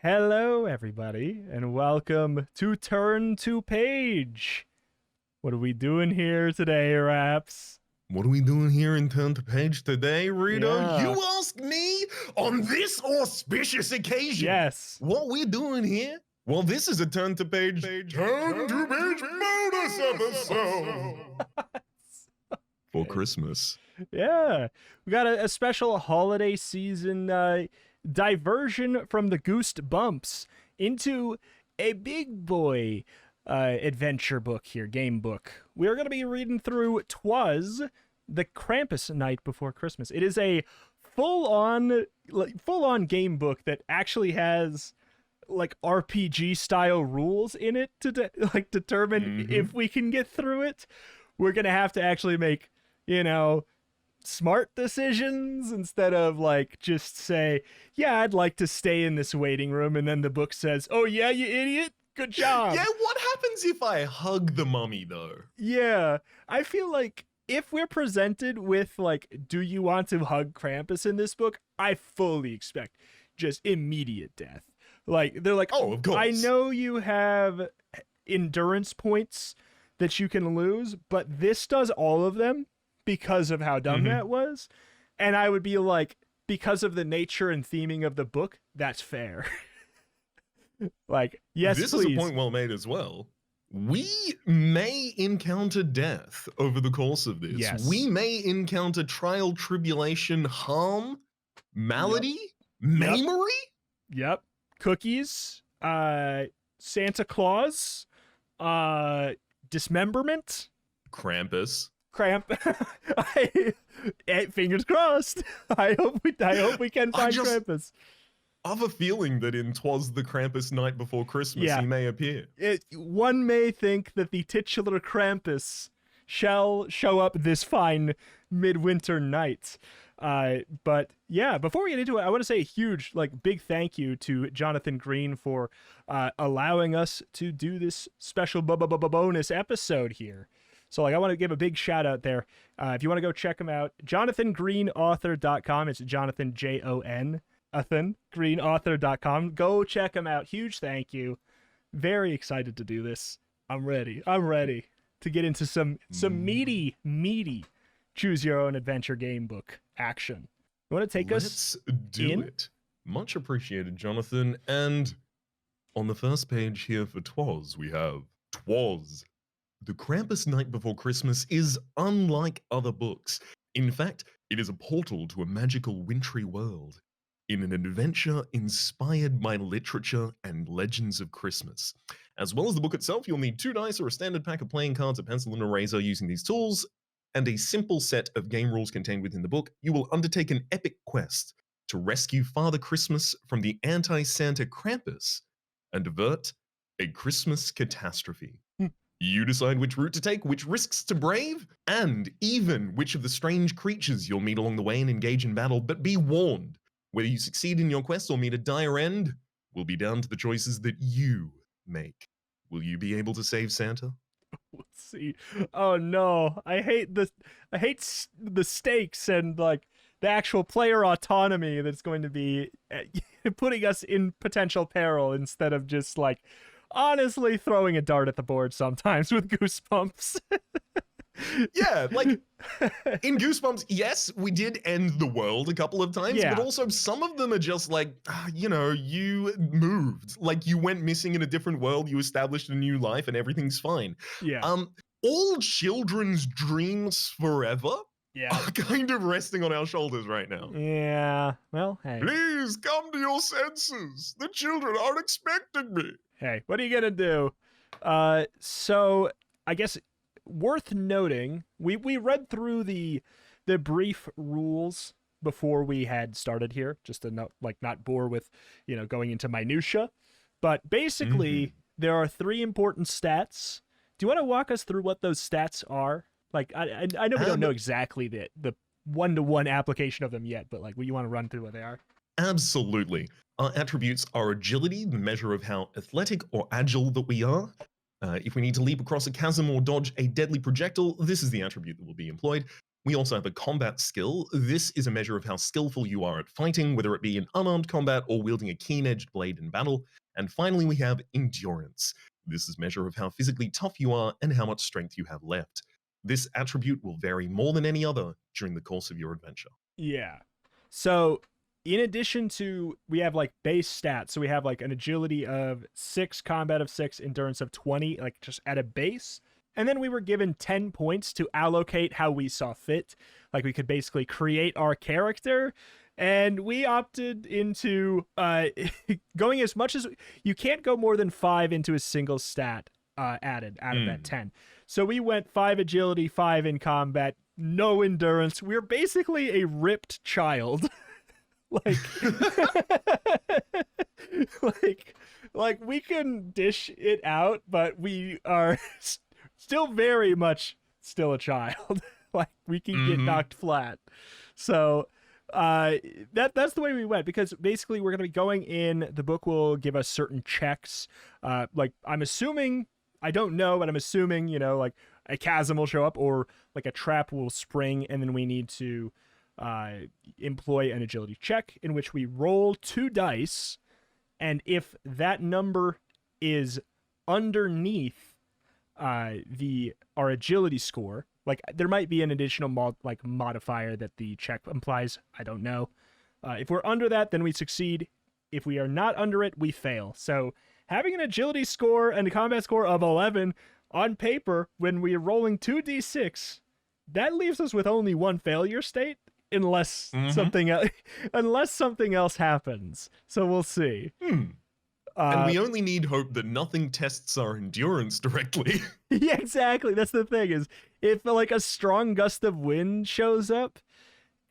Hello, everybody, and welcome to Turn to Page. What are we doing here today, Raps? What are we doing here in Turn to Page today, Rita? Yeah. You ask me on this auspicious occasion. Yes. What we doing here? Well, this is a Turn to Page bonus episode for Christmas. Yeah. We got a special holiday season diversion from the Goose Bumps into a big boy adventure book here, game book. We're going to be reading through TWAS, the Krampus Night Before Christmas. It is a full-on game book that actually has like RPG style rules in it to determine if we can get through it. We're going to have to actually make, smart decisions instead of like just say, yeah, I'd like to stay in this waiting room, and then the book says, oh yeah, you idiot, good job. Yeah, what happens if I hug the mummy though? Yeah, I feel like if we're presented with like, do you want to hug Krampus in this book, I fully expect just immediate death. Like, they're like, Oh, of course. I know you have endurance points that you can lose, but this does all of them because of how dumb that was. And I would be like, because of the nature and theming of the book, that's fair. Like, yes, this please. is a point well made as well. We may encounter death over the course of this. Yes. We may encounter trial, tribulation, harm, malady, memory. Yep. Cookies, Santa Claus, dismemberment, Krampus. Fingers crossed. I hope we can find Krampus. I have a feeling that in TWAS the Krampus Night Before Christmas he may appear. One may think that the titular Krampus shall show up this fine midwinter night. But yeah, before we get into it, I want to say a huge, big thank you to Jonathan Green for allowing us to do this special bonus episode here. So I want to give a big shout out there. If you want to go check him out, JonathanGreenAuthor.com. It's Jonathan Jon. GreenAuthor.com. Go check him out. Huge thank you. Very excited to do this. I'm ready to get into some meaty choose your own adventure game book action. You want to take Let's do it. Much appreciated, Jonathan. And on the first page here for TWAS, we have TWAS. The Krampus Night Before Christmas is unlike other books. In fact, it is a portal to a magical wintry world in an adventure inspired by literature and legends of Christmas. As well as the book itself, you'll need 2 dice or a standard pack of playing cards, a pencil and eraser using these tools, and a simple set of game rules contained within the book. You will undertake an epic quest to rescue Father Christmas from the anti-Santa Krampus and avert a Christmas catastrophe. You decide which route to take, which risks to brave, and even which of the strange creatures you'll meet along the way and engage in battle. But be warned, whether you succeed in your quest or meet a dire end will be down to the choices that you make. Will you be able to save Santa? Let's see. Oh no, I hate the stakes and the actual player autonomy that's going to be putting us in potential peril instead of just honestly throwing a dart at the board sometimes with Goosebumps. Yeah, in Goosebumps, yes, we did end the world a couple of times, but also some of them are just you moved. You went missing in a different world, you established a new life, and everything's fine. Yeah. All children's dreams forever are kind of resting on our shoulders right now. Yeah, well, hey. Please come to your senses. The children are expecting me. Hey, what are you gonna do? So I guess worth noting, we read through the brief rules before we had started here, just to not bore with going into minutia. But basically, there are 3 important stats. Do you want to walk us through what those stats are? I know we don't know exactly the one-to-one application of them yet, but you want to run through what they are? Absolutely. Our attributes are agility, the measure of how athletic or agile that we are. If we need to leap across a chasm or dodge a deadly projectile, this is the attribute that will be employed. We also have a combat skill. This is a measure of how skillful you are at fighting, whether it be in unarmed combat or wielding a keen-edged blade in battle. And finally, we have endurance. This is a measure of how physically tough you are and how much strength you have left. This attribute will vary more than any other during the course of your adventure. Yeah. So in addition to, we have like base stats. So we have like an agility of 6, combat of 6, endurance of 20, like just at a base. And then we were given 10 points to allocate how we saw fit. Like we could basically create our character. And we opted into going as much as you can't go more than 5 into a single stat added out of that 10. So we went 5 agility, 5 in combat, no endurance. We're basically a ripped child. like, like we can dish it out, but we are still very much still a child. Like we can get knocked flat. So that's the way we went, because basically we're going to be going in, the book will give us certain checks. Like I'm assuming, I don't know, but I'm assuming, you know, like a chasm will show up or like a trap will spring, and then we need to employ an agility check in which we roll 2 dice, and if that number is underneath our agility score, like there might be an additional modifier that the check implies, I don't know. If we're under that, then we succeed. If we are not under it, we fail. So having an agility score and a combat score of 11 on paper when we're rolling 2d6, that leaves us with only 1 failure state, unless something else happens. So we'll see. And we only need hope that nothing tests our endurance directly. Yeah, exactly. That's the thing, is if like a strong gust of wind shows up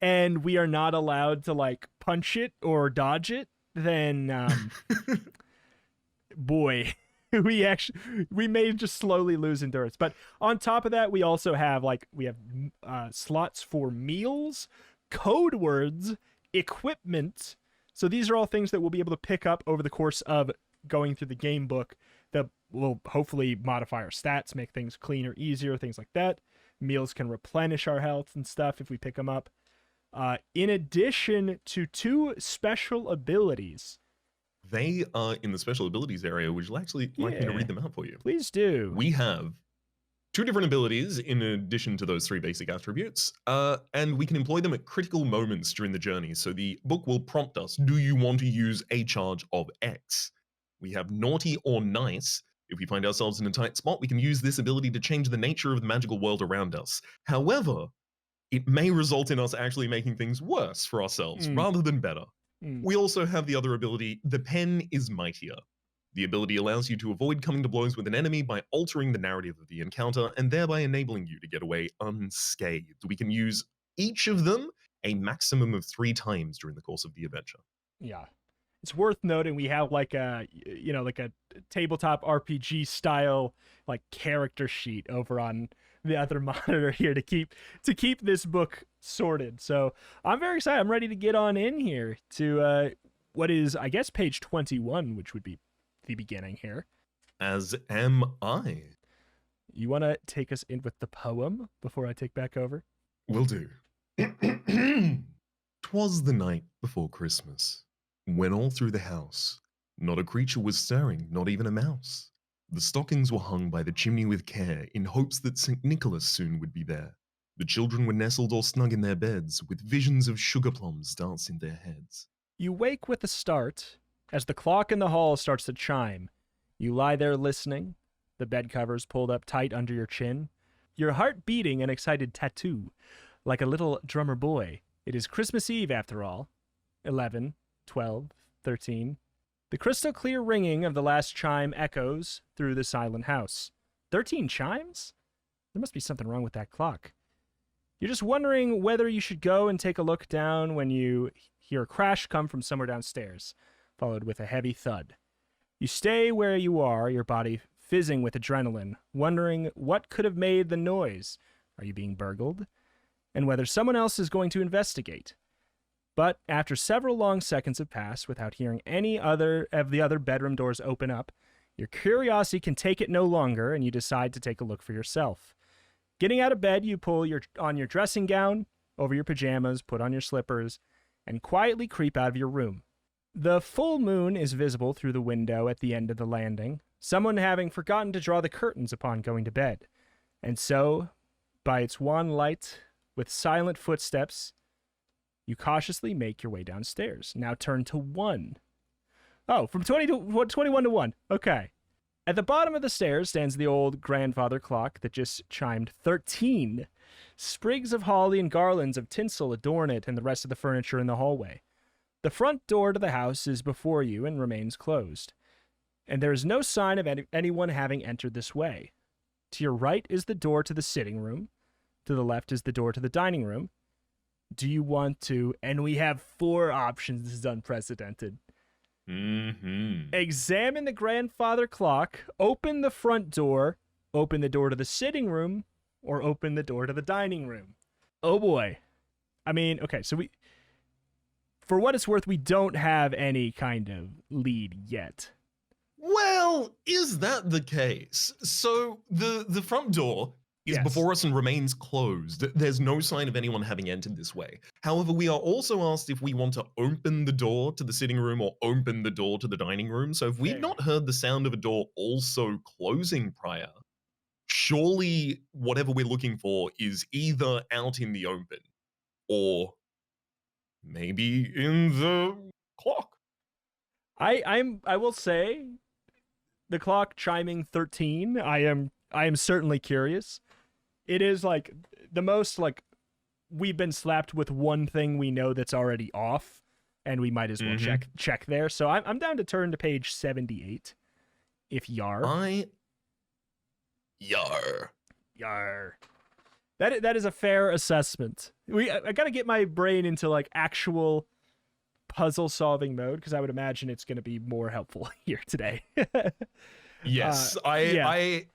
and we are not allowed to like punch it or dodge it, then boy, we may just slowly lose endurance. But on top of that, we also have slots for meals, code words, equipment. So these are all things that we'll be able to pick up over the course of going through the game book that will hopefully modify our stats, make things cleaner, easier, things like that. Meals can replenish our health and stuff if we pick them up. In addition to 2 special abilities. They are in the special abilities area. Would you actually like me to read them out for you? Please do. We have 2 different abilities in addition to those 3 basic attributes, and we can employ them at critical moments during the journey. So the book will prompt us, do you want to use a charge of X? We have naughty or nice. If we find ourselves in a tight spot, we can use this ability to change the nature of the magical world around us. However, it may result in us actually making things worse for ourselves rather than better. We also have the other ability, the pen is mightier. The ability allows you to avoid coming to blows with an enemy by altering the narrative of the encounter and thereby enabling you to get away unscathed. We can use each of them a maximum of 3 times during the course of the adventure. Yeah. It's worth noting we have like a tabletop RPG style like character sheet over on the other monitor here to keep this book sorted. So I'm very excited. I'm ready to get on in here to what is, I guess, page 21, which would be the beginning here. As am I. You want to take us in with the poem before I take back over? Will do. 'Twas the night before Christmas, when all through the house not a creature was stirring, not even a mouse. The stockings were hung by the chimney with care, in hopes that St. Nicholas soon would be there. The children were nestled all snug in their beds, with visions of sugar plums dance in their heads. You wake with a start as the clock in the hall starts to chime. You lie there listening, the bed covers pulled up tight under your chin, your heart beating an excited tattoo, like a little drummer boy. It is Christmas Eve after all. 11, 12, 13. The crystal clear ringing of the last chime echoes through the silent house. 13 chimes? There must be something wrong with that clock. You're just wondering whether you should go and take a look down when you hear a crash come from somewhere downstairs, followed with a heavy thud. You stay where you are, your body fizzing with adrenaline, wondering what could have made the noise. Are you being burgled? And whether someone else is going to investigate. But after several long seconds have passed without hearing any other of the other bedroom doors open up, your curiosity can take it no longer and you decide to take a look for yourself. Getting out of bed, you pull on your dressing gown over your pajamas, put on your slippers, and quietly creep out of your room. The full moon is visible through the window at the end of the landing, someone having forgotten to draw the curtains upon going to bed. And so, by its wan light, with silent footsteps, you cautiously make your way downstairs. Now turn to 1. Oh, from 21 to 1. Okay. At the bottom of the stairs stands the old grandfather clock that just chimed 13. Sprigs of holly and garlands of tinsel adorn it and the rest of the furniture in the hallway. The front door to the house is before you and remains closed, and there is no sign of anyone having entered this way. To your right is the door to the sitting room. To the left is the door to the dining room. Do you want to, and we have 4 options, this is unprecedented. Examine the grandfather clock, open the front door, open the door to the sitting room, or open the door to the dining room. Oh boy. I mean, okay, so for what it's worth, we don't have any kind of lead yet. Well, is that the case? So the front door is before us and remains closed. There's no sign of anyone having entered this way. However, we are also asked if we want to open the door to the sitting room or open the door to the dining room. So if we've not heard the sound of a door also closing prior, surely whatever we're looking for is either out in the open or maybe in the clock. I will say, the clock chiming 13, I am certainly curious. It is like the most like we've been slapped with one thing we know that's already off, and we might as well check there. So I'm down to turn to page 78. If Yar. Yar. That is a fair assessment. I gotta get my brain into like actual puzzle solving mode, because I would imagine it's gonna be more helpful here today. Yes, I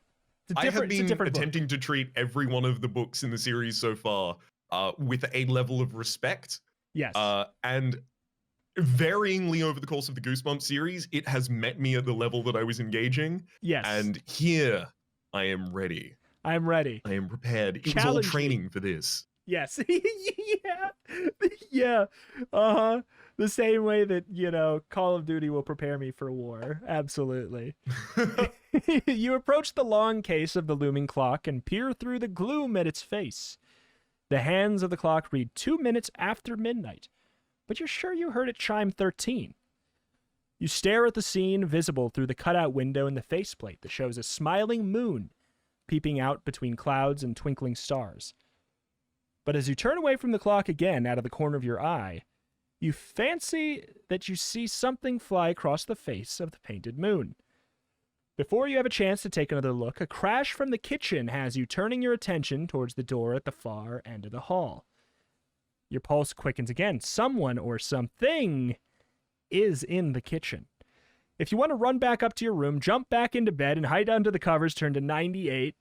have been attempting to treat every one of the books in the series so far with a level of respect. Yes. And varyingly over the course of the Goosebumps series, it has met me at the level that I was engaging. Yes. And here, I am ready. I'm ready. I am prepared. It was all training for this. Yes. Yeah. Uh-huh. The same way that, Call of Duty will prepare me for war. Absolutely. You approach the long case of the looming clock and peer through the gloom at its face. The hands of the clock read 2 minutes after midnight, but you're sure you heard it chime 13. You stare at the scene visible through the cutout window in the faceplate that shows a smiling moon peeping out between clouds and twinkling stars. But as you turn away from the clock again out of the corner of your eye, you fancy that you see something fly across the face of the painted moon. Before you have a chance to take another look, a crash from the kitchen has you turning your attention towards the door at the far end of the hall. Your pulse quickens again. Someone or something is in the kitchen. If you want to run back up to your room, jump back into bed and hide under the covers, turn to 98.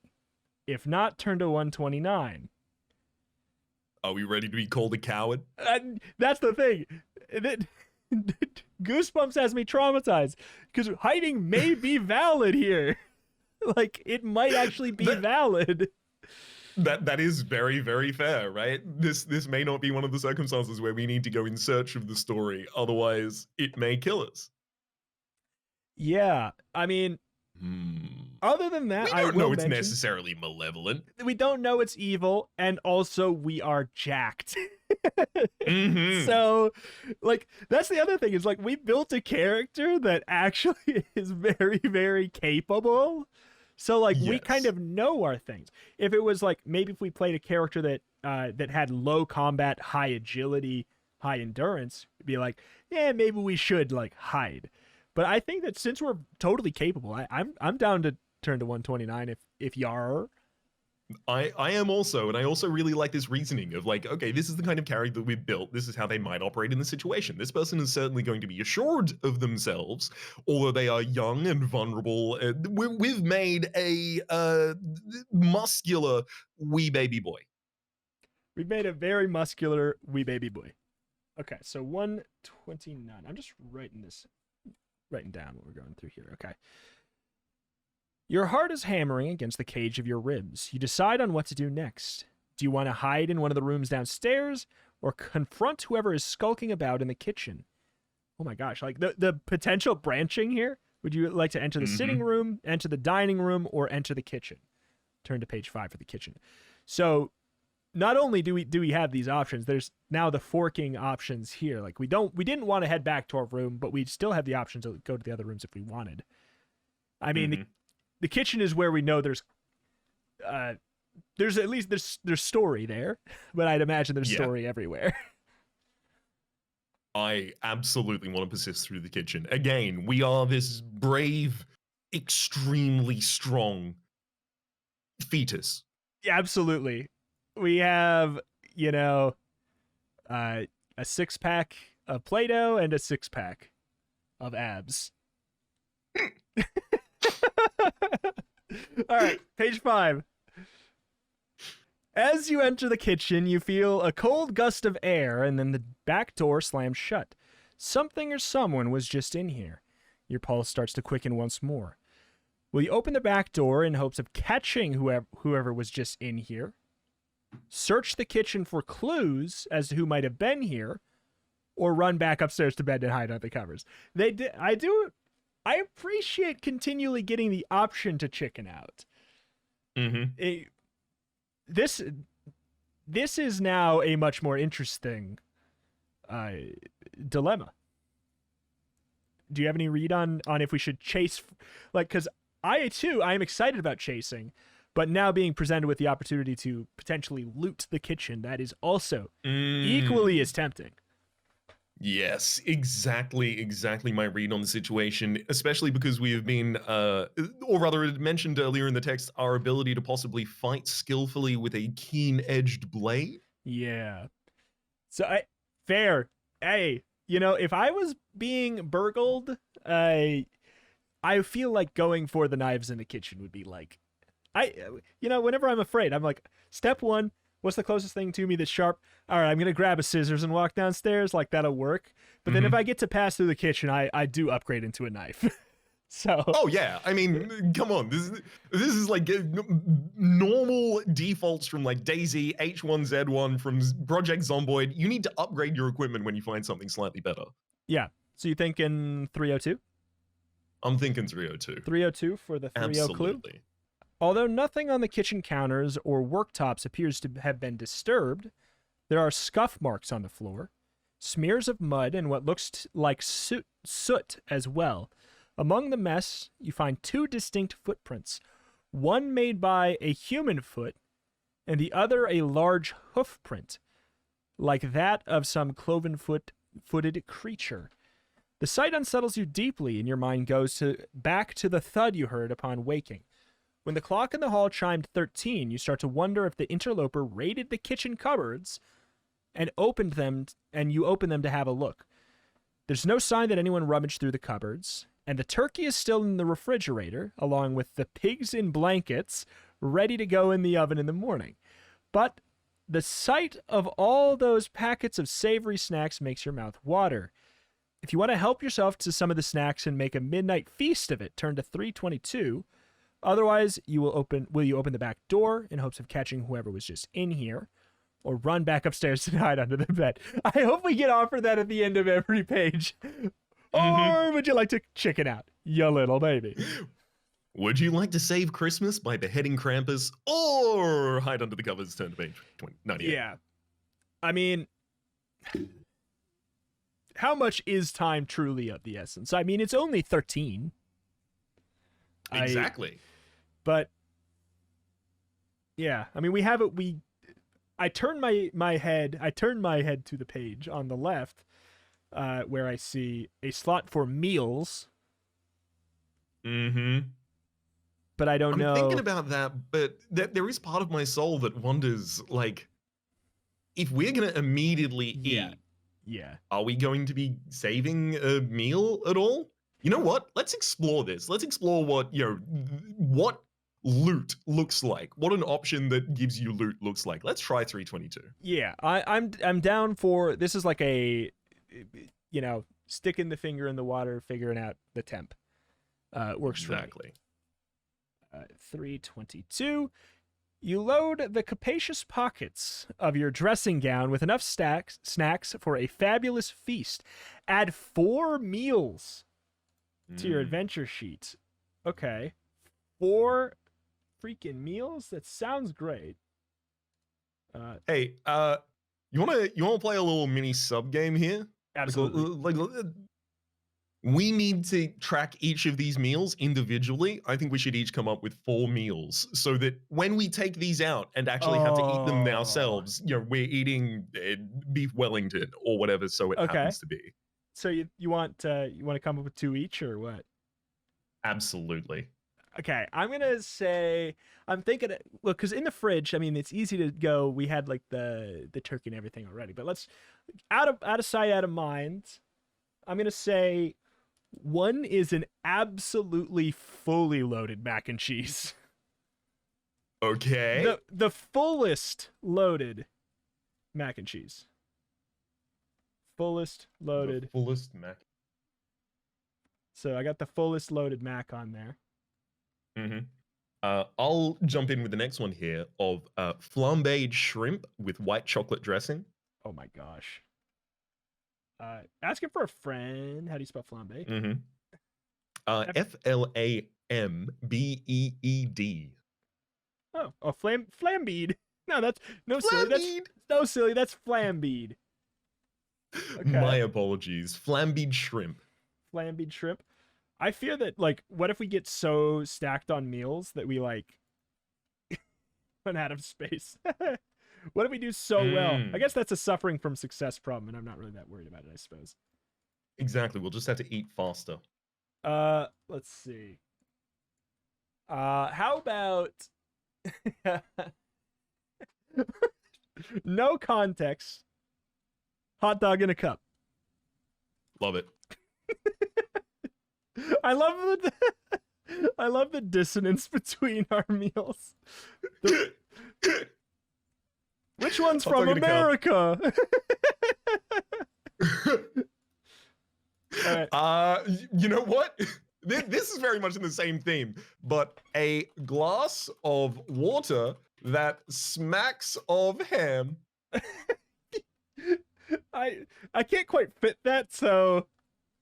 If not, turn to 129. Are we ready to be called a coward? That's the thing. Goosebumps has me traumatized because hiding may be valid here. Like, it might actually be valid. That is very, very fair, right? This may not be one of the circumstances where we need to go in search of the story. Otherwise, it may kill us. Yeah, I mean, other than that, we don't know it's necessarily malevolent. We don't know it's evil, and also we are jacked. So, like, that's the other thing is, like, we built a character that actually is very, very capable. So, like, we kind of know our things. If it was, like, maybe if we played a character that that had low combat, high agility, high endurance, it'd be like, yeah, maybe we should, like, hide. But I think that since we're totally capable, I'm down to turn to 129 if Yar. I am also, and I also really like this reasoning of like, okay, this is the kind of character that we've built. This is how they might operate in the situation. This person is certainly going to be assured of themselves, although they are young and vulnerable. We've made a muscular wee baby boy. We've made a very muscular wee baby boy. Okay, so 129. I'm just writing down what we're going through here. Okay. Your heart is hammering against the cage of your ribs. You decide on what to do next. Do you want to hide in one of the rooms downstairs or confront whoever is skulking about in the kitchen? Oh my gosh, like the potential branching here. Would you like to enter the sitting room, enter the dining room, or enter the kitchen? Turn to page 5 for the kitchen. So not only do we have these options, there's now the forking options here. Like we didn't want to head back to our room, but we still have the option to go to the other rooms if we wanted. I mean, the kitchen is where we know there's at least there's story there, but I'd imagine there's story everywhere. I absolutely want to persist through the kitchen. Again, we are this brave, extremely strong fetus. Yeah, absolutely. We have, a 6-pack of Play-Doh and a 6-pack of abs. All right, page 5. As you enter the kitchen, you feel a cold gust of air, and then the back door slams shut. Something or someone was just in here. Your pulse starts to quicken once more. Will you open the back door in hopes of catching whoever was just in here? Search the kitchen for clues as to who might have been here, or run back upstairs to bed and hide under the covers? I appreciate continually getting the option to chicken out. This is now a much more interesting dilemma. Do you have any read on if we should chase? Because I am excited about chasing, but now being presented with the opportunity to potentially loot the kitchen, that is also equally as tempting. Yes, exactly my read on the situation, especially because we have been, or rather it mentioned earlier in the text, our ability to possibly fight skillfully with a keen-edged blade. Yeah. So, fair. Hey, if I was being burgled, I feel like going for the knives in the kitchen would be like, whenever I'm afraid, I'm like, step 1, what's the closest thing to me that's sharp? All right, I'm going to grab a scissors and walk downstairs. Like, that'll work. But then if I get to pass through the kitchen, I do upgrade into a knife. So. Oh, yeah. I mean, come on. This is like normal defaults from like DayZ, H1Z1, from Project Zomboid. You need to upgrade your equipment when you find something slightly better. Yeah. So you thinking 302? I'm thinking 302. 302 for the 30 clue? Although nothing on the kitchen counters or worktops appears to have been disturbed, there are scuff marks on the floor, smears of mud, and what looks like soot as well. Among the mess, you find 2 distinct footprints, one made by a human foot, and the other a large hoof print, like that of some cloven-footed creature. The sight unsettles you deeply, and your mind goes back to the thud you heard upon waking. When the clock in the hall chimed 13, you start to wonder if the interloper raided the kitchen cupboards and opened them to have a look. There's no sign that anyone rummaged through the cupboards, and the turkey is still in the refrigerator, along with the pigs in blankets, ready to go in the oven in the morning. But the sight of all those packets of savory snacks makes your mouth water. If you want to help yourself to some of the snacks and make a midnight feast of it, turn to 322. Otherwise, will you open the back door in hopes of catching whoever was just in here, or run back upstairs to hide under the bed? I hope we get offered that at the end of every page. Or would you like to chicken out, you little baby? Would you like to save Christmas by beheading Krampus, or hide under the covers? Turn to page 98. Yeah. I mean, how much is time truly of the essence? I mean, it's only 13. Exactly. But yeah, I mean, we have it. I turn my head to the page on the left, where I see a slot for meals. But I don't know. I'm thinking about that, but there is part of my soul that wonders, like, if we're gonna immediately eat, are we going to be saving a meal at all? You know what? Let's explore this. Let's explore what loot looks like. What an option that gives you loot looks like. Let's try 322. Yeah, I'm down for this. Is like a, sticking the finger in the water, figuring out the temp. Works for me. Exactly. 322. You load the capacious pockets of your dressing gown with enough snacks for a fabulous feast. Add 4 meals to your adventure sheet. Okay. 4 freaking meals? That sounds great. Hey, you wanna play a little mini sub game here? Absolutely. We need to track each of these meals individually. I think we should each come up with 4 meals so that when we take these out and actually have to eat them ourselves, we're eating beef Wellington or whatever, so it happens to be. So you want to come up with 2 each or what? Absolutely. Okay, I'm gonna say I'm thinking. Look, because in the fridge, I mean, it's easy to go. We had like the turkey and everything already, but let's out of sight, out of mind. I'm gonna say 1 is an absolutely fully loaded mac and cheese. Okay. The fullest loaded mac and cheese. Fullest loaded. The fullest mac. So I got the fullest loaded mac on there. I'll jump in with the next one here of flambéed shrimp with white chocolate dressing. Oh my gosh. Asking for a friend. How do you spell flambe? Flambeed. Oh, flambeed. No, that's no silly. That's silly. That's flambeed. Okay. My apologies. Flambéed shrimp. Flambéed shrimp. I fear that, like, what if we get so stacked on meals that we, like, run out of space? What if we do so well? I guess that's a suffering from success problem, and I'm not really that worried about it, I suppose. Exactly. We'll just have to eat faster. Let's see. How about no context, hot dog in a cup? Love it. I love the dissonance between our meals. Which one's from America? Right. You know what? This is very much in the same theme, but a glass of water that smacks of ham. I can't quite fit that, so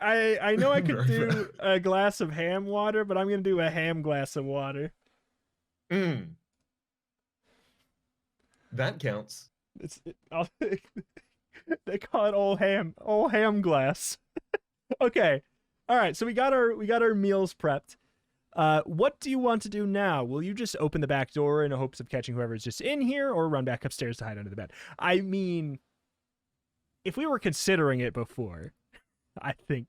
I know I could do a glass of ham water, but I'm gonna do a ham glass of water. That counts. They call it old ham glass. Okay. All right, so we got our meals prepped. What do you want to do now? Will you just open the back door in hopes of catching whoever's just in here, or run back upstairs to hide under the bed? I mean, if we were considering it before, I think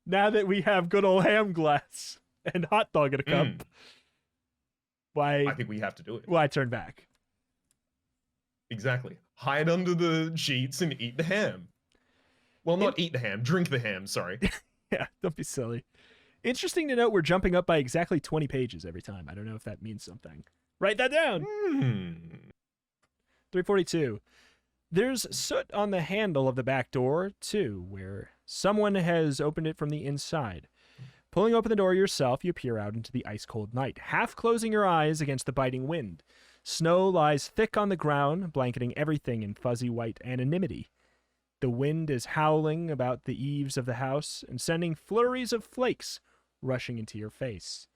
now that we have good old ham glass and hot dog in a cup, I think we have to do it. Why turn back? Exactly. Hide under the sheets and eat the ham. Well, not eat the ham, drink the ham, sorry. Yeah, don't be silly. Interesting to note we're jumping up by exactly 20 pages every time. I don't know if that means something. Write that down. 342. There's soot on the handle of the back door, too, where someone has opened it from the inside. Pulling open the door yourself, you peer out into the ice-cold night, half closing your eyes against the biting wind. Snow lies thick on the ground, blanketing everything in fuzzy white anonymity. The wind is howling about the eaves of the house and sending flurries of flakes rushing into your face.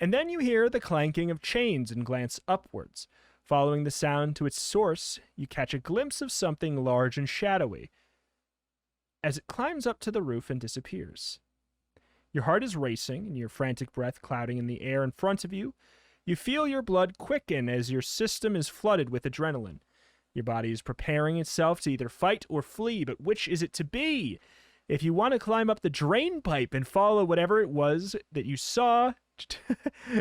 And then you hear the clanking of chains and glance upwards. Following the sound to its source, you catch a glimpse of something large and shadowy as it climbs up to the roof and disappears. Your heart is racing and your frantic breath clouding in the air in front of you. You feel your blood quicken as your system is flooded with adrenaline. Your body is preparing itself to either fight or flee, but which is it to be? If you want to climb up the drain pipe and follow whatever it was that you saw,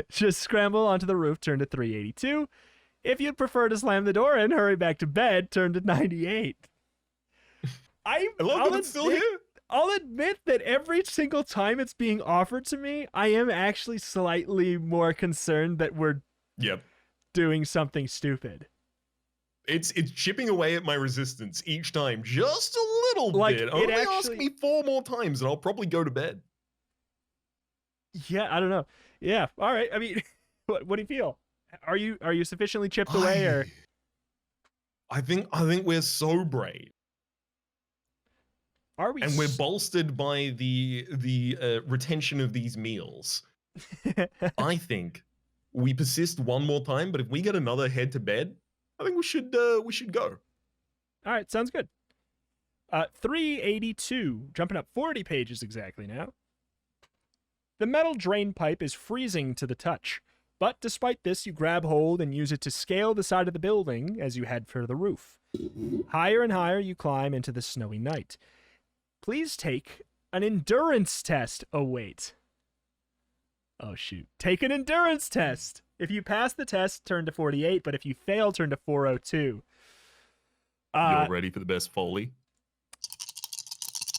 just scramble onto the roof, turn to 382. If you'd prefer to slam the door and hurry back to bed, turn to 98. I love that it's still here. I'll admit that every single time it's being offered to me, I am actually slightly more concerned that we're doing something stupid. It's chipping away at my resistance each time, just a little bit. Only ask me 4 more times and I'll probably go to bed. Yeah, I don't know. Yeah, all right. I mean, What do you feel? Are you sufficiently chipped away, or I think we're so brave, are we? and we're bolstered by the retention of these meals. I think we persist one more time, but if we get another head to bed, I think we should go. All right, sounds good. 382, jumping up 40 pages exactly now. The metal drain pipe is freezing to the touch, but despite this, you grab hold and use it to scale the side of the building as you head for the roof. Higher and higher you climb into the snowy night. Please take an endurance test. Oh, wait. Oh, shoot. Take an endurance test. If you pass the test, turn to 48, but if you fail, turn to 402. You're ready for the best Foley?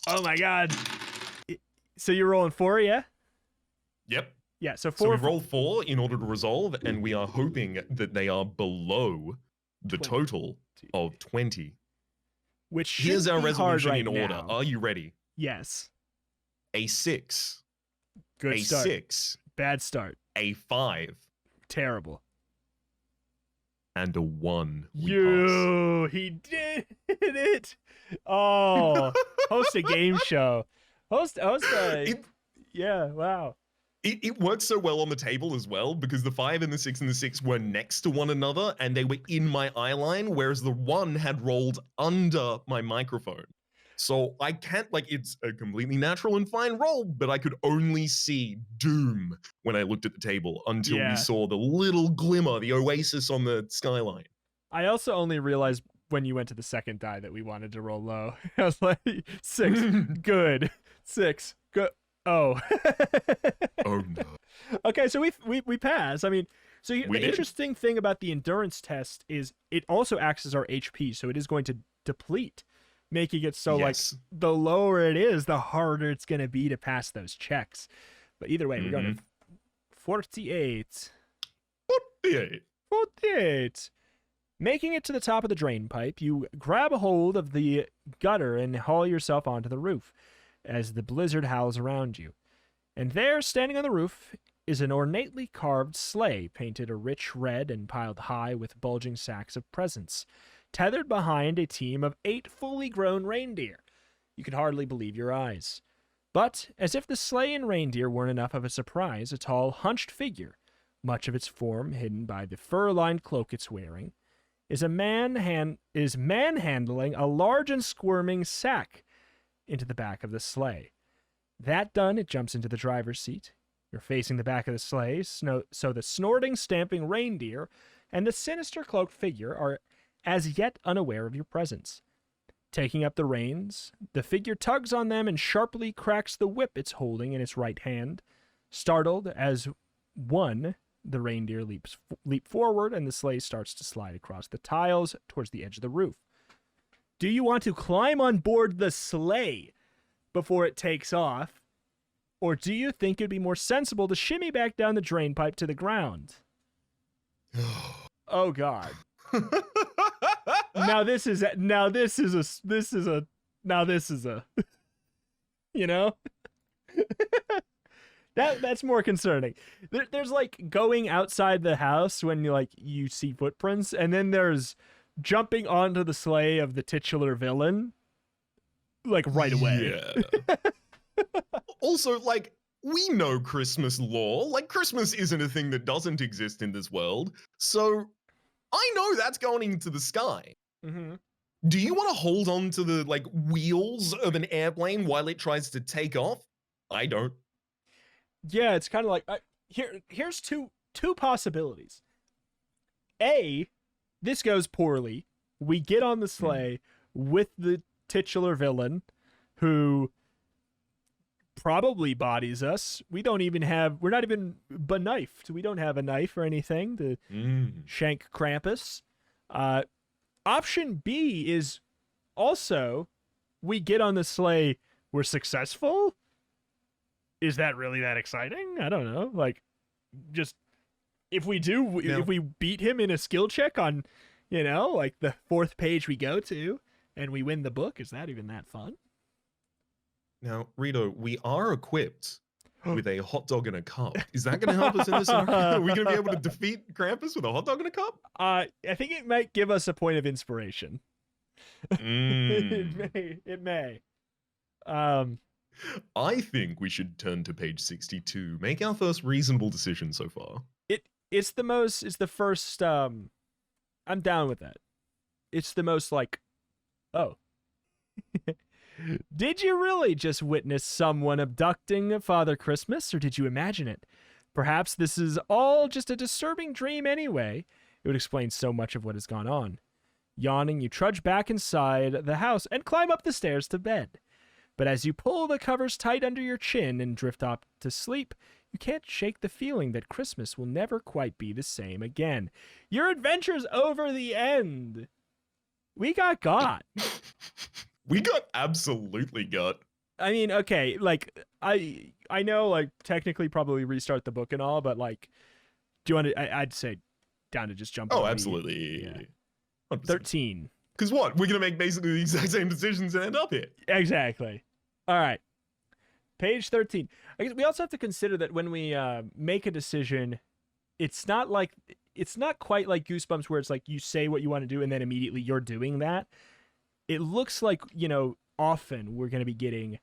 Oh, my God. So you're rolling 4, yeah? Yep. Yeah, so 4. So we roll 4 in order to resolve, and we are hoping that they are below the 20. total of 20. Which Here's our resolution right in order. now. Are you ready? Yes. A 6. Good a start. 6. Bad start. A 5. Terrible. And a 1. He did it. Oh, host a game show. Host a... Yeah, wow. It worked so well on the table as well, because the 5 and the 6 and the 6 were next to one another and they were in my eye line, whereas the 1 had rolled under my microphone. So I can't, like, it's a completely natural and fine roll, but I could only see doom when I looked at the table until we saw the little glimmer, the oasis on the skyline. I also only realized when you went to the second die that we wanted to roll low. I was like, 6, good. 6, good. Oh. Oh no. Okay, so we pass. I mean, so the interesting thing about the endurance test is it also acts as our HP, so it is going to deplete, making it so like the lower it is, the harder it's going to be to pass those checks. But either way, we're going to 48. 48. 48. Making it to the top of the drain pipe, you grab a hold of the gutter and haul yourself onto the roof as the blizzard howls around you. And there, standing on the roof, is an ornately carved sleigh painted a rich red and piled high with bulging sacks of presents, tethered behind a team of 8 fully grown reindeer. You could hardly believe your eyes. But, as if the sleigh and reindeer weren't enough of a surprise, a tall, hunched figure, much of its form hidden by the fur-lined cloak it's wearing, is manhandling a large and squirming sack into the back of the sleigh. That done, it jumps into the driver's seat. You're facing the back of the sleigh, so the snorting, stamping reindeer and the sinister cloaked figure are as yet unaware of your presence. Taking up the reins, the figure tugs on them and sharply cracks the whip it's holding in its right hand. Startled, as the reindeer leap forward and the sleigh starts to slide across the tiles towards the edge of the roof. Do you want to climb on board the sleigh before it takes off, or do you think it'd be more sensible to shimmy back down the drain pipe to the ground? Oh God. Now this is a you know? That's more concerning. There's like going outside the house when you see footprints, and then there's jumping onto the sleigh of the titular villain, like right away. Yeah. Also, like, we know Christmas lore. Like, Christmas isn't a thing that doesn't exist in this world. So I know that's going into the sky. Mm-hmm. Do you want to hold on to the like wheels of an airplane while it tries to take off? I don't. Yeah, it's kind of like here's two possibilities. A, this goes poorly. We get on the sleigh with the titular villain, who probably bodies us. We're not even beknifed. We don't have a knife or anything to shank Krampus. Option B is also we get on the sleigh, we're successful. Is that really that exciting? I don't know. Like, just if we beat him in a skill check on, like the 4th page we go to, and we win the book, is that even that fun? Now, Rito, we are equipped with a hot dog in a cup. Is that going to help us in this scenario? Are we going to be able to defeat Krampus with a hot dog in a cup? I think it might give us a point of inspiration. Mm. It may. I think we should turn to page 62. Make our first reasonable decision so far. It's the first, I'm down with that. It's the most like, oh. Did you really just witness someone abducting Father Christmas, or did you imagine it? Perhaps this is all just a disturbing dream anyway. It would explain so much of what has gone on. Yawning, you trudge back inside the house and climb up the stairs to bed. But as you pull the covers tight under your chin and drift off to sleep, you can't shake the feeling that Christmas will never quite be the same again. Your adventure's over the end. We got. We got absolutely got. I mean, okay, like, I know, like, technically probably restart the book and all, but, like, do you want to, I'd say down to just jump Oh, on absolutely. Yeah. 13. Because what? We're going to make basically the exact same decisions and end up here. Exactly. All right. Page 13. I guess we also have to consider that when we make a decision, it's not quite like Goosebumps where it's like you say what you want to do and then immediately you're doing that. It looks like, often we're going to be getting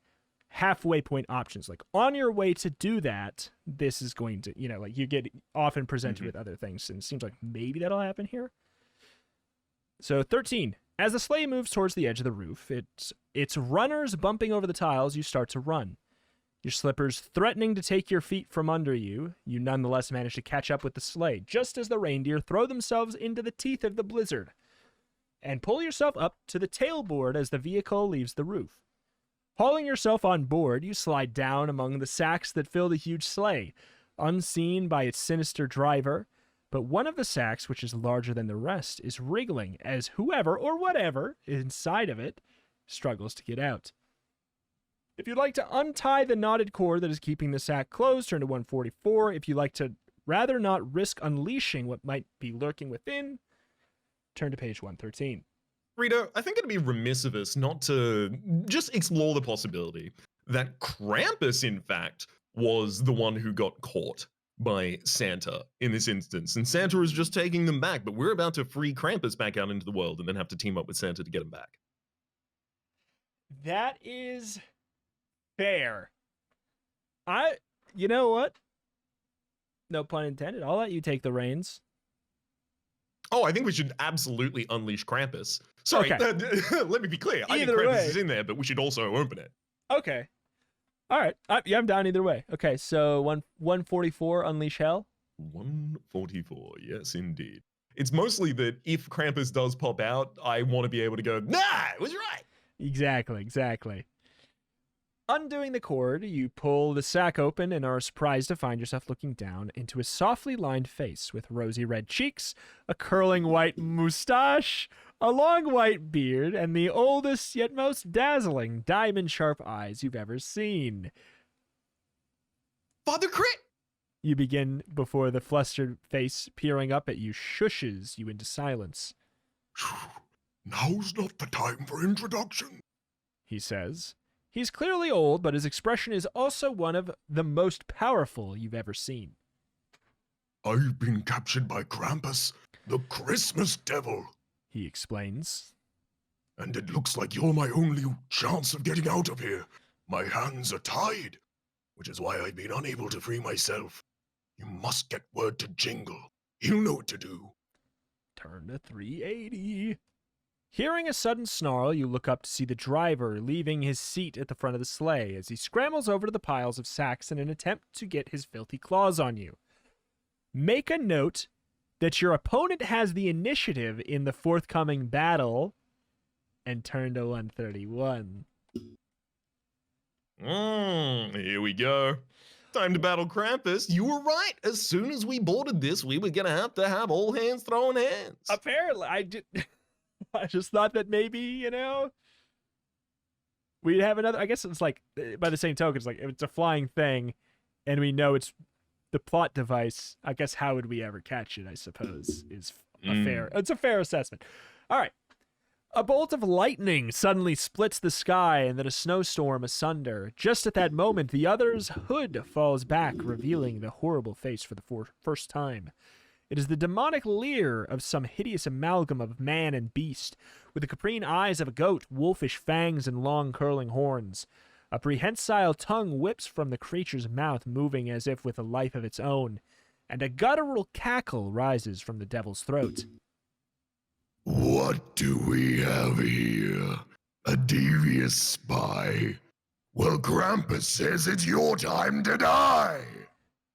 halfway point options. Like on your way to do that, this is going to, like you get often presented with other things. And it seems like maybe that'll happen here. So 13. As the sleigh moves towards the edge of the roof, its runners bumping over the tiles, you start to run. Your slippers threatening to take your feet from under you, you nonetheless manage to catch up with the sleigh, just as the reindeer throw themselves into the teeth of the blizzard, and pull yourself up to the tailboard as the vehicle leaves the roof. Hauling yourself on board, you slide down among the sacks that fill the huge sleigh, unseen by its sinister driver, but one of the sacks, which is larger than the rest, is wriggling as whoever or whatever inside of it struggles to get out. If you'd like to untie the knotted cord that is keeping the sack closed, turn to 144. If you'd like to rather not risk unleashing what might be lurking within, turn to page 113. Rito, I think it'd be remiss of us not to just explore the possibility that Krampus, in fact, was the one who got caught by Santa in this instance. And Santa is just taking them back, but we're about to free Krampus back out into the world and then have to team up with Santa to get him back. That is fair. You know what? No pun intended. I'll let you take the reins. Oh, I think we should absolutely unleash Krampus. Sorry, Okay. Let me be clear. I think Either Krampus way. is in there, but we should also open it. Okay. All right. Yeah, I'm down either way. Okay, so 144, Unleash Hell. 144, yes, indeed. It's mostly that if Krampus does pop out, I want to be able to go, nah, it was right. Exactly. Undoing the cord, you pull the sack open and are surprised to find yourself looking down into a softly lined face with rosy red cheeks, a curling white moustache, a long white beard, and the oldest yet most dazzling diamond-sharp eyes you've ever seen. Father Crit! You begin before the flustered face peering up at you shushes you into silence. Now's not the time for introduction, he says. He's clearly old, but his expression is also one of the most powerful you've ever seen. I've been captured by Krampus, the Christmas devil, he explains. And it looks like you're my only chance of getting out of here. My hands are tied, which is why I've been unable to free myself. You must get word to Jingle. He'll know what to do. Turn to 380. Hearing a sudden snarl, you look up to see the driver leaving his seat at the front of the sleigh as he scrambles over to the piles of sacks in an attempt to get his filthy claws on you. Make a note that your opponent has the initiative in the forthcoming battle, and turn to 131. Here we go. Time to battle Krampus. You were right. As soon as we boarded this, we were going to have all hands throwing hands. Apparently, I just thought that maybe, we'd have another. I guess it's like, by the same token, it's like if it's a flying thing and we know it's the plot device, I guess how would we ever catch it, I suppose, is it's a fair assessment. All right. A bolt of lightning suddenly splits the sky and then a snowstorm asunder. Just at that moment, the other's hood falls back, revealing the horrible face for the first time. It is the demonic leer of some hideous amalgam of man and beast, with the caprine eyes of a goat, wolfish fangs, and long curling horns. A prehensile tongue whips from the creature's mouth, moving as if with a life of its own, and a guttural cackle rises from the devil's throat. What do we have here? A devious spy? Well, Krampus says it's your time to die.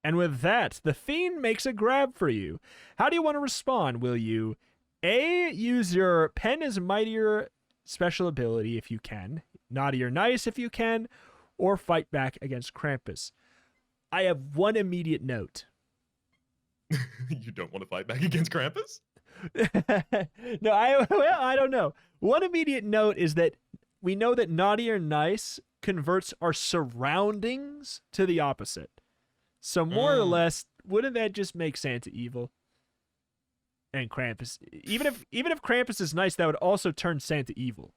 And with that, the fiend makes a grab for you. How do you want to respond? Will you A, use your pen as mightier special ability if you can, naughty or nice if you can, or fight back against Krampus? I have one immediate note. You don't want to fight back against Krampus? No, I don't know. One immediate note is that we know that naughty or nice converts our surroundings to the opposite. So more or less, wouldn't that just make Santa evil? And Krampus, even if Krampus is nice, that would also turn Santa evil.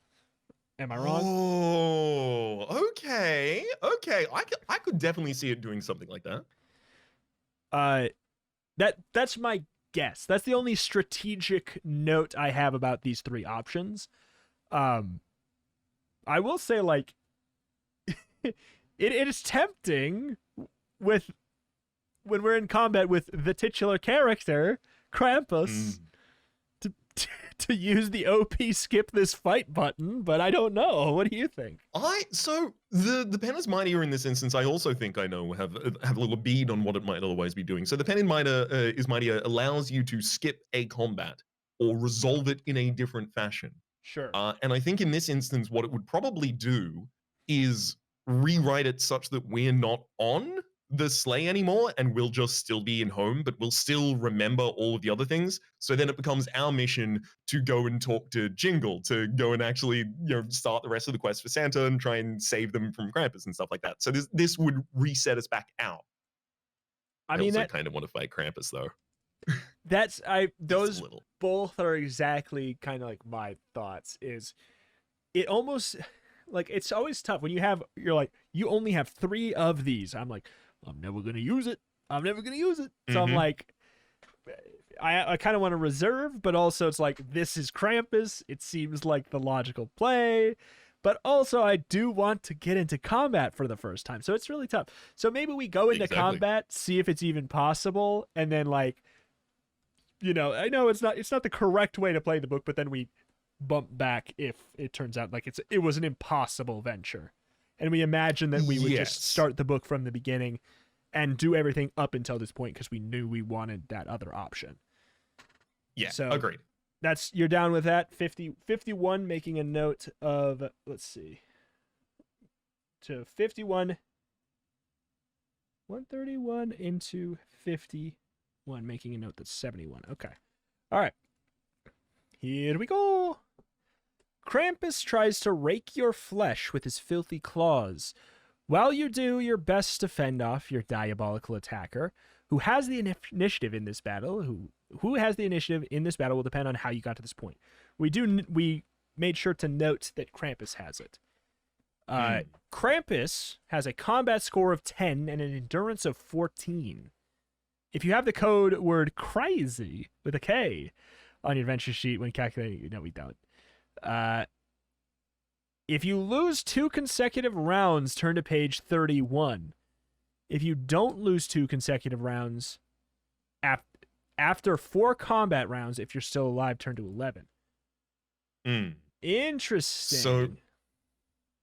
Am I wrong? Oh, okay. I could definitely see it doing something like that. That's my guess. That's the only strategic note I have about these three options. I will say, like, it is tempting when we're in combat with the titular character, Krampus, to use the OP skip this fight button, but I don't know. What do you think? So the pen is mightier in this instance. I also think I know have a little bead on what it might otherwise be doing. So the pen in is mightier allows you to skip a combat or resolve it in a different fashion. Sure. And I think in this instance, what it would probably do is rewrite it such that we're not on the sleigh anymore and we'll just still be in home, but we'll still remember all of the other things. So then it becomes our mission to go and talk to Jingle, to go and actually, start the rest of the quest for Santa and try and save them from Krampus and stuff like that. So this would reset us back out. I also kind of want to fight Krampus though. Those both are exactly kind of like my thoughts. Is it almost like it's always tough when you're like, you only have 3 of these. I'm like, I'm never gonna use it. So I'm like, I kind of want to reserve, but also it's like, this is Krampus. It seems like the logical play, but also I do want to get into combat for the first time. So it's really tough. So maybe we go into combat, see if it's even possible, and then like, I know it's not the correct way to play the book, but then we bump back if it turns out like it was an impossible venture. And we imagine that we would just start the book from the beginning and do everything up until this point because we knew we wanted that other option. Yeah, so agreed. You're down with that. 51, making a note of, let's see, to 51, 131 into 51, making a note that's 71. Okay. All right. Here we go. Krampus tries to rake your flesh with his filthy claws. While you do your best to fend off your diabolical attacker, who has the initiative in this battle, who has the initiative in this battle will depend on how you got to this point. We made sure to note that Krampus has it. Krampus has a combat score of 10 and an endurance of 14. If you have the code word crazy with a K on your adventure sheet when calculating, no, we don't. If you lose 2 consecutive rounds, turn to page 31. If you don't lose 2 consecutive rounds, after 4 combat rounds, if you're still alive, turn to 11. Interesting. So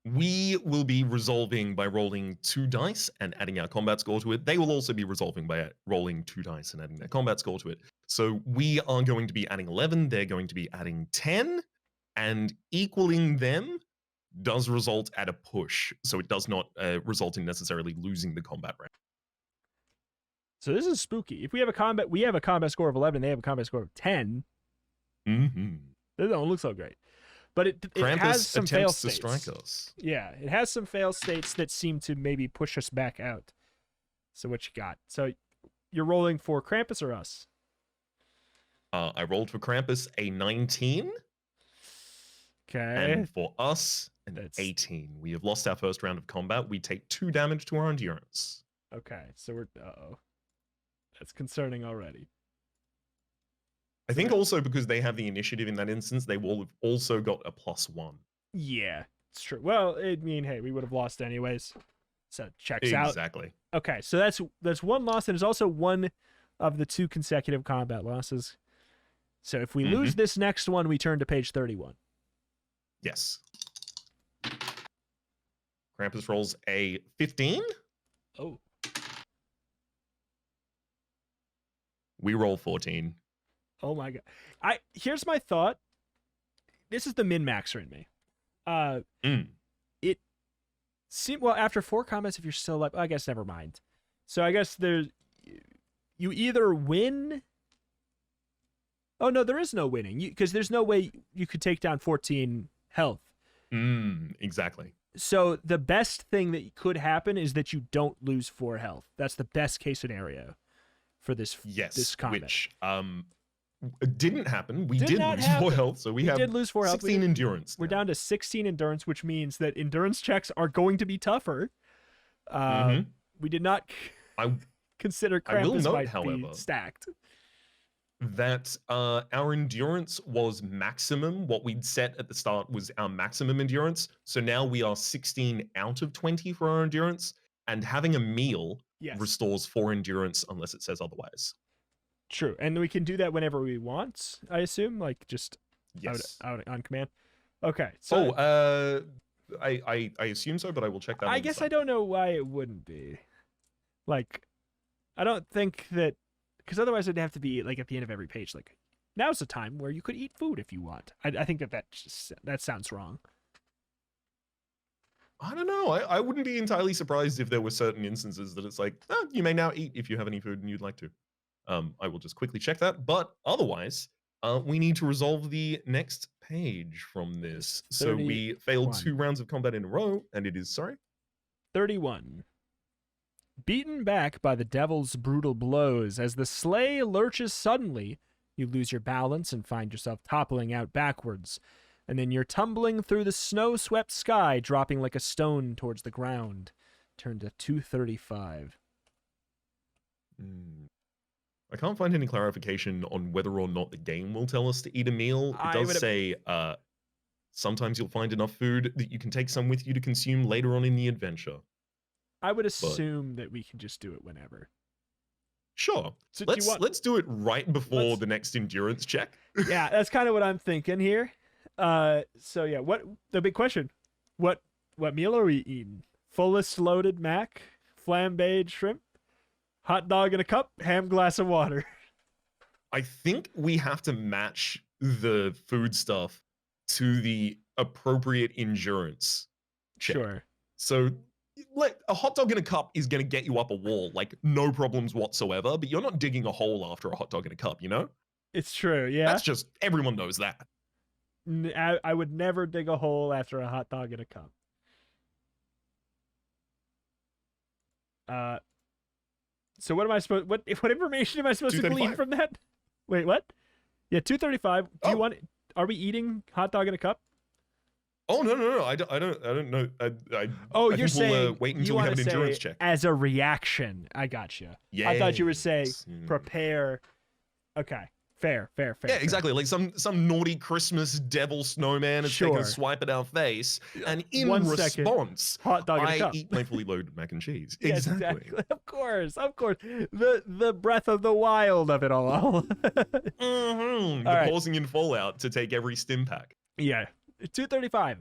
we will be resolving by rolling 2 dice and adding our combat score to it. They will also be resolving by rolling 2 dice and adding their combat score to it. So we are going to be adding 11. They're going to be adding 10. And equaling them does result at a push. So it does not result in necessarily losing the combat round. So this is spooky. If we have a combat score of 11, they have a combat score of 10. This don't look so great. But it has some fail states. To strike us. Yeah, it has some fail states that seem to maybe push us back out. So what you got? So you're rolling for Krampus or us? I rolled for Krampus a 19. Okay. And for us, an That's 18. We have lost our first round of combat. We take 2 damage to our endurance. okay. So we're that's concerning already. I So think that- also because they have the initiative in that instance, they will have also got a +1. Yeah, it's true. Well, I mean, hey, we would have lost anyways. So it checks out. Exactly. Okay, so that's one loss, and it's also one of the 2 consecutive combat losses. So if we lose this next one, we turn to page 31. Yes. Krampus rolls a 15. Oh. We roll 14. Oh my god. Here's my thought. This is the min-maxer in me. It seems, well, after 4 combats, if you're still alive, I guess never mind. So I guess you either win. Oh no, there is no winning, because there's no way you could take down 14 health. Exactly. So the best thing that could happen is that you don't lose 4 health. That's the best case scenario for this combat. Which didn't happen. We Did did not lose happen. 4 health, so we have did lose 4 health. 16 endurance. We're now. down to 16 endurance, which means that endurance checks are going to be tougher. We did not consider I will Krampus note, might be however, stacked. that our endurance was maximum. What we'd set at the start was our maximum endurance. So now we are 16 out of 20 for our endurance, and having a meal Yes, restores 4 endurance unless it says otherwise. true. And we can do that whenever we want, I assume, like just Yes. out on command. Okay. So I assume so, but I will check that. I guess I don't know why it wouldn't be. Like, I don't think that, because otherwise it'd have to be like at the end of every page, like, now's the time where you could eat food if you want. I think that sounds wrong. I don't know. I wouldn't be entirely surprised if there were certain instances that it's like, oh, you may now eat if you have any food and you'd like to. I will just quickly check that. But otherwise, we need to resolve the next page from this. So we failed 2 rounds of combat in a row, and it is, sorry? 31. Beaten back by the devil's brutal blows, as the sleigh lurches suddenly, you lose your balance and find yourself toppling out backwards. And then you're tumbling through the snow-swept sky, dropping like a stone towards the ground. Turn to 235. I can't find any clarification on whether or not the game will tell us to eat a meal. It does say sometimes you'll find enough food that you can take some with you to consume later on in the adventure. I would assume that we can just do it whenever. Sure. So let's do it right before the next endurance check. Yeah, that's kind of what I'm thinking here. So yeah, what the big question? What meal are we eating? Fullest loaded mac, flambéed shrimp, hot dog in a cup, ham glass of water. I think we have to match the food stuff to the appropriate endurance check. Sure. So like a hot dog in a cup is going to get you up a wall, like no problems whatsoever, but you're not digging a hole after a hot dog in a cup, you know? It's true, yeah. That's just, everyone knows that. I would never dig a hole after a hot dog in a cup. So what am I supposed? What information am I supposed to glean from that? Wait, what? Yeah, 235. Do you want? Are we eating hot dog in a cup? Oh no! I don't know. You're saying wait until we have an endurance check as a reaction. I gotcha. Yeah. I thought you were saying prepare. Okay, fair. Yeah, exactly. Like some naughty Christmas devil snowman has taken a swipe at our face, and in response, hot dog in a cup. I eat my fully loaded mac and cheese. Yes, exactly. Of course. The breath of the wild of it all. Pausing in Fallout to take every stim pack. Yeah. 235.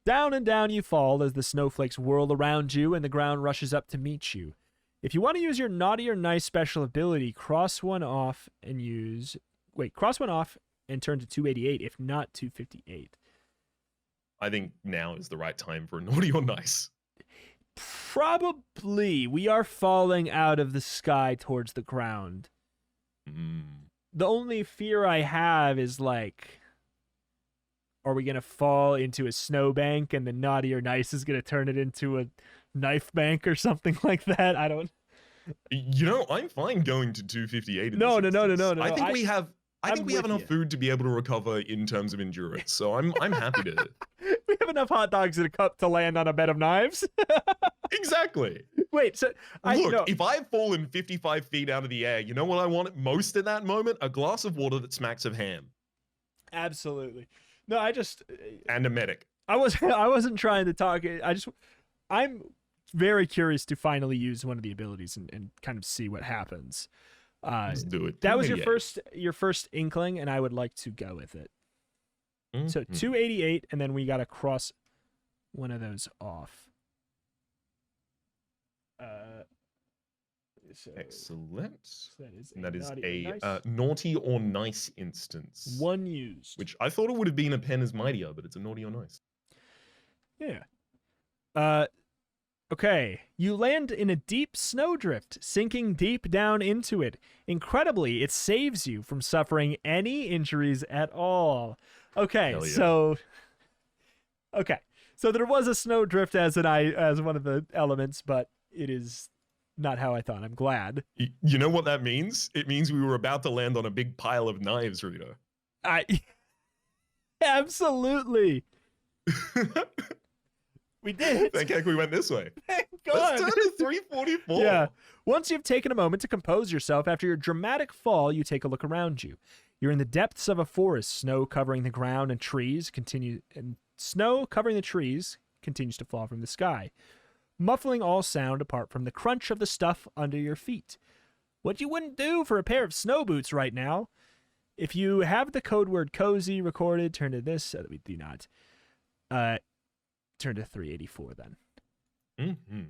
Down and down you fall as the snowflakes whirl around you and the ground rushes up to meet you. If you want to use your naughty or nice special ability, cross one off and turn to 288, if not 258. I think now is the right time for a naughty or nice. Probably. We are falling out of the sky towards the ground. The only fear I have is like, are we going to fall into a snowbank and the naughty or nice is going to turn it into a knife bank or something like that? I don't. You know, I'm fine going to 258. No. I think we have I think we have enough food to be able to recover in terms of endurance, so I'm happy to. We have enough hot dogs in a cup to land on a bed of knives. Exactly. Wait, so Look, if I've fallen 55 feet out of the air, you know what I want most in that moment? A glass of water that smacks of ham. Absolutely. No, And a medic. I wasn't trying to talk. I'm very curious to finally use one of the abilities and kind of see what happens. Let's do it. That was your first inkling, and I would like to go with it. Mm-hmm. So 288, and then we got to cross one of those off. Excellent. That is a naughty or nice instance. One used. Which I thought it would have been a pen is mightier, but it's a naughty or nice. Yeah. Okay. You land in a deep snowdrift, sinking deep down into it. Incredibly, it saves you from suffering any injuries at all. Okay, Hell yeah. So there was a snowdrift as one of the elements, but it is not how I thought. I'm glad. You know what that means? It means we were about to land on a big pile of knives, Rita. Absolutely. We did. Thank heck we went this way. Thank God. Let's turn to 344. Yeah. Once you've taken a moment to compose yourself after your dramatic fall, you take a look around you. You're in the depths of a forest. Snow covering the ground and snow covering the trees continues to fall from the sky, muffling all sound apart from the crunch of the stuff under your feet. What you wouldn't do for a pair of snow boots right now. If you have the code word cozy recorded, turn to this. We do not. Turn to 384 then. Mm-hmm.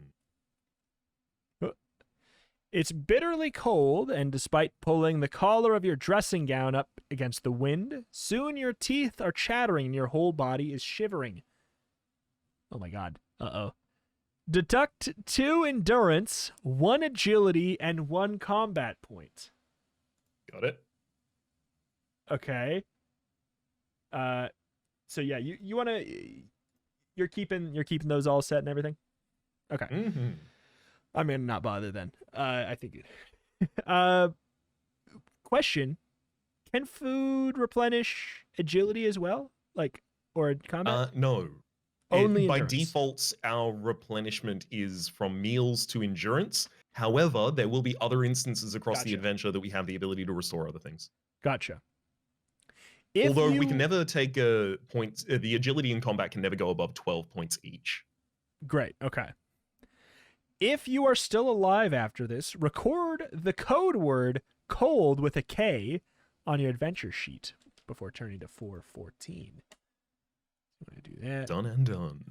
It's bitterly cold, and despite pulling the collar of your dressing gown up against the wind, soon your teeth are chattering and your whole body is shivering. Oh my God. Uh-oh. Deduct 2 endurance, 1 agility, and 1 combat point. Got it. Okay. So yeah, you want to... You're keeping those all set and everything? Okay. Mm-hmm. I'm gonna not bother then. I think. Question: can food replenish agility as well, or combat? No. Only by endurance. default, our replenishment is from meals to endurance. However, there will be other instances across the adventure that we have the ability to restore other things. Gotcha. Although we can never take points. The agility in combat can never go above 12 points each. Great. Okay. If you are still alive after this, record the code word cold with a K on your adventure sheet before turning to 414. I'm going to do that. Done and done.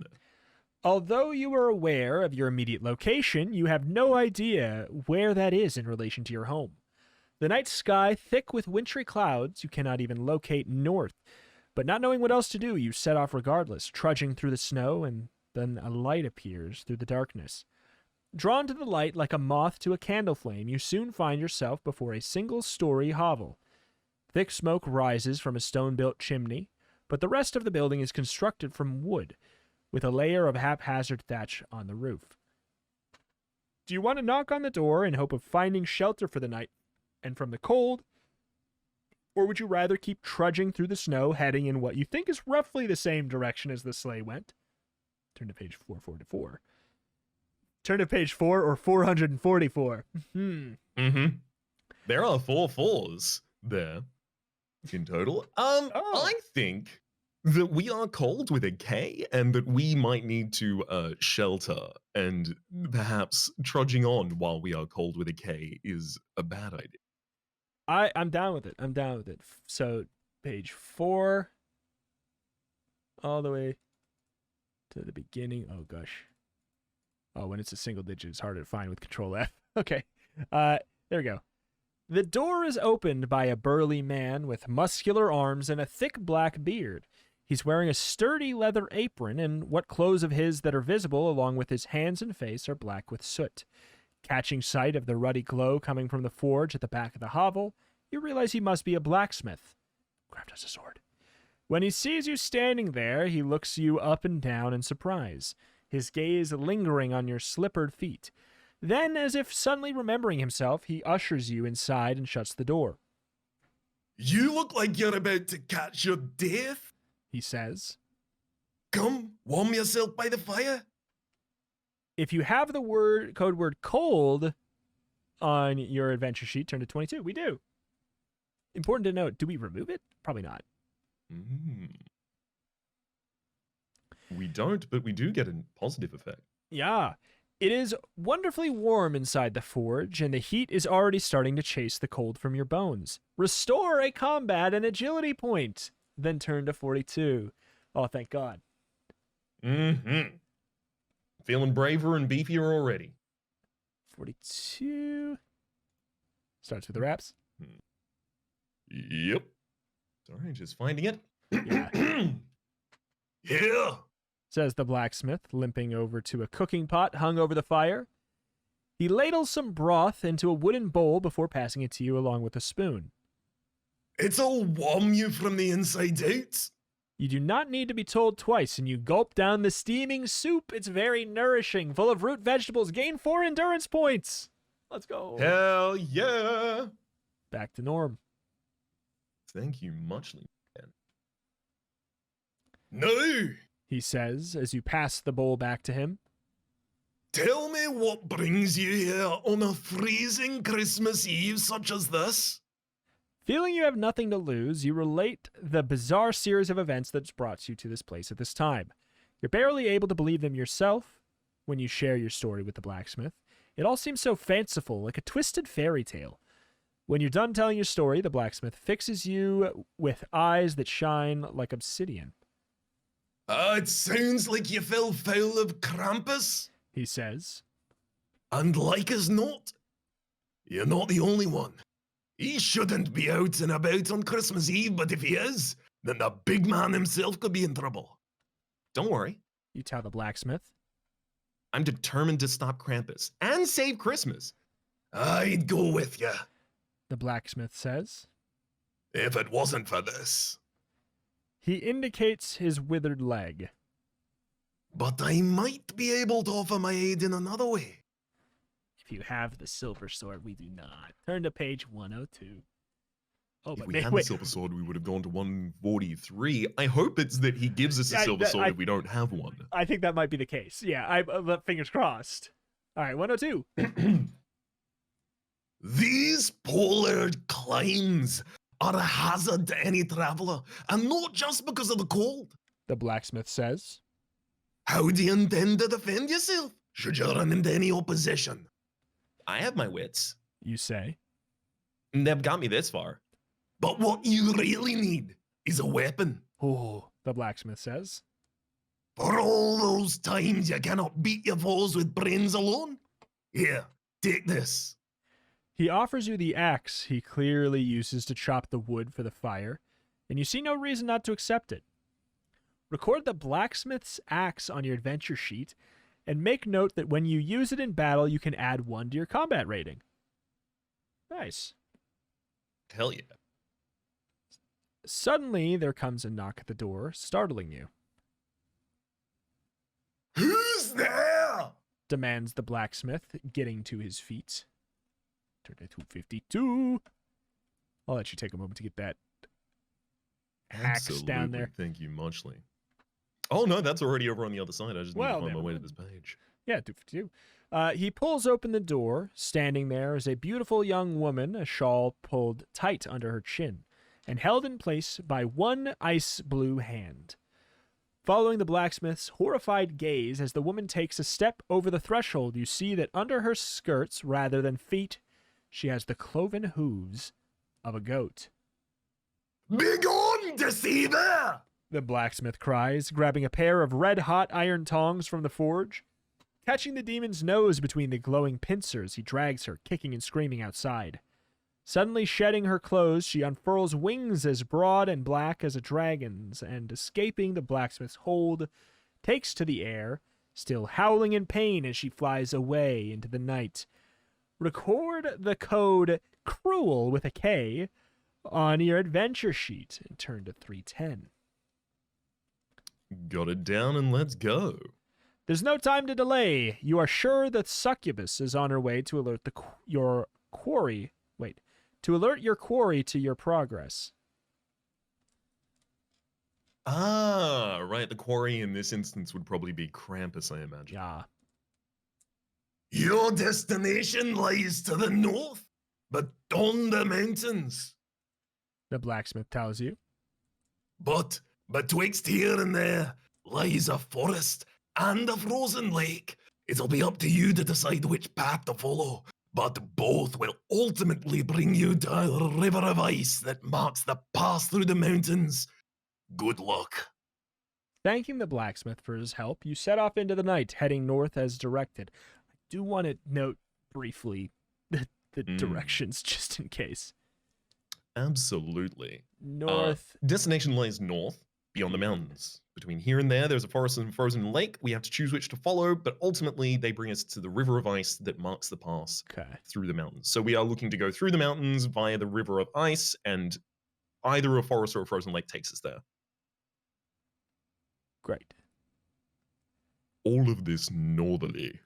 Although you are aware of your immediate location, you have no idea where that is in relation to your home. The night sky thick with wintry clouds, you cannot even locate north. But not knowing what else to do, you set off regardless, trudging through the snow, and then a light appears through the darkness. Drawn to the light like a moth to a candle flame, you soon find yourself before a single-story hovel. Thick smoke rises from a stone-built chimney, but the rest of the building is constructed from wood, with a layer of haphazard thatch on the roof. Do you want to knock on the door in hope of finding shelter for the night and from the cold, or would you rather keep trudging through the snow, heading in what you think is roughly the same direction as the sleigh went? Turn to page 444. Turn to page 4 or 444. There are 4 4s there in total. I think that we are cold with a K and that we might need to shelter, and perhaps trudging on while we are cold with a K is a bad idea. I'm down with it. So page 4 all the way to the beginning. Oh gosh. Oh, when it's a single digit, it's harder to find with Control F. Okay. There we go. The door is opened by a burly man with muscular arms and a thick black beard. He's wearing a sturdy leather apron, and what clothes of his that are visible along with his hands and face are black with soot. Catching sight of the ruddy glow coming from the forge at the back of the hovel, you realize he must be a blacksmith. Grabbed us a sword. When he sees you standing there, he looks you up and down in surprise, his gaze lingering on your slippered feet. Then, as if suddenly remembering himself, he ushers you inside and shuts the door. You look like you're about to catch your death. he says. Come, warm yourself by the fire. If you have the code word cold on your adventure sheet, turn to 22. We do. Important to note, do we remove it? Probably not. We don't, but we do get a positive effect. Yeah. It is wonderfully warm inside the forge, and the heat is already starting to chase the cold from your bones. Restore a combat and agility point. Then turn to 42. Oh, thank God. Feeling braver and beefier already. 42. Starts with the raps. Yep. Sorry, just finding it. Yeah. Here. Says the blacksmith, limping over to a cooking pot hung over the fire. He ladles some broth into a wooden bowl before passing it to you along with a spoon. It'll warm you from the inside out. You do not need to be told twice, and you gulp down the steaming soup. It's very nourishing, full of root vegetables. Gain 4 endurance points. Let's go. Hell yeah. Back to norm. Thank you muchly. Now, He says as you pass the bowl back to him. tell me what brings you here on a freezing Christmas Eve such as this. Feeling you have nothing to lose, you relate the bizarre series of events that's brought you to this place at this time. You're barely able to believe them yourself when you share your story with the blacksmith. It all seems so fanciful, like a twisted fairy tale. When you're done telling your story, the blacksmith fixes you with eyes that shine like obsidian. It sounds like you fell foul of Krampus. He says. And like as not, you're not the only one. He shouldn't be out and about on Christmas Eve, but if he is, then the big man himself could be in trouble. Don't worry. You tell the blacksmith. I'm determined to stop Krampus and save Christmas. I'd go with you. The blacksmith says. If it wasn't for this. He indicates his withered leg. But I might be able to offer my aid in another way. If you have the silver sword, we do not. Turn to page 102. Oh, If but we had the silver sword, we would have gone to 143. I hope it's that he gives us a silver sword if we don't have one. I think that might be the case. Yeah, fingers crossed. All right, 102. These polar climbs are a hazard to any traveler, and not just because of the cold. The blacksmith says. How do you intend to defend yourself should you run into any opposition? I have my wits. You say. They've got me this far. But what you really need is a weapon. Oh, the blacksmith says. For all those times you cannot beat your foes with brains alone. Here, take this. He offers you the axe he clearly uses to chop the wood for the fire, and you see no reason not to accept it. Record the blacksmith's axe on your adventure sheet, and make note that when you use it in battle, you can add 1 to your combat rating. Nice. Hell yeah. Suddenly, there comes a knock at the door, startling you. Who's there? Demands the blacksmith, getting to his feet. Turn to 252. I'll let you take a moment to get that axe down there. Thank you muchly. Oh, no, that's already over on the other side. I just need to find my way to this page. Yeah, 252. He pulls open the door. Standing there is a beautiful young woman, a shawl pulled tight under her chin, and held in place by one ice blue hand. Following the blacksmith's horrified gaze as the woman takes a step over the threshold, you see that under her skirts, rather than feet, she has the cloven hooves of a goat. Begone, deceiver! The blacksmith cries, grabbing a pair of red-hot iron tongs from the forge. Catching the demon's nose between the glowing pincers, he drags her, kicking and screaming outside. Suddenly shedding her clothes, she unfurls wings as broad and black as a dragon's, and escaping the blacksmith's hold, takes to the air, still howling in pain as she flies away into the night. Record the code CRUEL with a K on your adventure sheet and turn to 310. Got it down and let's go. There's no time to delay. You are sure that Succubus is on her way to alert your quarry. to alert your quarry to your progress. Ah, right. The quarry in this instance would probably be Krampus, I imagine. Yeah. Your destination lies to the north, but on the mountains. The blacksmith tells you. But betwixt here and there lies a forest and a frozen lake. It'll be up to you to decide which path to follow, but both will ultimately bring you to a river of ice that marks the pass through the mountains. Good luck. Thanking the blacksmith for his help, you set off into the night, heading north as directed. I do want to note briefly the directions, just in case. Absolutely. North. Destination lies north, beyond the mountains. Between here and there's a forest and frozen lake. We have to choose which to follow, but ultimately they bring us to the river of ice that marks the pass through the mountains. So we are looking to go through the mountains via the river of ice, and either a forest or a frozen lake takes us there. Great. All of this northerly.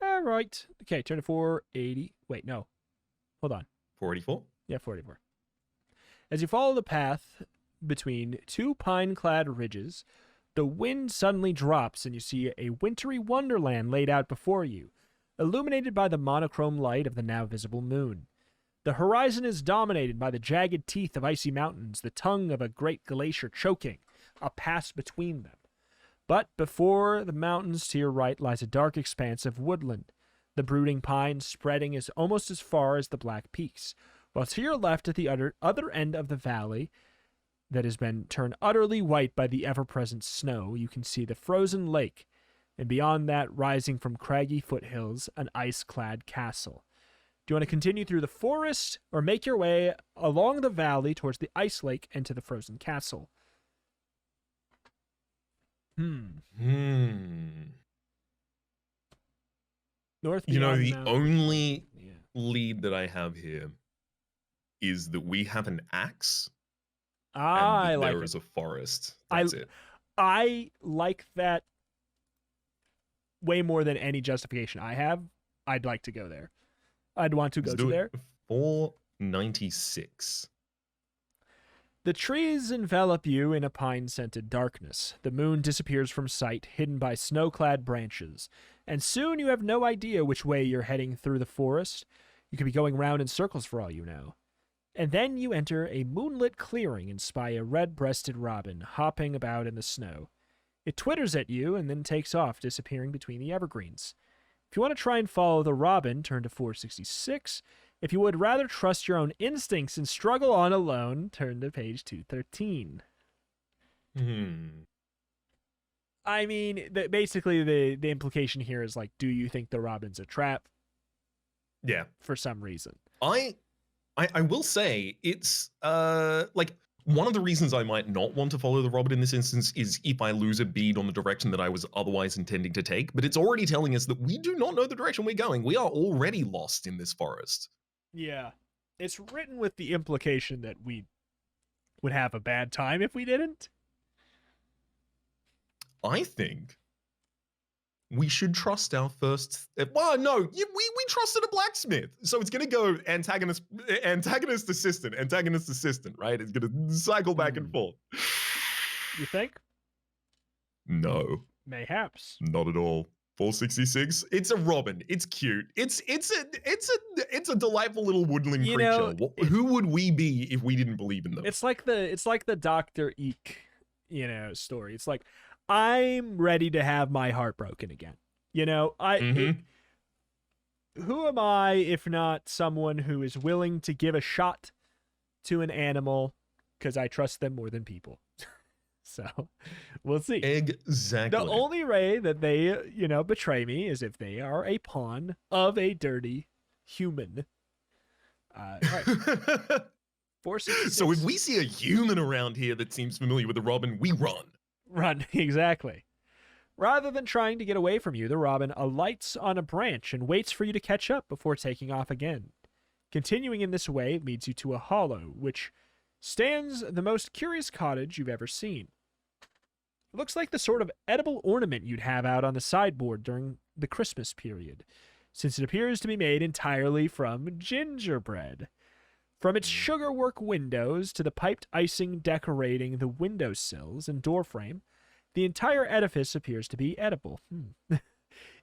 All right. Okay, turn to 480. Wait, no. Hold on. 484? Yeah, 484. As you follow the path between two pine-clad ridges, the wind suddenly drops and you see a wintry wonderland laid out before you, illuminated by the monochrome light of the now visible moon. The horizon is dominated by the jagged teeth of icy mountains, the tongue of a great glacier choking a pass between them. But before the mountains to your right lies a dark expanse of woodland, the brooding pines spreading almost as far as the black peaks, while to your left at the other end of the valley that has been turned utterly white by the ever-present snow, you can see the frozen lake, and beyond that, rising from craggy foothills, an ice-clad castle. Do you want to continue through the forest, or make your way along the valley towards the ice lake and to the frozen castle? North. You know, the mountain. only lead that I have here is that we have an axe. I like there it. is a forest. That's it. I like that way more than any justification I have. I'd like to go there. I'd want to go to there. 496. The trees envelop you in a pine-scented darkness. The moon disappears from sight, hidden by snow-clad branches. And soon you have no idea which way you're heading through the forest. You could be going round in circles for all you know. And then you enter a moonlit clearing and spy a red-breasted robin hopping about in the snow. It twitters at you and then takes off, disappearing between the evergreens. If you want to try and follow the robin, turn to 466. If you would rather trust your own instincts and struggle on alone, turn to page 213. I mean, basically the implication here is like, do you think the robin's a trap? Yeah. For some reason. I will say it's like one of the reasons I might not want to follow the robin in this instance is if I lose a bead on the direction that I was otherwise intending to take, but it's already telling us that we do not know the direction we're going. We are already lost in this forest. Yeah. It's written with the implication that we would have a bad time if we didn't. I think we should trust our first. Well, no, we trusted a blacksmith, so it's gonna go antagonist, assistant, right? It's gonna cycle back and forth. You think? No, mayhaps not at all. 466. It's a robin. It's cute. It's a delightful little woodland creature. Know, who would we be if we didn't believe in them? It's like the Dr. Eek, story. It's like, I'm ready to have my heart broken again. Who am I if not someone who is willing to give a shot to an animal because I trust them more than people? So we'll see. Exactly. The only way that they, betray me is if they are a pawn of a dirty human. All right. 466. So if we see a human around here that seems familiar with the robin, we run. Run, exactly. Rather than trying to get away from you, the robin alights on a branch and waits for you to catch up before taking off again. Continuing in this way leads you to a hollow, which stands the most curious cottage you've ever seen. It looks like the sort of edible ornament you'd have out on the sideboard during the Christmas period, since it appears to be made entirely from gingerbread. From its sugarwork windows to the piped icing decorating the windowsills and doorframe, the entire edifice appears to be edible.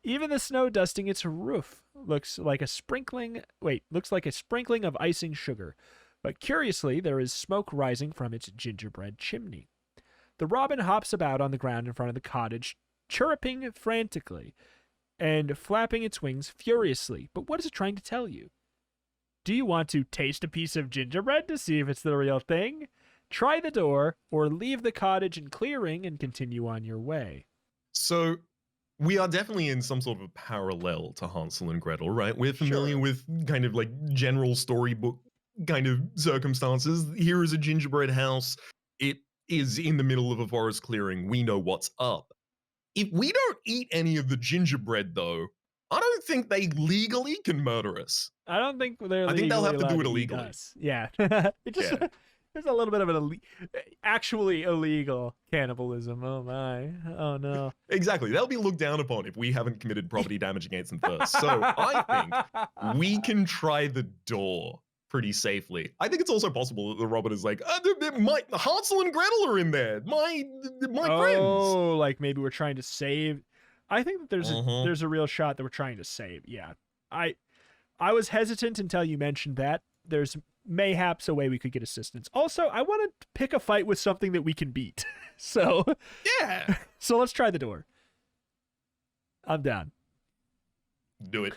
Even the snow dusting its roof looks like a sprinkling of icing sugar, but curiously there is smoke rising from its gingerbread chimney. The robin hops about on the ground in front of the cottage, chirruping frantically and flapping its wings furiously. But what is it trying to tell you? Do you want to taste a piece of gingerbread to see if it's the real thing? Try the door, or leave the cottage and clearing and continue on your way. So we are definitely in some sort of a parallel to Hansel and Gretel, right? We're familiar with kind of like general storybook kind of circumstances. Here is a gingerbread house. It is in the middle of a forest clearing. We know what's up. If we don't eat any of the gingerbread, though, I don't think they legally can murder us. I don't think they're. I think they'll have to do it eat illegally. us. Yeah, there's a little bit of an actually illegal cannibalism. Oh my! Oh no! Exactly. They'll be looked down upon if we haven't committed property damage against them first. So I think we can try the door pretty safely. I think it's also possible that the robin is like, Hansel and Gretel are in there. My friends. Oh, like maybe we're trying to save. I think that there's a real shot that we're trying to save. Yeah, I was hesitant until you mentioned that. There's mayhaps a way we could get assistance. Also, I want to pick a fight with something that we can beat. So Yeah. So let's try the door. I'm down. Do it.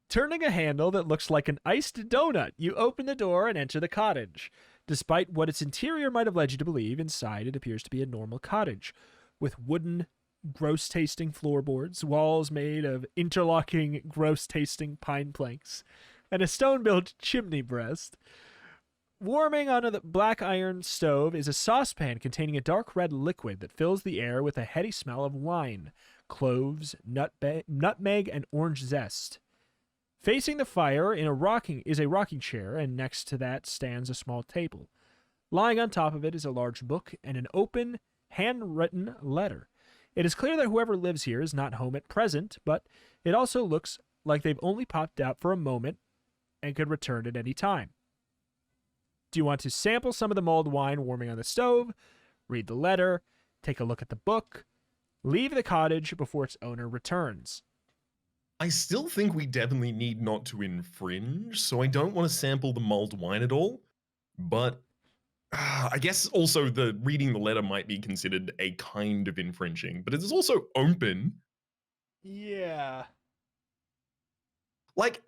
Turning a handle that looks like an iced donut, you open the door and enter the cottage. Despite what its interior might have led you to believe, inside it appears to be a normal cottage, with wooden, gross-tasting floorboards, walls made of interlocking, gross-tasting pine planks, and a stone-built chimney breast. Warming on a black iron stove is a saucepan containing a dark red liquid that fills the air with a heady smell of wine, cloves, nutmeg, and orange zest. Facing the fire is a rocking chair, and next to that stands a small table. Lying on top of it is a large book and an open, handwritten letter. It is clear that whoever lives here is not home at present, but it also looks like they've only popped out for a moment and could return at any time. Do you want to sample some of the mulled wine warming on the stove, read the letter, take a look at the book, leave the cottage before its owner returns? I still think we definitely need not to infringe, so I don't want to sample the mulled wine at all. But I guess also the reading the letter might be considered a kind of infringing, but it is also open. Yeah. Like,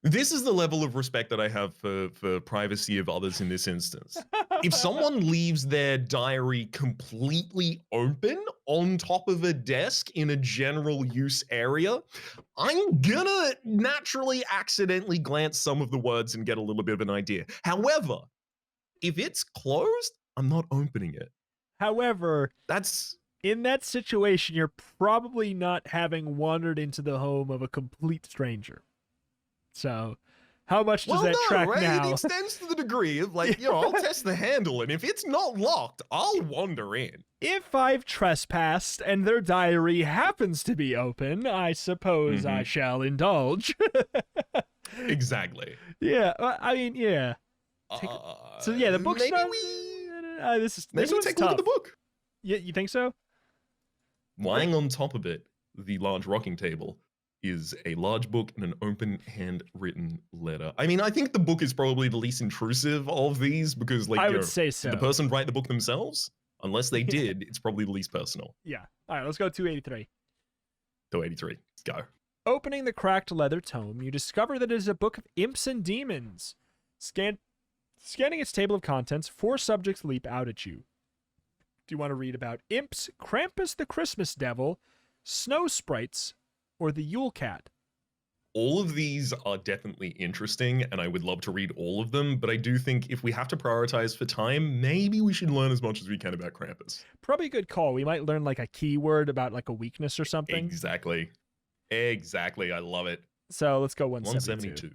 this is the level of respect that I have for privacy of others in this instance. If someone leaves their diary completely open on top of a desk in a general use area, I'm gonna naturally accidentally glance some of the words and get a little bit of an idea. However, if it's closed, I'm not opening it. However, That's in that situation, you're probably not having wandered into the home of a complete stranger. So, how much does that track right? now? It extends to the degree of like, I'll test the handle, and if it's not locked, I'll wander in. If I've trespassed and their diary happens to be open, I suppose I shall indulge. Exactly. Yeah, I mean, yeah. So yeah, the book's maybe not. we This maybe we one's take a tough. look at the book. Yeah, you think so? Lying on top of it, the large rocking table, is a large book and an open handwritten letter. I mean, I think the book is probably the least intrusive of these because, like, I would say so. Did the person write the book themselves? Unless they did, it's probably the least personal. Yeah. All right, let's go 283. 283. Let's go. Opening the cracked leather tome, you discover that it is a book of imps and demons. Scanning its table of contents, 4 subjects leap out at you. Do you want to read about imps, Krampus the Christmas devil, snow sprites, or the Yule cat? All of these are definitely interesting, and I would love to read all of them, but I do think if we have to prioritize for time, maybe we should learn as much as we can about Krampus. Probably a good call. We might learn like a keyword about like a weakness or something. Exactly. I love it. So let's go 172.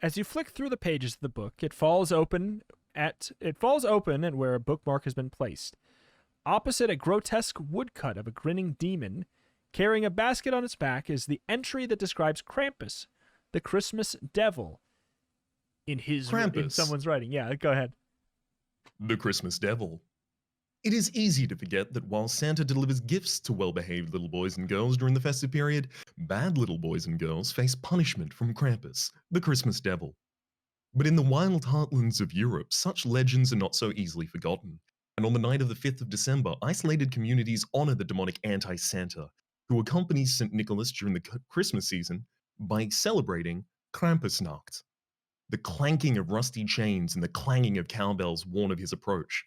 As you flick through the pages of the book, it falls open at where a bookmark has been placed. Opposite a grotesque woodcut of a grinning demon, carrying a basket on its back, is the entry that describes Krampus, the Christmas devil. in Krampus. someone's writing. Yeah, go ahead. The Christmas Devil. It is easy to forget that while Santa delivers gifts to well-behaved little boys and girls during the festive period, bad little boys and girls face punishment from Krampus, the Christmas Devil. But in the wild heartlands of Europe, such legends are not so easily forgotten. And on the night of the 5th of December, isolated communities honor the demonic anti-Santa, who accompanies St. Nicholas during the Christmas season by celebrating Krampusnacht. The clanking of rusty chains and the clanging of cowbells warn of his approach.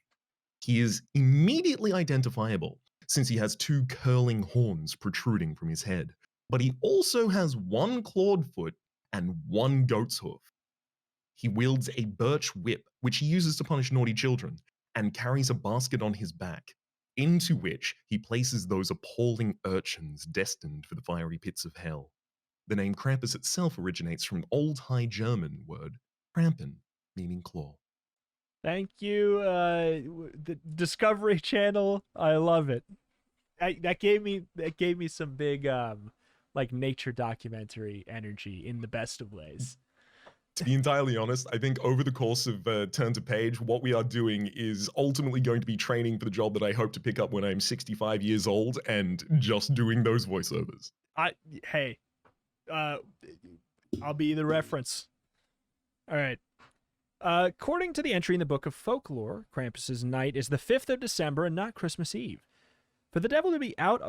He is immediately identifiable, since he has 2 curling horns protruding from his head, but he also has 1 clawed foot and 1 goat's hoof. He wields a birch whip, which he uses to punish naughty children, and carries a basket on his back, into which he places those appalling urchins destined for the fiery pits of hell. The name Krampus itself originates from an Old High German word, Krampen, meaning claw. Thank you, the Discovery Channel. I love it. That gave me some big like nature documentary energy in the best of ways. To be entirely honest, I think over the course of Turn to Page, what we are doing is ultimately going to be training for the job that I hope to pick up when I'm 65 years old and just doing those voiceovers. Hey, I'll be the reference. All right. According to the entry in the Book of Folklore, Krampus's night is the 5th of December and not Christmas Eve. For the devil to be out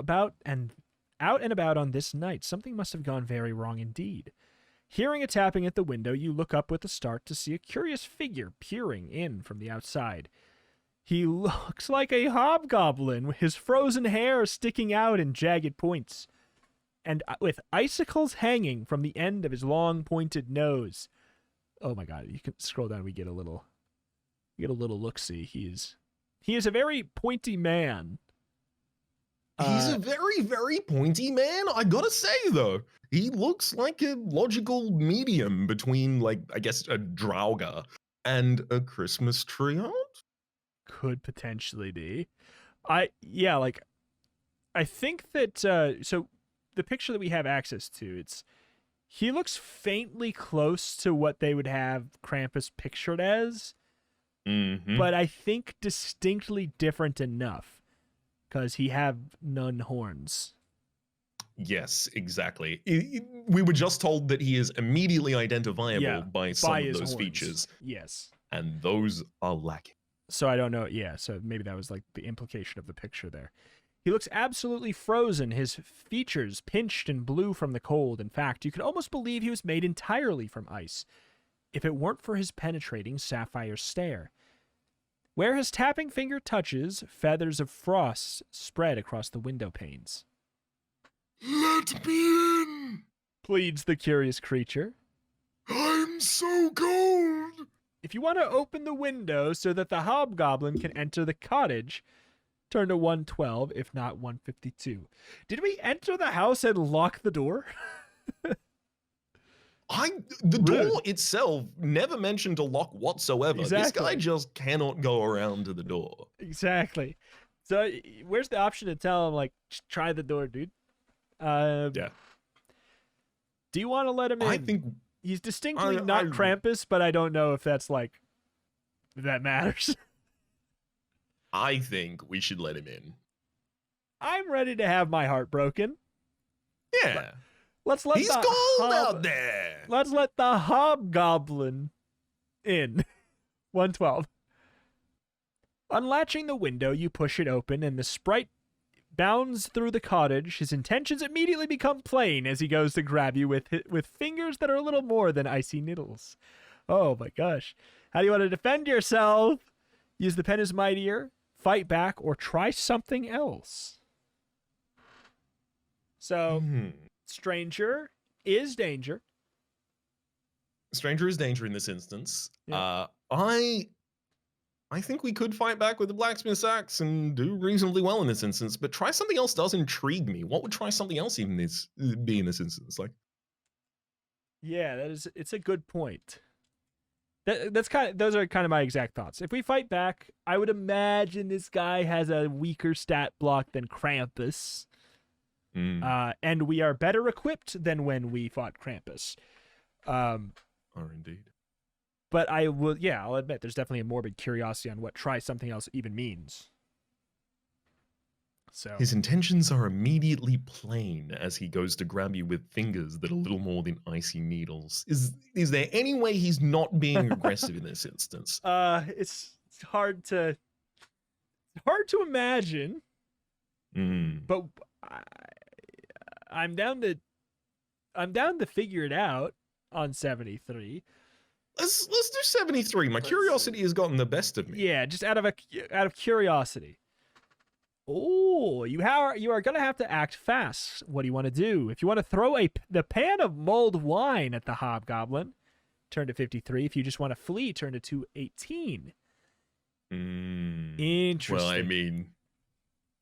and about on this night, something must have gone very wrong indeed. Hearing a tapping at the window, you look up with a start to see a curious figure peering in from the outside. He looks like a hobgoblin, his frozen hair sticking out in jagged points, and with icicles hanging from the end of his long pointed nose. Oh my god, you can scroll down, we get a little look-see. He is a very pointy man. He's a very, very pointy man. I gotta say, though, he looks like a logical medium between, like, I guess, a Draugr and a Christmas tree aunt? Could potentially be. I think that, so the picture that we have access to, he looks faintly close to what they would have Krampus pictured as, but I think distinctly different enough, because he have none horns. Yes, exactly. We were just told that he is immediately identifiable by some of those horns. Features. Yes. And those are lacking. So I don't know. Yeah, so maybe that was like the implication of the picture there. He looks absolutely frozen, his features pinched and blue from the cold. In fact, you could almost believe he was made entirely from ice, if it weren't for his penetrating sapphire stare. Where his tapping finger touches, feathers of frost spread across the window panes. Let me in! Pleads the curious creature. I'm so cold! If you want to open the window so that the hobgoblin can enter the cottage, turn to 112, if not 152. Did we enter the house and lock the door? The door itself never mentioned a lock whatsoever. Exactly. This guy just cannot go around to the door. Exactly. So where's the option to tell him, like, try the door, dude? Yeah. Do you want to let him in? I think he's distinctly not Krampus, but I don't know if that's like, if that matters. I think we should let him in. I'm ready to have my heart broken. Yeah. Let's let He's cold out there. Let's let the hobgoblin in. 112. Unlatching the window, you push it open, and the sprite bounds through the cottage. His intentions immediately become plain as he goes to grab you with fingers that are a little more than icy needles. Oh my gosh. How do you want to defend yourself? Use the pen as mightier, fight back, or try something else. So, stranger is danger. Stranger is danger in this instance. Yeah. I think we could fight back with the blacksmith's axe and do reasonably well in this instance, but try something else does intrigue me. What would try something else even be in this instance? Like, yeah, it's a good point. Those are kind of my exact thoughts. If we fight back, I would imagine this guy has a weaker stat block than Krampus. And we are better equipped than when we fought Krampus. Are indeed. But I'll admit there's definitely a morbid curiosity on what try something else even means. So His intentions are immediately plain as he goes to grab you with fingers that are little more than icy needles. Is there any way he's not being aggressive in this instance? it's hard to imagine, but I'm down to figure it out on 73. Let's do 73. My curiosity has gotten the best of me. Yeah, just out of curiosity. Oh, you are gonna have to act fast. What do you want to do? If you want to throw the pan of mulled wine at the hobgoblin, turn to 53. If you just want to flee, turn to 218. Interesting. Well, I mean,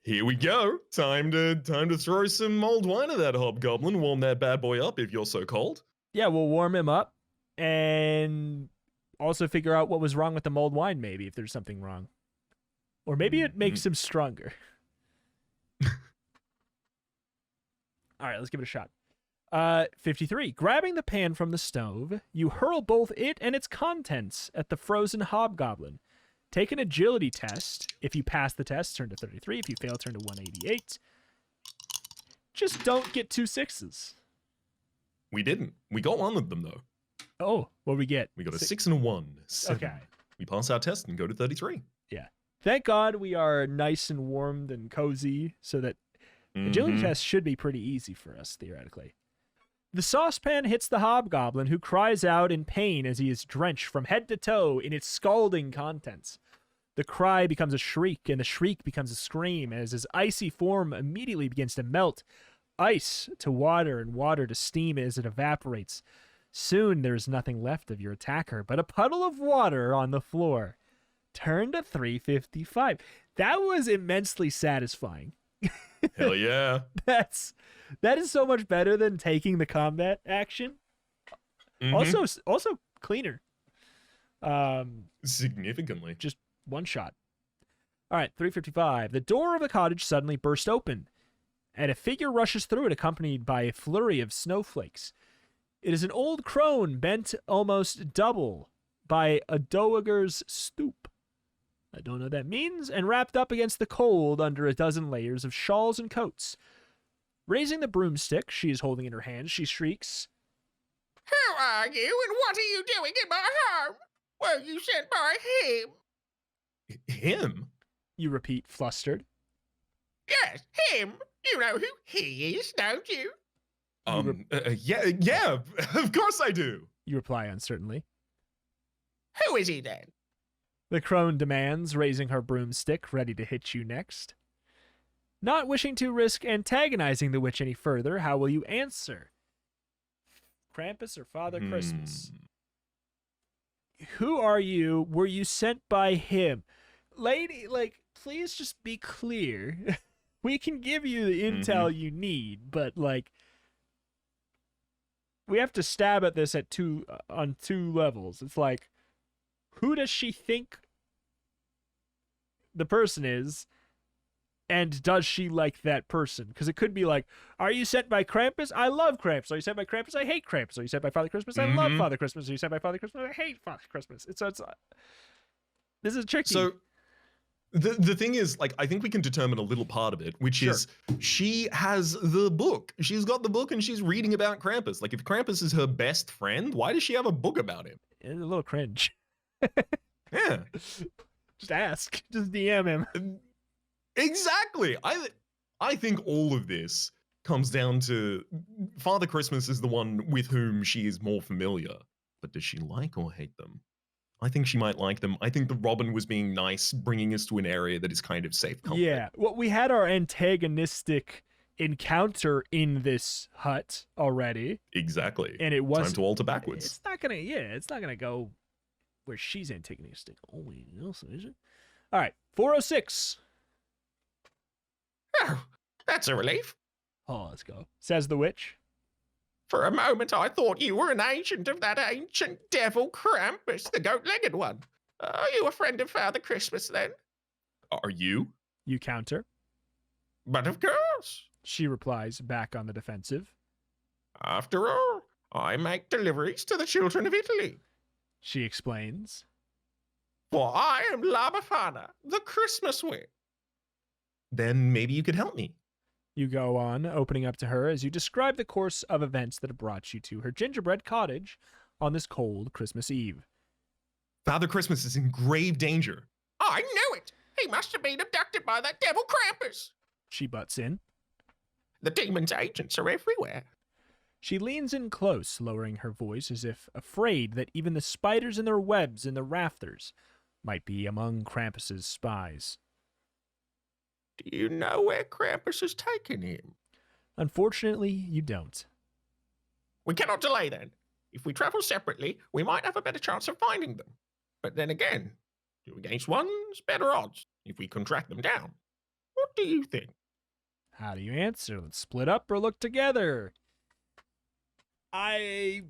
here we go. Time to throw some mulled wine at that hobgoblin. Warm that bad boy up if you're so cold. Yeah, we'll warm him up and also figure out what was wrong with the mulled wine. Maybe if there's something wrong, or maybe it makes him stronger. All right, let's give it a shot. 53. Grabbing the pan from the stove, you hurl both it and its contents at the frozen hobgoblin. Take an agility test. If you pass the test, turn to 33. If you fail, turn to 188. Just don't get 2 6s. We didn't. We got one of them, though. Oh, what we get? We got a 6 and a 1. 7. Okay. We pass our test and go to 33. Yeah. Thank God we are nice and warmed and cozy so that agility test should be pretty easy for us, theoretically. The saucepan hits the hobgoblin, who cries out in pain as he is drenched from head to toe in its scalding contents. The cry becomes a shriek, and the shriek becomes a scream as his icy form immediately begins to melt. Ice to water and water to steam as it evaporates. Soon there is nothing left of your attacker but a puddle of water on the floor. Turn to 355. That was immensely satisfying. Hell yeah. That is so much better than taking the combat action. Also cleaner. Significantly. Just one shot. All right, 355. The door of the cottage suddenly burst open, and a figure rushes through it accompanied by a flurry of snowflakes. It is an old crone bent almost double by a dowager's stoop. I don't know what that means, and wrapped up against the cold under a dozen layers of shawls and coats. Raising the broomstick she is holding in her hand, she shrieks, Who are you, and what are you doing in my home? Were you sent by him? Him? You repeat, flustered. Yes, him. You know who he is, don't you? Yeah, of course I do. You reply uncertainly. Who is he then? The crone demands, raising her broomstick, ready to hit you next. Not wishing to risk antagonizing the witch any further, how will you answer? Krampus or Father Christmas? Who are you? Were you sent by him? Lady, please just be clear. We can give you the intel you need, but, we have to stab at this on two levels. It's like, who does she think the person is, and does she like that person? Because it could be like, are you sent by Krampus? I love Krampus. Are you sent by Krampus? I hate Krampus. Are you sent by Father Christmas? I love Father Christmas. Are you sent by Father Christmas? I hate Father Christmas. It's this is tricky. So the thing is, I think we can determine a little part of it, which is she has the book. She's got the book and she's reading about Krampus. If Krampus is her best friend, why does she have a book about him? It's a little cringe. Yeah. Just ask. Just DM him. Exactly. I think all of this comes down to Father Christmas is the one with whom she is more familiar. But does she like or hate them? I think she might like them. I think the Robin was being nice, bringing us to an area that is kind of safe comfort. Yeah. Well, we had our antagonistic encounter in this hut already. Exactly. And it was time to alter backwards. It's not gonna go where she's antagonistic. Oh, is it? All right, 406. Oh, that's a relief. Oh, let's go. Says the witch. For a moment I thought you were an agent of that ancient devil Krampus, the goat-legged one. Are you a friend of Father Christmas then? Are you? You counter. But of course. She replies, back on the defensive. After all, I make deliveries to the children of Italy. she explains. For I am La Befana, the Christmas witch. Then maybe you could help me. You go on, opening up to her as you describe the course of events that have brought you to her gingerbread cottage on this cold Christmas Eve. Father Christmas is in grave danger. I knew it! He must have been abducted by that devil Krampus. She butts in. The demon's agents are everywhere. She leans in close, lowering her voice as if afraid that even the spiders in their webs in the rafters might be among Krampus's spies. Do you know where Krampus has taken him? Unfortunately, you don't. We cannot delay then. If we travel separately, we might have a better chance of finding them. But then again, 2 against 1's better odds if we can track them down. What do you think? How do you answer? Let's split up or look together. I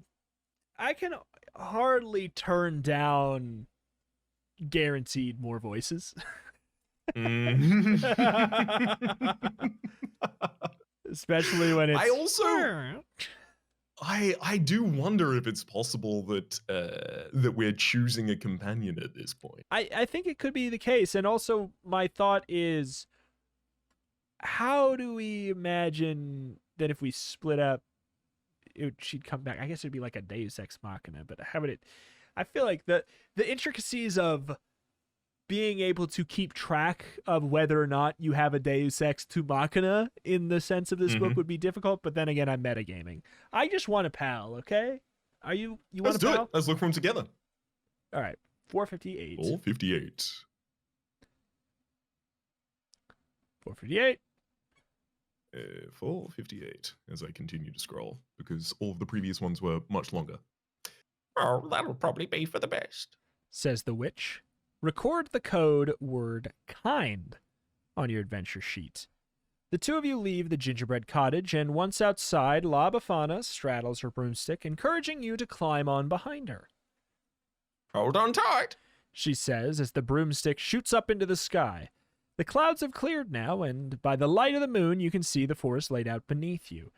can hardly turn down guaranteed more voices. Especially when it's... I also... I do wonder if it's possible that that we're choosing a companion at this point. I think it could be the case. And also my thought is, how do we imagine that if we split up, she'd come back? I guess it'd be like a Deus Ex Machina, but how would it... I feel like the intricacies of being able to keep track of whether or not you have a Deus Ex Machina in the sense of this book would be difficult, but then again, I'm metagaming. I just want a pal, okay? Are you want Let's a do pal? it. Let's look for them together. All right, 458. 458. 458. 458, as I continue to scroll, because all of the previous ones were much longer. Oh, that'll probably be for the best. Says the witch. Record the code word kind on your adventure sheet. The two of you leave the gingerbread cottage, and once outside, La Befana straddles her broomstick, encouraging you to climb on behind her. Hold on tight. She says as the broomstick shoots up into the sky. The clouds have cleared now, and by the light of the moon, you can see the forest laid out beneath you.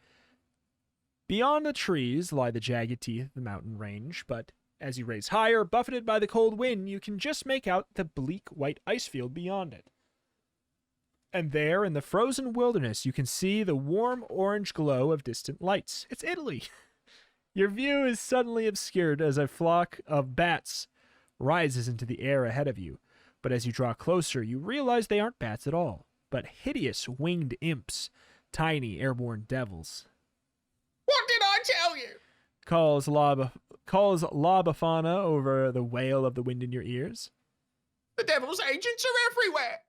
Beyond the trees lie the jagged teeth of the mountain range, but as you raise higher, buffeted by the cold wind, you can just make out the bleak white ice field beyond it. And there, in the frozen wilderness, you can see the warm orange glow of distant lights. It's Italy. Your view is suddenly obscured as a flock of bats rises into the air ahead of you. But as you draw closer, you realize they aren't bats at all, but hideous winged imps, tiny airborne devils. What did I tell you? Calls La Befana over the wail of the wind in your ears. The devil's agents are everywhere.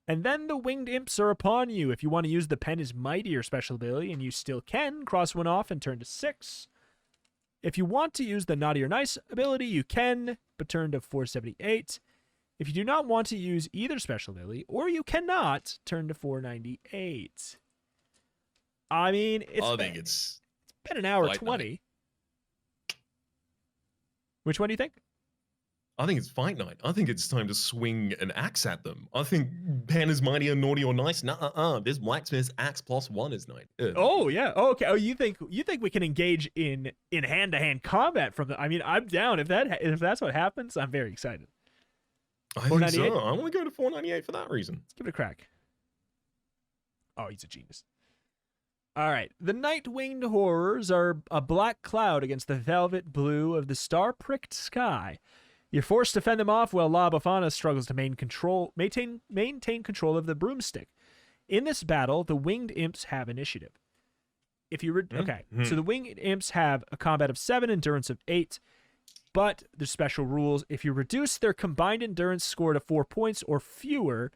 And then the winged imps are upon you. If you want to use the pen is mightier special ability, and you still can, cross one off and turn to 6. If you want to use the naughty or nice ability, you can, but turn to 478. If you do not want to use either special ability, or you cannot, turn to 498. I mean, it's been an hour 20. Night. Which one do you think? I think it's fight night. I think it's time to swing an axe at them. I think pen is mighty or naughty or nice. This blacksmith's axe +1 is night. Oh yeah. Oh, okay. Oh, you think we can engage in hand-to-hand combat from the? I mean, I'm down if that's what happens. I'm very excited. I think so. I want to go to 498 for that reason. Let's give it a crack. Oh, he's a genius. All right. The night-winged horrors are a black cloud against the velvet blue of the star-pricked sky. You're forced to fend them off while La Befana struggles to maintain control of the broomstick. In this battle, the winged imps have initiative. So the winged imps have a combat of 7, endurance of 8, but there's special rules. If you reduce their combined endurance score to 4 points or fewer,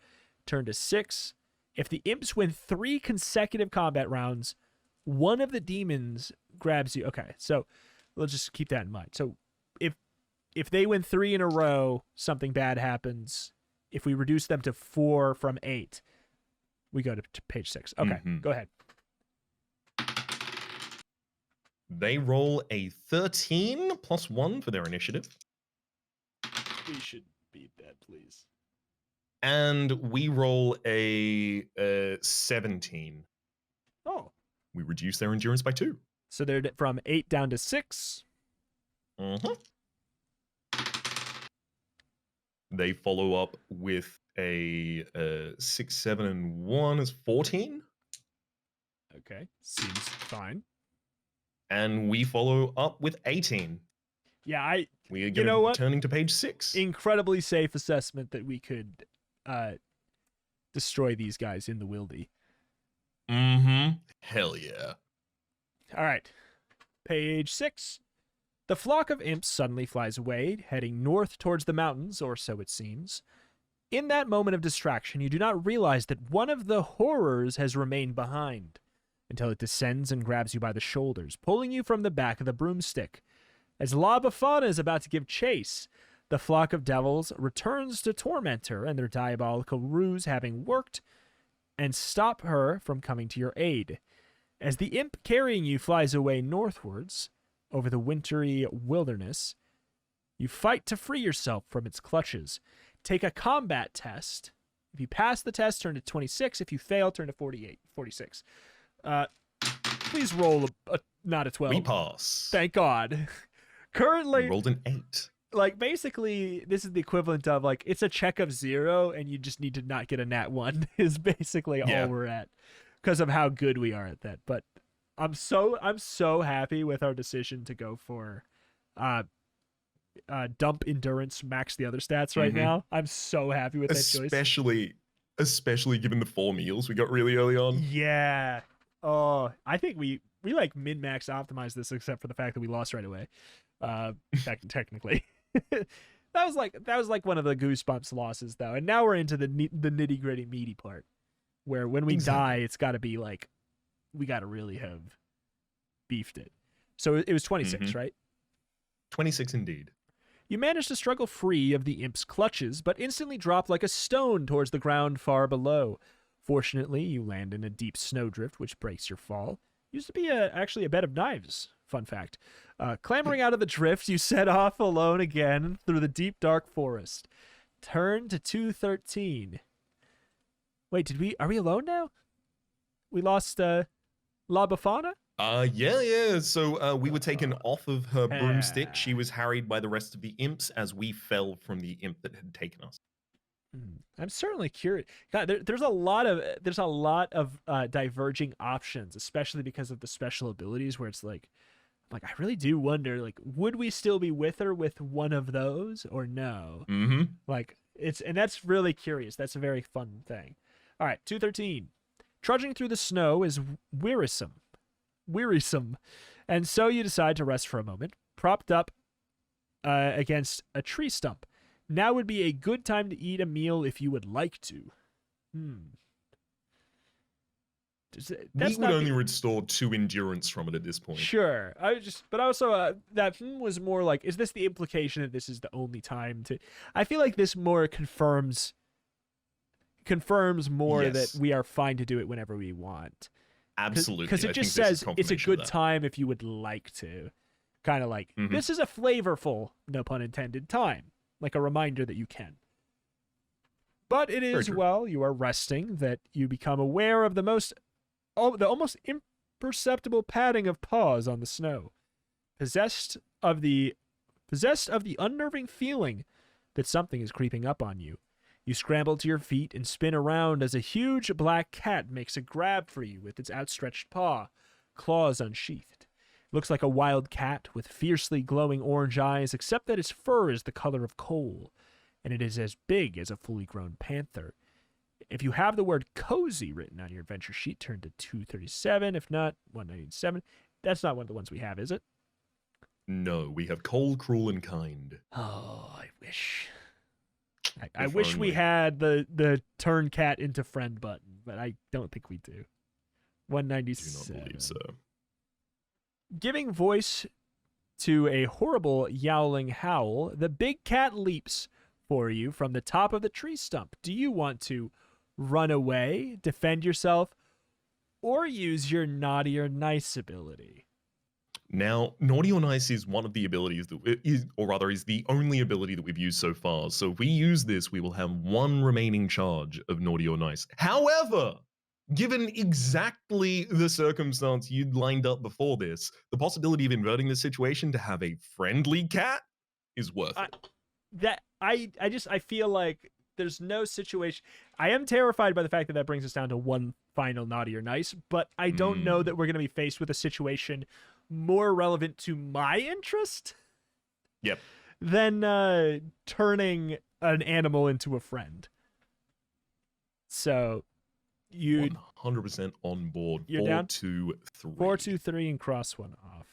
turn to 6. If the imps win 3 consecutive combat rounds, one of the demons grabs you. Okay, so let's just keep that in mind. So if they win 3 in a row, something bad happens. If we reduce them to 4 from 8, we go to page 6. Okay, Go ahead. They roll a 13 +1 for their initiative. We should beat that, please. And we roll a 17. Oh. We reduce their endurance by 2. So they're from 8 down to 6. Mm-hmm. They follow up with a 6, 7, and 1 is 14. Okay, seems fine. And we follow up with 18. Yeah, We are you going know to what? turning to page 6. Incredibly safe assessment that we could destroy these guys in the wildy. Mm-hmm. Hell yeah. All right, page 6. The flock of imps suddenly flies away, heading north towards the mountains, or so it seems. In that moment of distraction, you do not realize that one of the horrors has remained behind, until it descends and grabs you by the shoulders, pulling you from the back of the broomstick. As La Befana is about to give chase, the flock of devils returns to torment her, and their diabolical ruse having worked, and stop her from coming to your aid. As the imp carrying you flies away northwards, over the wintry wilderness, you fight to free yourself from its clutches. Take a combat test. If you pass the test, turn to 26. If you fail, turn to 46. Please roll not a 12. We pass. Thank God. Currently, We rolled an 8. like, basically, this is the equivalent of, like, it's a check of 0, and you just need to not get a nat 1 is basically Yeah. all we're at because of how good we are at that. But I'm so happy with our decision to go for dump endurance, max the other stats right now. I'm so happy with that choice. Especially given the 4 meals we got really early on. Yeah. Oh, I think we like min-max optimized this, except for the fact that we lost right away. Technically. that was like one of the goosebumps losses though, and now we're into the nitty-gritty meaty part, where when we die, it's got to be like we got to really have beefed it. So it was 26, right? 26 indeed. You manage to struggle free of the imp's clutches, but instantly drop like a stone towards the ground far below. Fortunately, you land in a deep snowdrift, which breaks your fall. Used to be actually a bed of knives. Fun fact. Clambering out of the drift, you set off alone again through the deep, dark forest. Turn to 213. Wait, are we alone now? We lost La Befana? Yeah. So we were taken off of her broomstick. She was harried by the rest of the imps as we fell from the imp that had taken us. I'm certainly curious. God, there's a lot of diverging options, especially because of the special abilities. Where it's like I really do wonder, like, would we still be with her with one of those or no? Mm-hmm. Like and that's really curious. That's a very fun thing. All right, 213. Trudging through the snow is wearisome, and so you decide to rest for a moment, propped up against a tree stump. Now would be a good time to eat a meal if you would like to. We would only restore 2 endurance from it at this point. Sure. But also that was more like, is this the implication that this is the only time to? I feel like this more confirms more that we are fine to do it whenever we want. Absolutely. Because it just says it's a good time if you would like to. Kind of like, this is a flavorful, no pun intended, time. Like a reminder that you can. But it is while you are resting that you become aware of the almost imperceptible padding of paws on the snow. Possessed of the unnerving feeling that something is creeping up on you. You scramble to your feet and spin around as a huge black cat makes a grab for you with its outstretched paw, claws unsheathed. It looks like a wild cat with fiercely glowing orange eyes, except that its fur is the color of coal, and it is as big as a fully grown panther. If you have the word cozy written on your adventure sheet, turn to 237. If not, 197. That's not one of the ones we have, is it? No, we have cold, cruel, and kind. Oh, I wish. I wish we had the turn cat into friend button, but I don't think we do. 197. Do not believe so. Giving voice to a horrible yowling howl, the big cat leaps for you from the top of the tree stump. Do you want to run away, defend yourself, or use your naughty or nice ability? Now, naughty or nice is one of the abilities that is the only ability that we've used so far. So if we use this, we will have 1 remaining charge of naughty or nice. However, given exactly the circumstance you'd lined up before this, the possibility of inverting the situation to have a friendly cat is worth it. I feel like there's no situation. I am terrified by the fact that that brings us down to one final naughty or nice, but I don't know that we're going to be faced with a situation more relevant to my interest Yep. than turning an animal into a friend. So you 100% on board. You're 4, down? 2, 3. 4, 2, 3, and cross one off.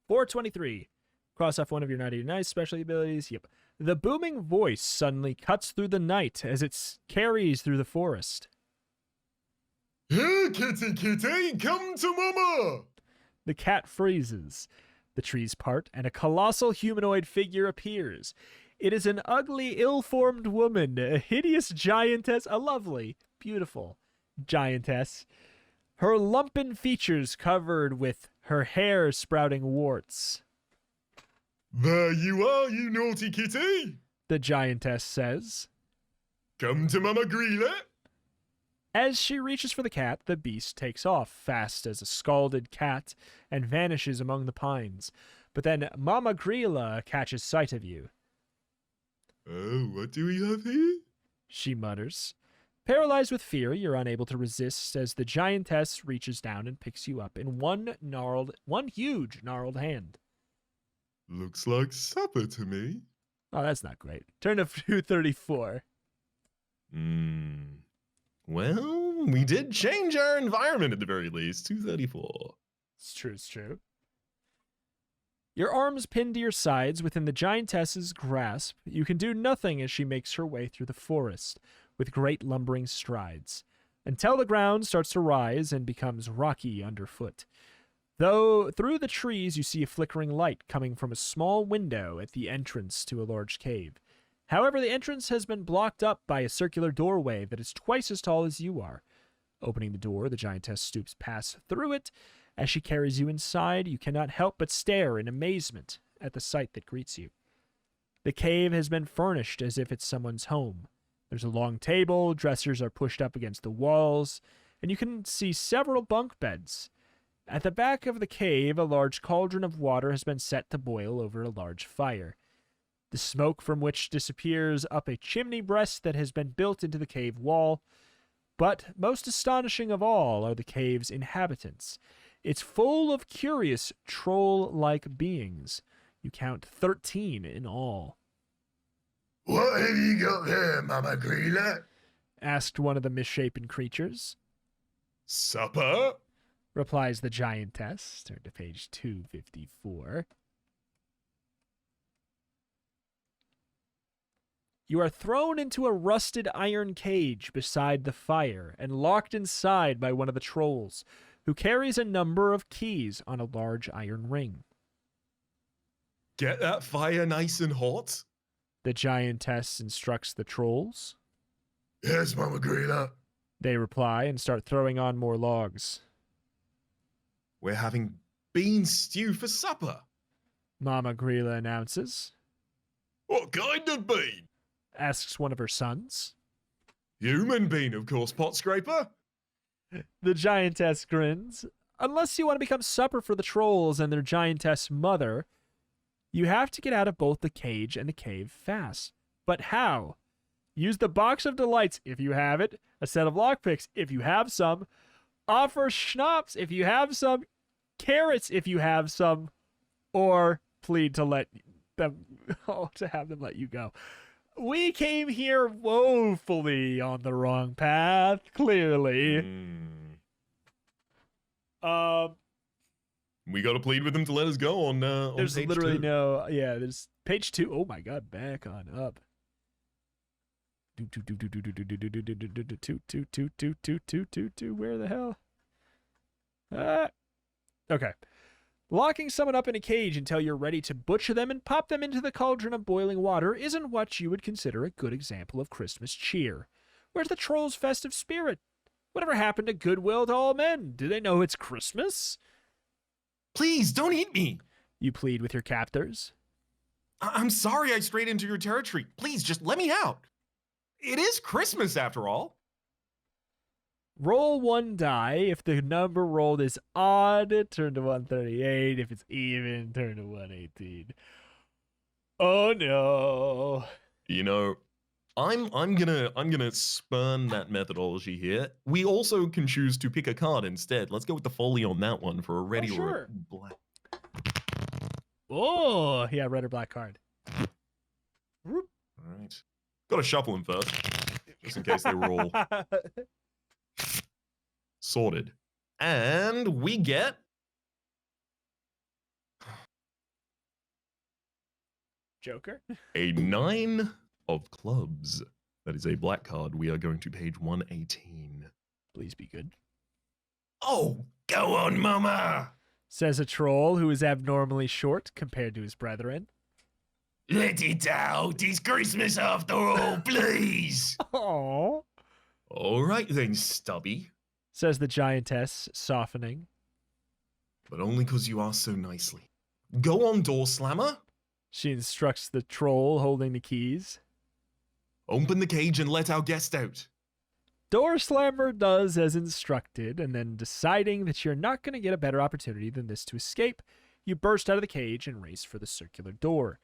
423. Cross off one of your naughty or nice special abilities. Yep. The booming voice suddenly cuts through the night as it carries through the forest. Here, kitty, kitty, come to mama! The cat freezes. The trees part, and a colossal humanoid figure appears. It is an ugly, ill-formed woman, a hideous giantess, a lovely, beautiful giantess. Her lumpen features covered with her hair sprouting warts. There you are, you naughty kitty! The giantess says. Come to Mama Grilla! As she reaches for the cat, the beast takes off, fast as a scalded cat, and vanishes among the pines. But then Mama Grilla catches sight of you. Oh, what do we have here? She mutters. Paralyzed with fear, you're unable to resist as the giantess reaches down and picks you up in one huge gnarled hand. Looks like supper to me. Oh, that's not great. Turn to 234. Well, we did change our environment at the very least. 234. It's true, it's true. Your arms pinned to your sides within the giantess's grasp, you can do nothing as she makes her way through the forest with great lumbering strides, until the ground starts to rise and becomes rocky underfoot. Though through the trees you see a flickering light coming from a small window at the entrance to a large cave. However, the entrance has been blocked up by a circular doorway that is twice as tall as you are. Opening the door, the giantess stoops past through it. As she carries you inside, you cannot help but stare in amazement at the sight that greets you. The cave has been furnished as if it's someone's home. There's a long table, dressers are pushed up against the walls, and you can see several bunk beds. At the back of the cave, a large cauldron of water has been set to boil over a large fire, the smoke from which disappears up a chimney breast that has been built into the cave wall. But most astonishing of all are the cave's inhabitants. It's full of curious troll-like beings. You count 13 in all. What have you got there, Mama Grilla? Asked one of the misshapen creatures. Supper? Replies the giantess. Turn to page 254. You are thrown into a rusted iron cage beside the fire and locked inside by one of the trolls, who carries a number of keys on a large iron ring. Get that fire nice and hot? The giantess instructs the trolls. Yes, Mama Grilla. They reply and start throwing on more logs. We're having bean stew for supper. Mama Grilla announces. What kind of bean? Asks one of her sons. Human bean, of course, pot scraper. The giantess grins. Unless you want to become supper for the trolls and their giantess mother, you have to get out of both the cage and the cave fast. But how? Use the box of delights if you have it, a set of lockpicks if you have some, offer schnapps if you have some, carrots if you have some, or plead to let them, to have them let you go. We came here woefully on the wrong path, clearly. We got to plead with them to let us go on There's page literally 2. no, yeah, there's page 2. Oh my god, back on up. Where the hell? Okay. Locking someone up in a cage until you're ready to butcher them and pop them into the cauldron of boiling water isn't what you would consider a good example of Christmas cheer. Where's the trolls' festive spirit? Whatever happened to goodwill to all men? Do they know it's Christmas? Please, don't eat me. You plead with your captors. I'm sorry I strayed into your territory. Please, just let me out. It is Christmas, after all. Roll one die. If the number rolled is odd, turn to 138. If it's even, turn to 118. Oh no. You know, I'm gonna spurn that methodology here. We also can choose to pick a card instead. Let's go with the folly on that one for a ready or sure. a black. Oh, yeah, red or black card. All right. Got to shuffle them first, just in case they were all sorted. And we get Joker. a 9 of clubs. That is a black card. We are going to page 118. Please be good. Oh, go on, mama. Says a troll who is abnormally short compared to his brethren. Let it out. It's Christmas after all, please. Oh. All right then, Stubby. Says the giantess, softening. But only because you asked so nicely. Go on, door slammer. She instructs the troll holding the keys. Open the cage and let our guest out. Door slammer does as instructed, and then deciding that you're not going to get a better opportunity than this to escape, you burst out of the cage and race for the circular door.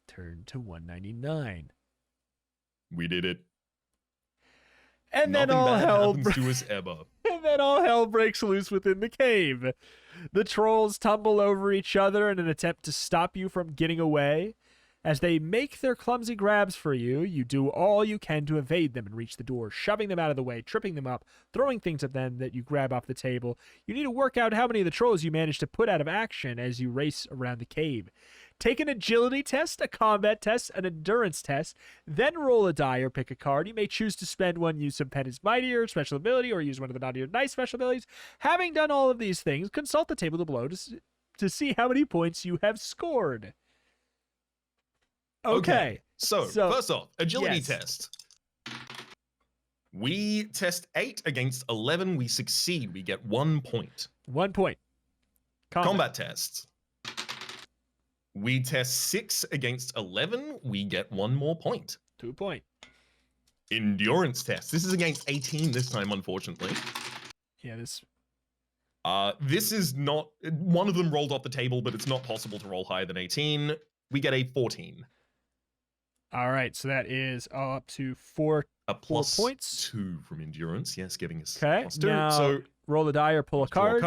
Turn to 199. We did it. And then Nothing all bad hell happens to us ever. And then all hell breaks loose within the cave. The trolls tumble over each other in an attempt to stop you from getting away. As they make their clumsy grabs for you, you do all you can to evade them and reach the door, shoving them out of the way, tripping them up, throwing things at them that you grab off the table. You need to work out how many of the trolls you manage to put out of action as you race around the cave. Take an agility test, a combat test, an endurance test, then roll a die or pick a card. You may choose to spend one use of Pen is Mightier special ability or use one of the Naughty or Nice special abilities. Having done all of these things, consult the table below to see how many points you have scored. Okay. So first off, agility yes. test. We test 8 against 11. We succeed. We get 1 point. 1 point. Combat test. We test 6 against 11. We get 1 more point. 2 point. Endurance test. This is against 18 this time, unfortunately. Yeah, this. This is not. One of them rolled off the table, but it's not possible to roll higher than 18. We get a 14. All right, so that is all up to 4 plus 4 points. 2 from endurance. Yes, giving us Okay. plus 2. Now So roll the die or pull a card.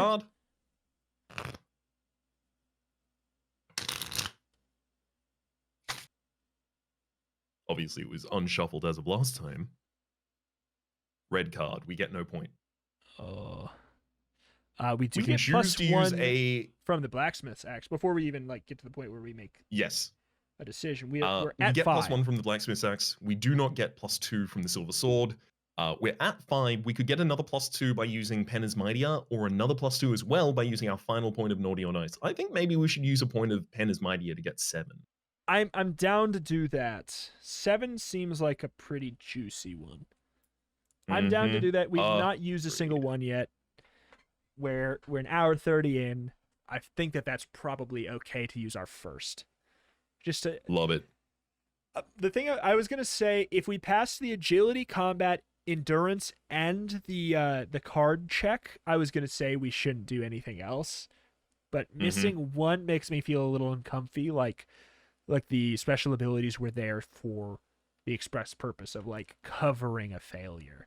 Obviously, it was unshuffled as of last time. Red card. We get no point. Oh. We do We can get choose plus to use 1 a. from the blacksmith's axe before we even get to the point where we make Yes. a decision. We're We at get 5. plus 1 from the blacksmith's axe. We do not get plus 2 from the silver sword. We're at 5. We could get another plus 2 by using Pen is Mightier, or another plus 2 as well by using our final point of Naughty or Nice. I think maybe we should use a point of Pen is Mightier to get 7. I'm down to do that. 7 seems like a pretty juicy one. I'm down to do that. We've not used a single one yet. We're an hour 30 in. I think that's probably okay to use our first. Just to Love it. the thing I was gonna say, if we pass the agility, combat, endurance, and the card check, I was gonna say we shouldn't do anything else. But missing one makes me feel a little uncomfy. Like the special abilities were there for the express purpose of covering a failure.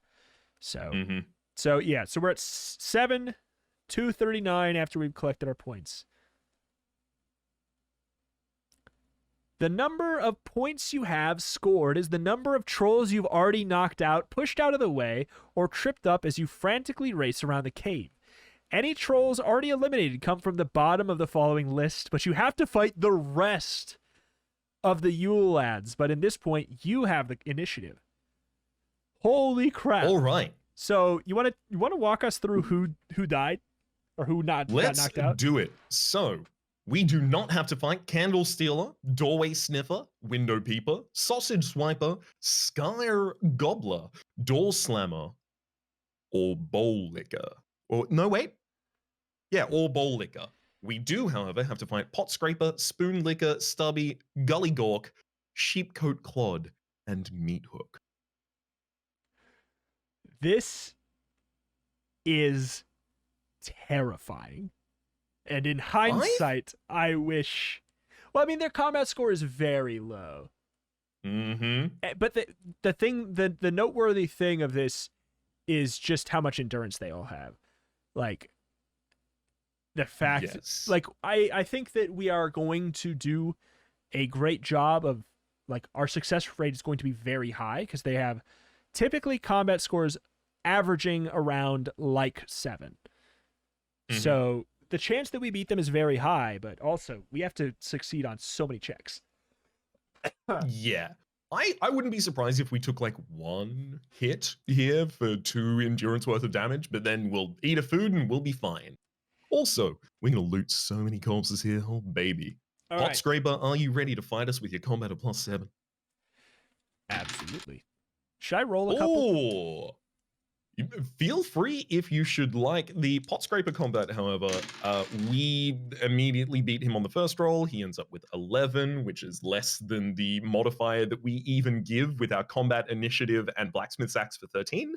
So so we're at 7, 239 after we've collected our points. The number of points you have scored is the number of trolls you've already knocked out, pushed out of the way, or tripped up as you frantically race around the cave. Any trolls already eliminated come from the bottom of the following list, but you have to fight the rest of the Yule lads. But in this point, you have the initiative. Holy crap! All right. So you want to walk us through who died, or who got knocked out? Let's do it. So we do not have to fight Candle Stealer, Doorway Sniffer, Window Peeper, Sausage Swiper, Skyre Gobbler, Door Slammer, or Bowl Licker. Or no, wait. Yeah, or Bowl Licker. We do, however, have to fight Pot Scraper, Spoon Licker, Stubby, Gully Gawk, Sheepcoat Clod, and Meat Hook. This is terrifying. And in hindsight, I wish... Well, I mean, their combat score is very low. Mm-hmm. But the noteworthy thing of this is just how much endurance they all have. Like, the fact, Yes. like, I think that we are going to do a great job of, like, our success rate is going to be very high because they have typically combat scores averaging around like 7. Mhm. So the chance that we beat them is very high, but also we have to succeed on so many checks. Yeah. I wouldn't be surprised if we took like 1 hit here for 2 endurance worth of damage, but then we'll eat a food and we'll be fine. Also, we're gonna loot so many corpses here. Oh baby. All Pot right. Scraper, are you ready to fight us with your combat of +7? Absolutely. Should I roll a couple? Oh, feel free if you should like. The Pot Scraper combat, however, we immediately beat him on the first roll. He ends up with 11, which is less than the modifier that we even give with our combat initiative and blacksmith's axe for 13.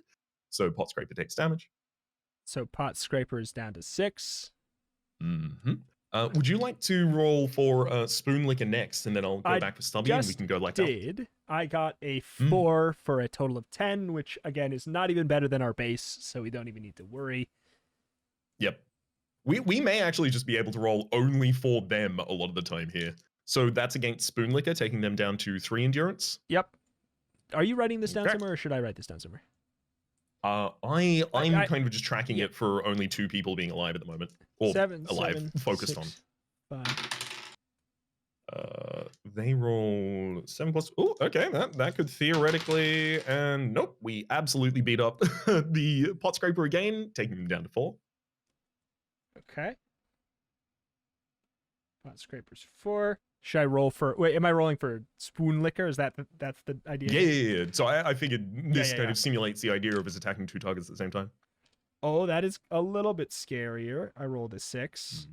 So Pot Scraper takes damage. So pot scraper is down to 6. Mm-hmm. Would you like to roll for Spoon Licker next, and then I'll go I back for Stubby and we just can go like that? Did I got a 4 for a total of 10, which again is not even better than our base, so we don't even need to worry. Yep. We may actually just be able to roll only for them a lot of the time here. So that's against Spoon Licker, taking them down to 3 endurance. Yep. Are you writing this down Okay. somewhere, or should I write this down somewhere? I'm I- kind of just tracking it for only 2 people being alive at the moment. Or 7, alive, 7, focused 6, 5. on. They roll 7 plus. Oh, okay, that could theoretically. And nope, we absolutely beat up the Pot Scraper again, taking them down to 4. Okay. Pot scraper's 4. Should I roll for? Wait, am I rolling for spoon licker? Is that's the idea? Yeah. So I figured this yeah, kind yeah. of simulates the idea of us attacking 2 targets at the same time. Oh, that is a little bit scarier. I rolled a 6.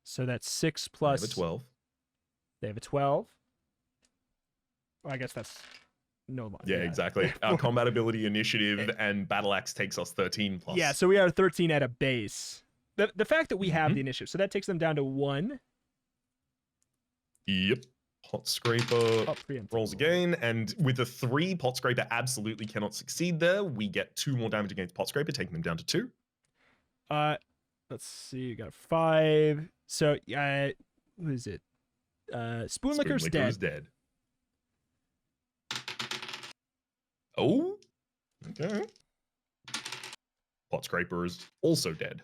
So that's 6 I plus. have a 12. They have a 12. Well, I guess that's no more. Yeah, exactly. Our combat ability initiative and battle axe takes us 13 plus. Yeah, so we are 13 at a base. The fact that we have Mhm. the initiative, so that takes them down to 1. Yep. Pot Scraper Oh, preemptive rolls roll. again, and with a 3, Pot Scraper absolutely cannot succeed there. We get 2 more damage against Pot Scraper, taking them down to 2. Let's see, you got a 5. So, who is it? Spoon Licker's Spoon dead. Licker is dead. Oh, okay. Pot Scraper is also dead.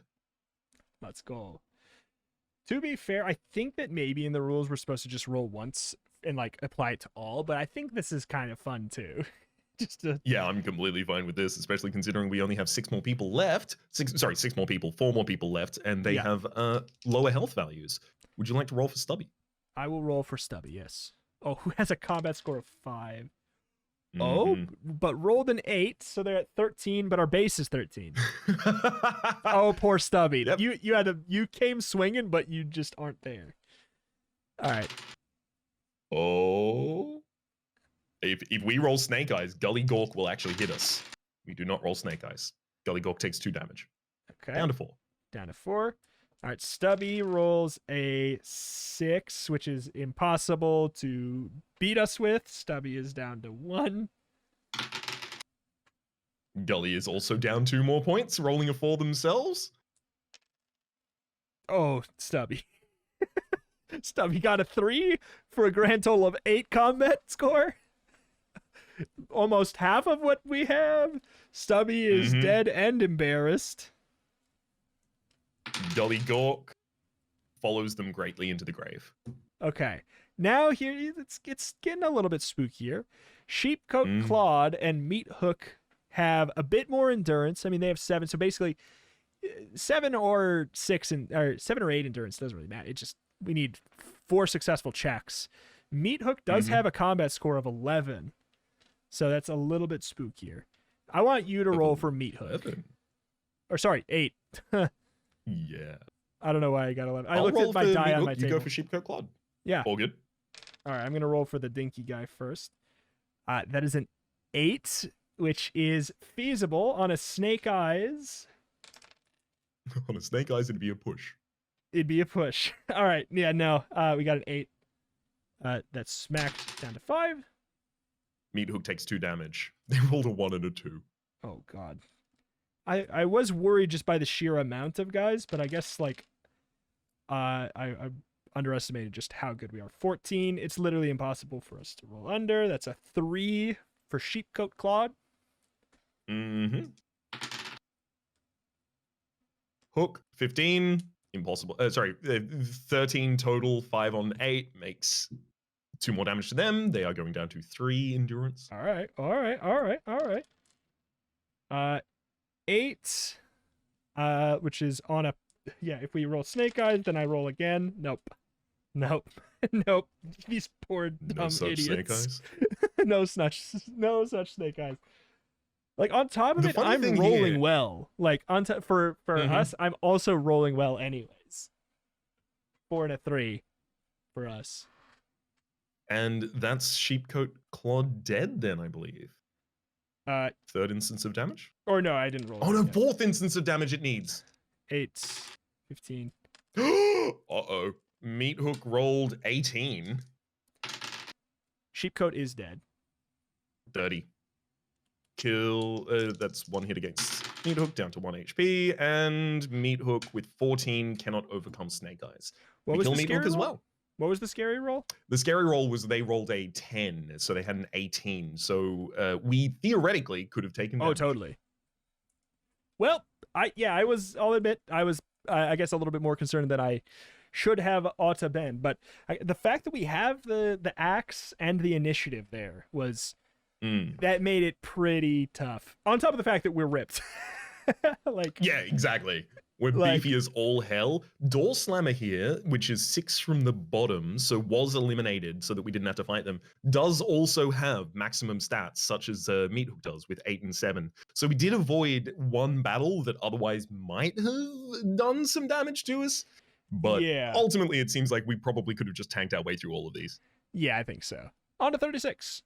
Let's go. To be fair, I think that maybe in the rules we're supposed to just roll once and like apply it to all, but I think this is kind of fun too. Just to Yeah, I'm completely fine with this, especially considering we only have 6 more people left. 6 more people, 4 more people left, and they Yeah. have lower health values. Would you like to roll for Stubby? I will roll for Stubby, yes. Oh, who has a combat score of 5? Oh, Mhm. but rolled an 8, so they're at 13, but our base is 13. Oh, poor Stubby. Yep. You came swinging, but you just aren't there. All right. Oh. If we roll Snake Eyes, Gully Gork will actually hit us. We do not roll Snake Eyes. Gully Gork takes 2 damage. Okay. Down to 4. Down to 4. All right, Stubby rolls a 6, which is impossible to beat us with. Stubby is down to 1. Gully is also down 2 more points, rolling a 4 themselves. Oh, Stubby. Stubby got a 3 for a grand total of 8 combat score. Almost half of what we have. Stubby is Mhm. dead and embarrassed. Gully Gork follows them greatly into the grave. Okay. Now here it's getting a little bit spookier. Sheepcoat Mm. Claude and Meat Hook have a bit more endurance. I mean, they have 7, so basically 7 or 6 or 7 or 8 endurance doesn't really matter. It just we need 4 successful checks. Meat Hook does Mhm. have a combat score of 11. So that's a little bit spookier. I want you to Of roll for Meat Hook. 11. Or sorry, 8. Yeah. I don't know why I got 11. I I'll looked roll at my for die Meat on Hook, my you table. go for Sheepcoat Claude. Yeah. All good. All right, I'm going to roll for the dinky guy first. That is an 8, which is feasible on a Snake Eyes. On a Snake Eyes, it'd be a push. it'd be a push. All right. Yeah, no. We got an 8. That's smacked down to 5. Meat Hook takes 2 damage. They rolled a 1 and a 2. Oh god. I was worried just by the sheer amount of guys, but I guess like I underestimated just how good we are. 14. It's literally impossible for us to roll under. That's a 3 for Sheepcoat Claude. Mm-hmm. Hook, 15. Impossible. 13 total. 5 on 8 makes 2 more damage to them. They are going down to 3 endurance. All right. 8, which is on a, yeah, if we roll snake eyes, then I roll again. Nope. These poor dumb No such snake idiots. eyes. no such snake eyes. Like on top of The it, funny I'm thing rolling here- well. Like on top for us, I'm also rolling well anyways. 4 and a 3 for us. And that's Sheepcoat Claude dead then, I believe. 3rd instance of damage? Or no, I didn't roll. Oh it no, yet. 4th instance of damage it needs. 8, 15. Uh-oh. Meat Hook rolled 18. Sheepcoat is dead. 30. Kill, that's 1 hit against Meat Hook, down to 1 HP, and Meat Hook with 14 cannot overcome Snake Eyes. What We was kill the Meat Hook scary as roll? well. What was the scary roll? The scary roll was they rolled a 10, so they had an 18. So we theoretically could have taken Oh, damage. totally. Well, I was, I'll admit, I was, I guess, a little bit more concerned than I should have ought to been. But the fact that we have the axe and the initiative there was, that made it pretty tough. On top of the fact that we're ripped. Like, Yeah, exactly. We're Like- beefy as all hell. Door Slammer here, which is 6 from the bottom, so was eliminated so that we didn't have to fight them, does also have maximum stats, such as Meat Hook does with 8 and 7. So we did avoid one battle that otherwise might have done some damage to us. But Yeah. ultimately, it seems like we probably could have just tanked our way through all of these. yeah, I think so. On to 36.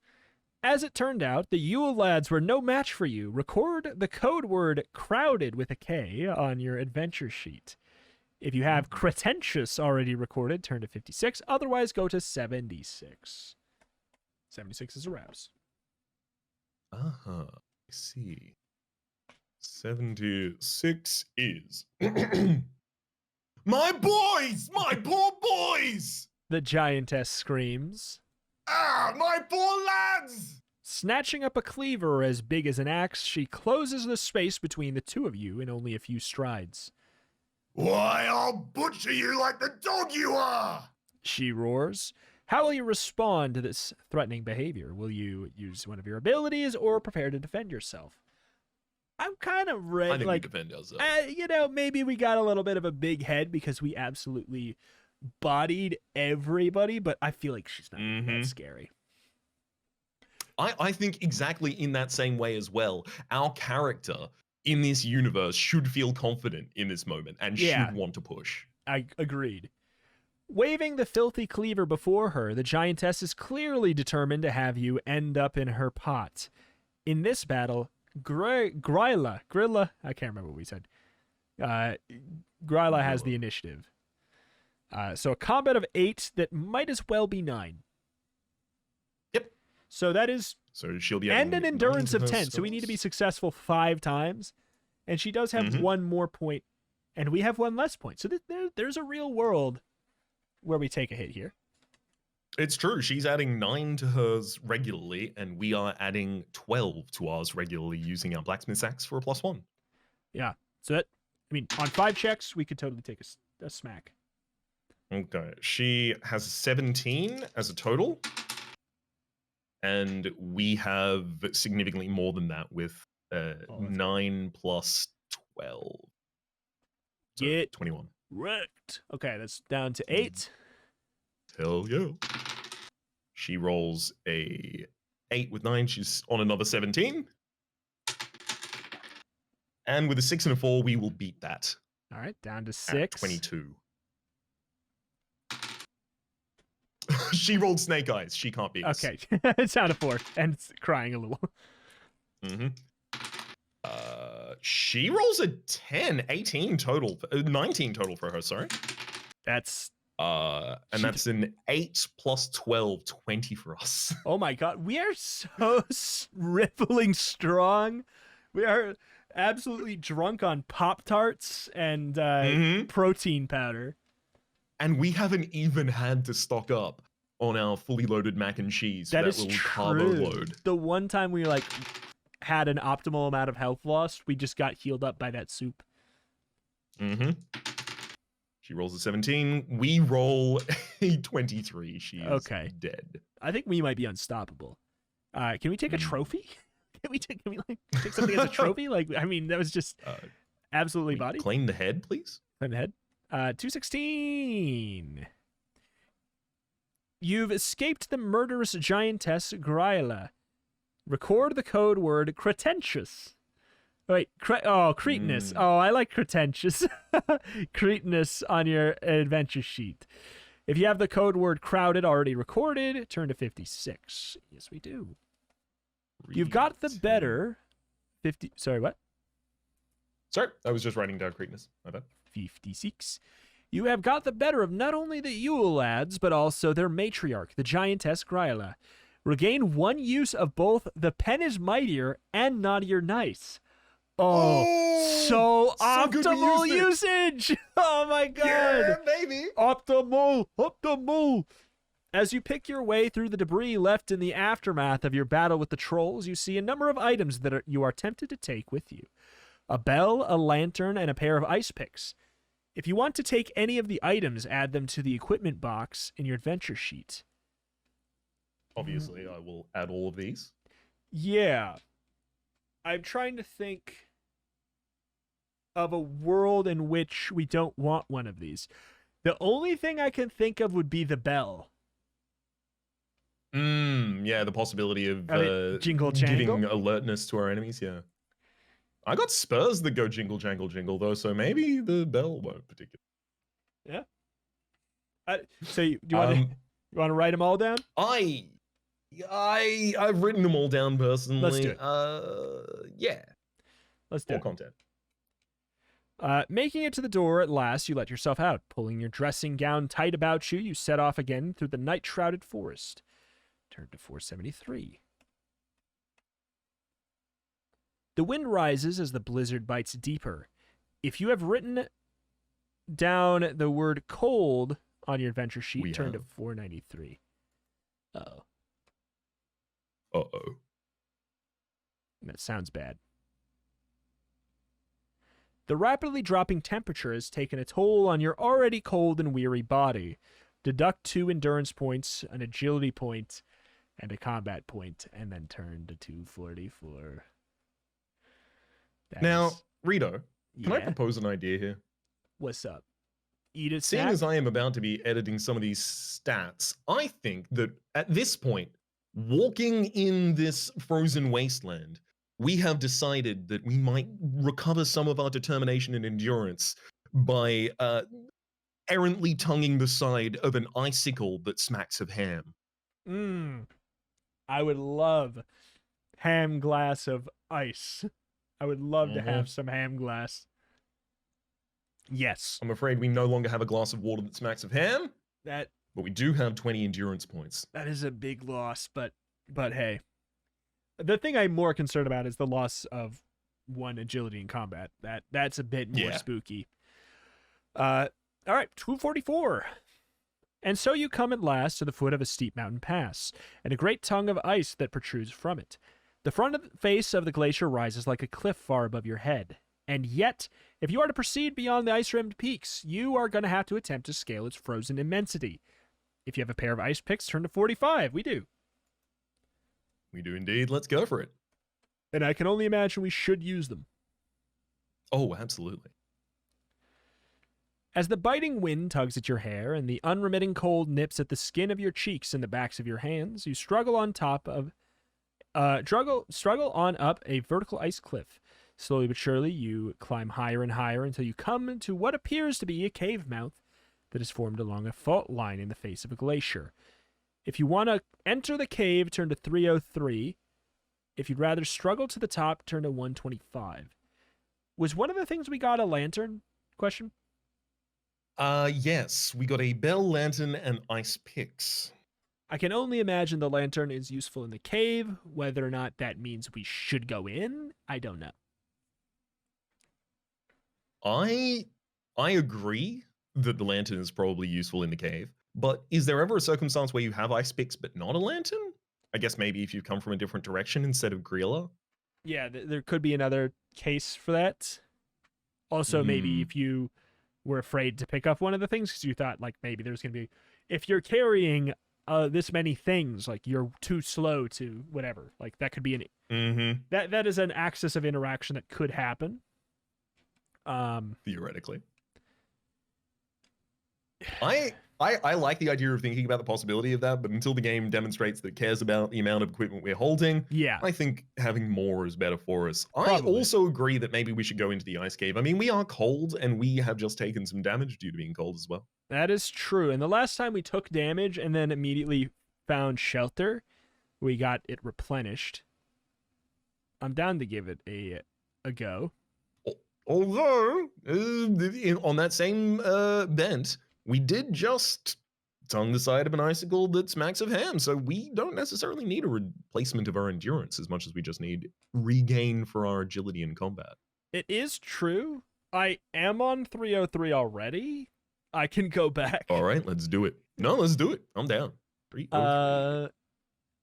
As it turned out, the Yule lads were no match for you. Record the code word crowded with a K on your adventure sheet. If you have pretentious already recorded, turn to 56. Otherwise, go to 76. 76 is a wraps. Uh-huh. I see. 76 is... My boys! My poor boys! The giantess screams. Ah, my poor lads! Snatching up a cleaver as big as an axe, she closes the space between the two of you in only a few strides. Why, I'll butcher you like the dog you are! She roars. How will you respond to this threatening behavior? Will you use one of your abilities or prepare to defend yourself? I'm kind of I ready. think Like, we defend ourselves. maybe we got a little bit of a big head because we absolutely bodied everybody, but I feel like she's not that scary. I think exactly in that same way as well. Our character in this universe should feel confident in this moment and Yeah. should want to push. I agreed. Waving the filthy cleaver before her, the giantess is clearly determined to have you end up in her pot. In this battle, Grilla, I can't remember what we said. Grilla has the initiative. So a combat of 8 that might as well be 9. Yep. So that is, So she'll be and adding an endurance 9 of to her 10. So we need to be spells. successful 5 times. And she does have 1 more point, and we have 1 less point. So there's a real world where we take a hit here. It's true. She's adding 9 to hers regularly, and we are adding 12 to ours regularly using our blacksmith's axe for a +1. Yeah. So that, I mean, on 5 checks, we could totally take a smack. Okay. She has 17 as a total. And we have significantly more than that with 9 plus 12. So Get 21. wrecked. Okay, that's down to 8. Hell yeah. She rolls a 8 with 9. She's on another 17. And with a 6 and a 4, we will beat that All right, down to at 6. 22. She rolled snake eyes. She can't beat us. Okay, it's down to 4, and it's crying a little. Mm-hmm. She rolls a 10, 18 total, 19 total for her, sorry. That's And that's an 8 plus 12, 20 for us. oh my god, we are so rippling strong. We are absolutely drunk on Pop-Tarts and protein powder. And we haven't even had to stock up on our fully loaded mac and cheese. That for is little true. carbo load. The one time we like had an optimal amount of health loss, we just got healed up by that soup. Mm-hmm. She rolls a 17. We roll a 23. She is Okay. dead. I think we might be unstoppable. Can we take a trophy? Can we take something as a trophy? Like, I mean, that was just absolutely body. Claim the head, please. Claim the head. 216. You've escaped the murderous giantess Gryla. Record the code word Cretentious. Wait, Cretinous. Oh, I like Cretentious. Cretinous on your adventure sheet. If you have the code word crowded already recorded, turn to 56. Yes, we do. You've got the better 50. Sorry, what? Sorry, I was just writing down Cretinous. My bad. 56. You have got the better of not only the Yule lads, but also their matriarch, the giantess Gryla. Regain one use of both the pen is mightier and naughtier nice. Oh, so optimal usage! Oh my god! Yeah, baby! Optimal! As you pick your way through the debris left in the aftermath of your battle with the trolls, you see a number of items that you are tempted to take with you. A bell, a lantern, and a pair of ice picks. If you want to take any of the items, add them to the equipment box in your adventure sheet. Obviously, I will add all of these. Yeah. I'm trying to think of a world in which we don't want one of these. The only thing I can think of would be the bell. Yeah, the possibility of jingle jangle? giving alertness to our enemies, yeah. I got spurs that go jingle jangle jingle though, so maybe the bell won't particularly. Yeah. So do you want to write them all down? I've written them all down personally. Let's do it. Yeah. Let's do More it. content. Making it to the door at last, you let yourself out. Pulling your dressing gown tight about you, you set off again through the night-shrouded forest. Turn to 473. The wind rises as the blizzard bites deeper. If you have written down the word cold on your adventure sheet, turn to 493. Uh-oh. Uh-oh. That sounds bad. The rapidly dropping temperature has taken a toll on your already cold and weary body. Deduct 2 endurance points, an agility point, and a combat point, and then turn to 244. Now, Rito, can I Yeah? propose an idea here? What's up? Eat a Seeing snack? as I am about to be editing some of these stats, I think that at this point, walking in this frozen wasteland, we have decided that we might recover some of our determination and endurance by errantly tonguing the side of an icicle that smacks of ham. I would love ham glass of ice. I would love to have some ham glass. Yes. I'm afraid we no longer have a glass of water that smacks of ham, That but we do have 20 endurance points. that is a big loss, but hey. The thing I'm more concerned about is the loss of 1 agility in combat. That's a bit more spooky. All right, 244. And so you come at last to the foot of a steep mountain pass, and a great tongue of ice that protrudes from it. The front of the face of the glacier rises like a cliff far above your head. And yet, if you are to proceed beyond the ice-rimmed peaks, you are going to have to attempt to scale its frozen immensity. If you have a pair of ice picks, turn to 45. We do. We do indeed. Let's go for it. And I can only imagine we should use them. Oh, absolutely. As the biting wind tugs at your hair and the unremitting cold nips at the skin of your cheeks and the backs of your hands, you struggle on up a vertical ice cliff. Slowly but surely, you climb higher and higher until you come to what appears to be a cave mouth that is formed along a fault line in the face of a glacier. If you want to enter the cave, turn to 303. If you'd rather struggle to the top, turn to 125. Was one of the things we got a lantern? Question? Yes, we got a bell, lantern, and ice picks. I can only imagine the lantern is useful in the cave. Whether or not that means we should go in, I don't know. I agree that the lantern is probably useful in the cave, but is there ever a circumstance where you have ice picks but not a lantern? I guess maybe if you come from a different direction instead of Grilla. Yeah, there could be another case for that. Also, maybe if you were afraid to pick up one of the things because you thought like maybe there's going to be, if you're carrying this many things, like you're too slow to whatever, like that could be an that is an axis of interaction that could happen. Theoretically. I like the idea of thinking about the possibility of that, but until the game demonstrates that it cares about the amount of equipment we're holding, Yeah, I think having more is better for us. Probably. I also agree that maybe we should go into the ice cave. I mean, we are cold, and we have just taken some damage due to being cold as well. that is true. And the last time we took damage and then immediately found shelter, we got it replenished. I'm down to give it a go. Although, on that same bent, we did just tongue the side of an icicle that smacks of ham, so we don't necessarily need a replacement of our endurance as much as we just need regain for our agility in combat. It is true. I am on 303 already. I can go back. All right, let's do it. No, let's do it. I'm down. 303.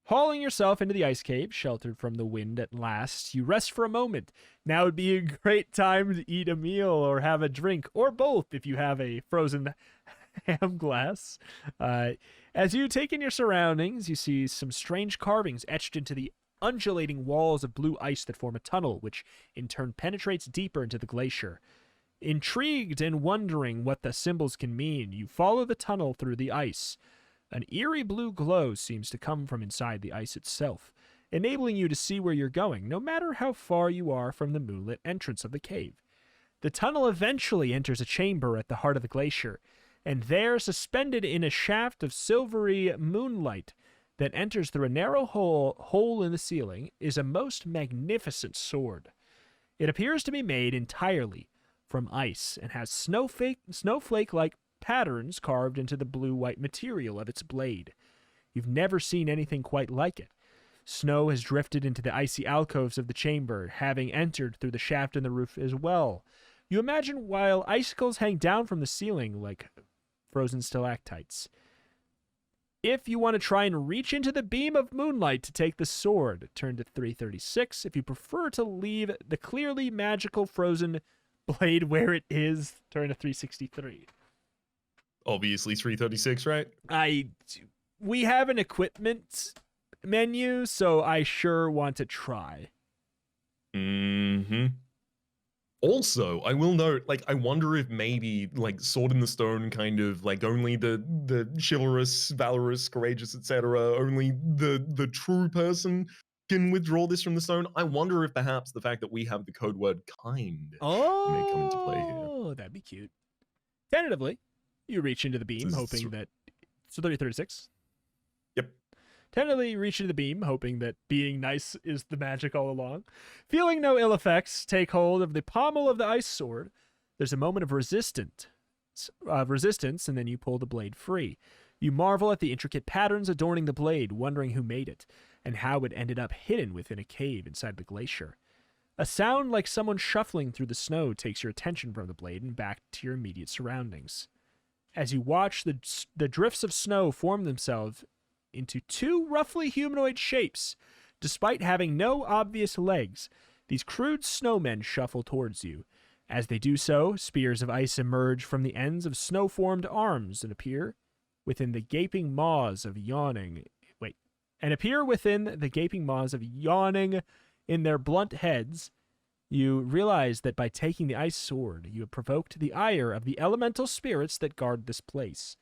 Hauling yourself into the ice cave, sheltered from the wind at last, you rest for a moment. Now would be a great time to eat a meal or have a drink, or both if you have a frozen ham glass. As you take in your surroundings, you see some strange carvings etched into the undulating walls of blue ice that form a tunnel, which in turn penetrates deeper into the glacier. Intrigued and wondering what the symbols can mean, you follow the tunnel through the ice. An eerie blue glow seems to come from inside the ice itself, enabling you to see where you're going, no matter how far you are from the moonlit entrance of the cave. The tunnel eventually enters a chamber at the heart of the glacier, and there, suspended in a shaft of silvery moonlight that enters through a narrow hole in the ceiling, is a most magnificent sword. It appears to be made entirely from ice and has snowflake-like patterns carved into the blue-white material of its blade. You've never seen anything quite like it. Snow has drifted into the icy alcoves of the chamber, having entered through the shaft in the roof as well. You imagine while icicles hang down from the ceiling like frozen stalactites. If you want to try and reach into the beam of moonlight to take the sword, turn to 336. If you prefer to leave the clearly magical frozen blade where it is, turn to 363. Obviously 336, right? We have an equipment menu, so I sure want to try. Also, I will note, like, I wonder if maybe, like, Sword in the Stone kind of, like, only the chivalrous, valorous, courageous, etc., only the true person can withdraw this from the stone. I wonder if perhaps the fact that we have the code word kind may come into play here. Oh, that'd be cute. Tentatively, you reach into the beam, hoping that... So 336? Yep. Tentatively, you reach into the beam, hoping that being nice is the magic all along. Feeling no ill effects, take hold of the pommel of the ice sword. There's a moment of resistance, and then you pull the blade free. You marvel at the intricate patterns adorning the blade, wondering who made it, and how it ended up hidden within a cave inside the glacier. A sound like someone shuffling through the snow takes your attention from the blade and back to your immediate surroundings. As you watch, the drifts of snow form themselves into two roughly humanoid shapes. Despite having no obvious legs, these crude snowmen shuffle towards you. As they do so, spears of ice emerge from the ends of snow-formed arms and appear within the gaping maws of yawning in their blunt heads. You realize that by taking the ice sword, you have provoked the ire of the elemental spirits that guard this place.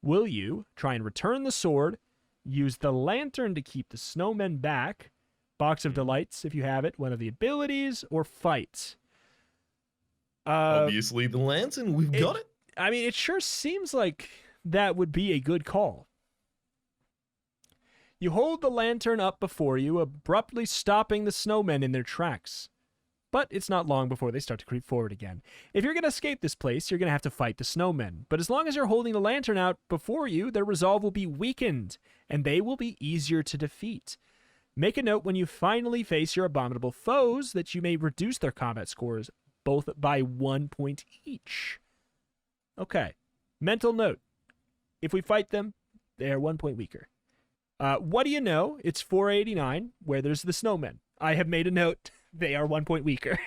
Will you try and return the sword, use the lantern to keep the snowmen back, box of delights if you have it, one of the abilities, or fight? Obviously the lantern, we've got it. I mean, it sure seems like that would be a good call. You hold the lantern up before you, abruptly stopping the snowmen in their tracks. but it's not long before they start to creep forward again. If you're going to escape this place, you're going to have to fight the snowmen, but as long as you're holding the lantern out before you, their resolve will be weakened, and they will be easier to defeat. Make a note when you finally face your abominable foes that you may reduce their combat scores both by 1 point each. Okay. Mental note. If we fight them, they are 1 point weaker. What do you know? It's 489, where there's the snowmen. I have made a note. They are 1 point weaker.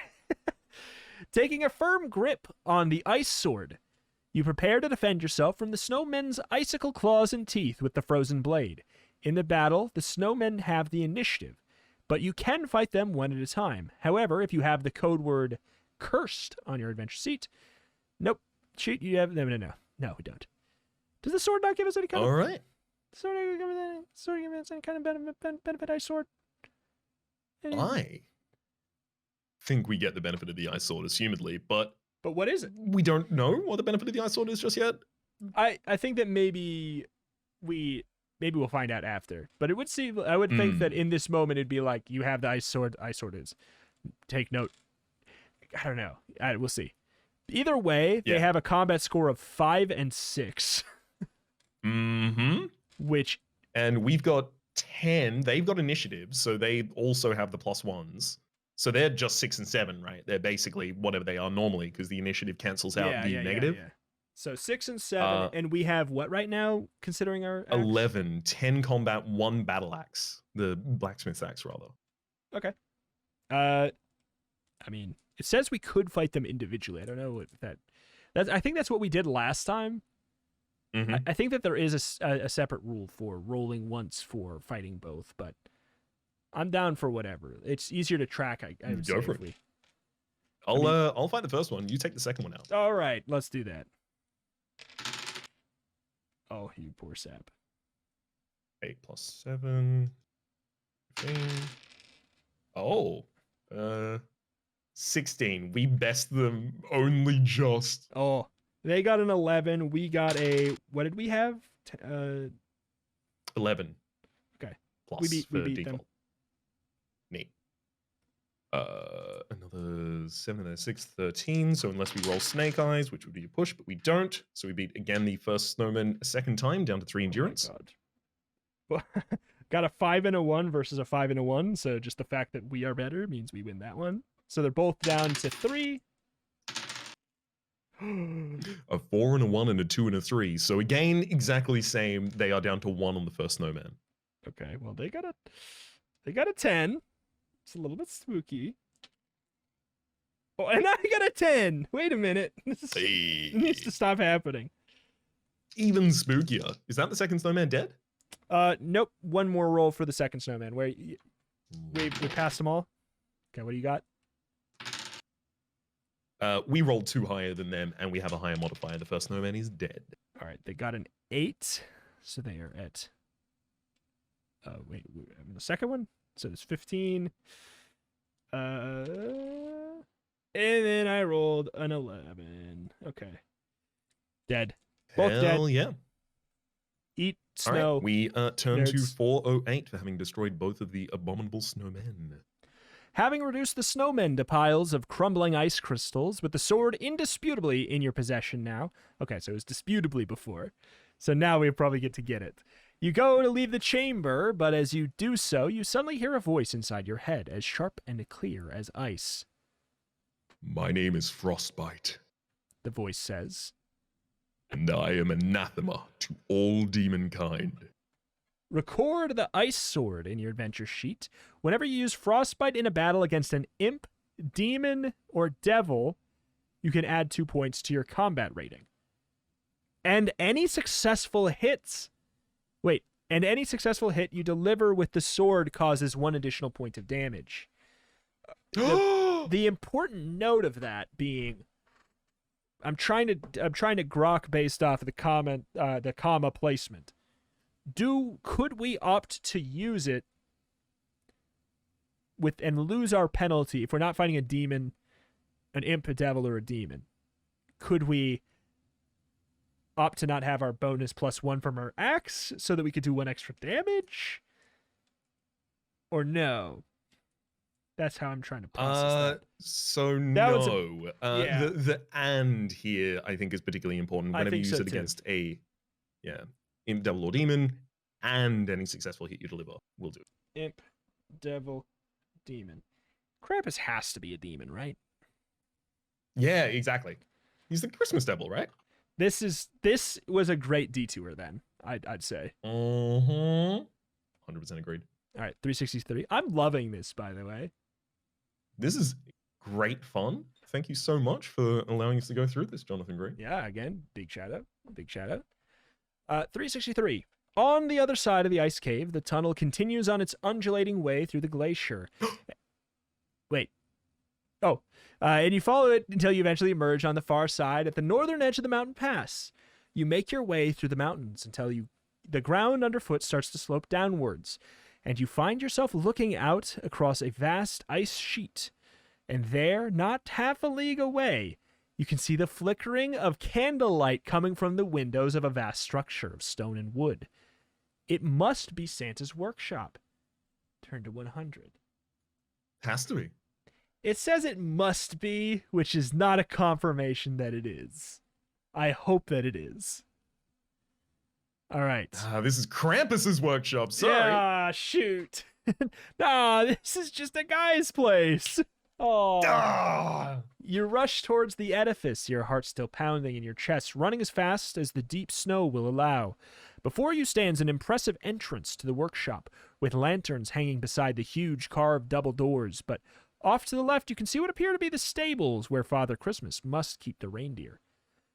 Taking a firm grip on the ice sword, you prepare to defend yourself from the snowmen's icicle claws and teeth with the frozen blade. In the battle, the snowmen have the initiative, but you can fight them one at a time. However, if you have the code word cursed on your adventure sheet, nope. Sheet, you have no, we don't. Does the sword not give us any kind All of right. sword give us any kind of benefit? Ice sword. I think we get the benefit of the ice sword, assumedly, but But what is it? we don't know what the benefit of the ice sword is just yet. I think that maybe we'll find out after. But it would seem, I would think that in this moment it'd be like, you have the ice sword is. Take note. I don't know. We'll see. Either way, they have a combat score of 5 and 6. Mm-hmm. Which, And we've got 10. They've got initiative, so they also have the +1s. So they're just 6 and 7, right? They're basically whatever they are normally, because the initiative cancels out the negative. Yeah. So 6 and 7, and we have what right now, considering our axe? 11, 10 combat, 1 battle axe. The blacksmith's axe, rather. Okay. I mean, it says we could fight them individually. I don't know what that's. I think that's what we did last time. Mm-hmm. I think that there is a separate rule for rolling once for fighting both, but I'm down for whatever. It's easier to track. I would Go say for if it. we... I'll fight the first one. You take the second one out. All right, let's do that. Oh, you poor sap. 8 + 7. 15. Oh. 16. We best them only just. Oh, they got an 11. We got a, what did we have? 11. Okay. Plus We beat for them. default. Neat. Another 7 and a 6, 13. So unless we roll snake eyes, which would be a push, but we don't. So we beat again the first snowman a second time, down to 3 endurance. Oh my God. Got a 5 and a 1 versus a 5 and a 1. So just the fact that we are better means we win that one. So they're both down to 3. A 4 and a 1 and a 2 and a 3. So again, exactly same. They are down to 1 on the first snowman. Okay, well they got a 10. It's a little bit spooky. Oh, and I got a 10. Wait a minute. This needs to stop happening. Even spookier. Is that the second snowman dead? Nope. One more roll for the second snowman. Where we passed them all. Okay, what do you got? We rolled 2 higher than them, and we have a higher modifier. The first snowman is dead. All right, they got an 8, so they are at. Wait, the second one. So it's 15. And then I rolled an 11. Okay, dead. Both Hell dead. yeah. Eat All right, snow. we turn to nerds. 408 for having destroyed both of the abominable snowmen. Having reduced the snowmen to piles of crumbling ice crystals, with the sword indisputably in your possession now. Okay, so it was disputably before. So now we probably get to get it. You go to leave the chamber, but as you do so, you suddenly hear a voice inside your head, as sharp and clear as ice. My name is Frostbite, The voice says. and I am anathema to all demonkind. Record the ice sword in your adventure sheet. Whenever you use frostbite in a battle against an imp, demon, or devil, you can add 2 points to your combat rating. And any successful hits... Wait, and any successful hit you deliver with the sword causes 1 additional point of damage. The important note of that being... I'm trying to grok based off of the comma placement. Could we opt to use it and lose our penalty if we're not fighting a demon, an imp, a devil, or a demon? Could we opt to not have our bonus +1 from our axe so that we could do 1 extra damage? Or no? That's how I'm trying to process So That was no. yeah. The and here I think is particularly important. I Whenever you think use so it too. against a imp, devil, or demon, and any successful hit you deliver will do. Imp, devil, demon. Krampus has to be a demon, right? Yeah, exactly. He's the Christmas devil, right? This was a great detour then, I'd say. Mm-hmm. 100% agreed. All right, 363. I'm loving this, by the way. This is great fun. Thank you so much for allowing us to go through this, Jonathan Green. Yeah, again, big shout out. Big shout out. 363. On the other side of the ice cave, the tunnel continues on its undulating way through the glacier. Wait. Oh, and you follow it until you eventually emerge on the far side at the northern edge of the mountain pass. You make your way through the mountains until the ground underfoot starts to slope downwards, and you find yourself looking out across a vast ice sheet. And there, not half a league away, you can see the flickering of candlelight coming from the windows of a vast structure of stone and wood. It must be Santa's workshop. Turn to 100. Has to be. It says it must be, which is not a confirmation that it is. I hope that it is. All right. This is Krampus's workshop. Sorry. Yeah, shoot. Nah, this is just a guy's place. Oh. Ah! You rush towards the edifice, your heart still pounding in your chest, running as fast as the deep snow will allow. Before you stands an impressive entrance to the workshop, with lanterns hanging beside the huge carved double doors, but off to the left you can see what appear to be the stables where Father Christmas must keep the reindeer.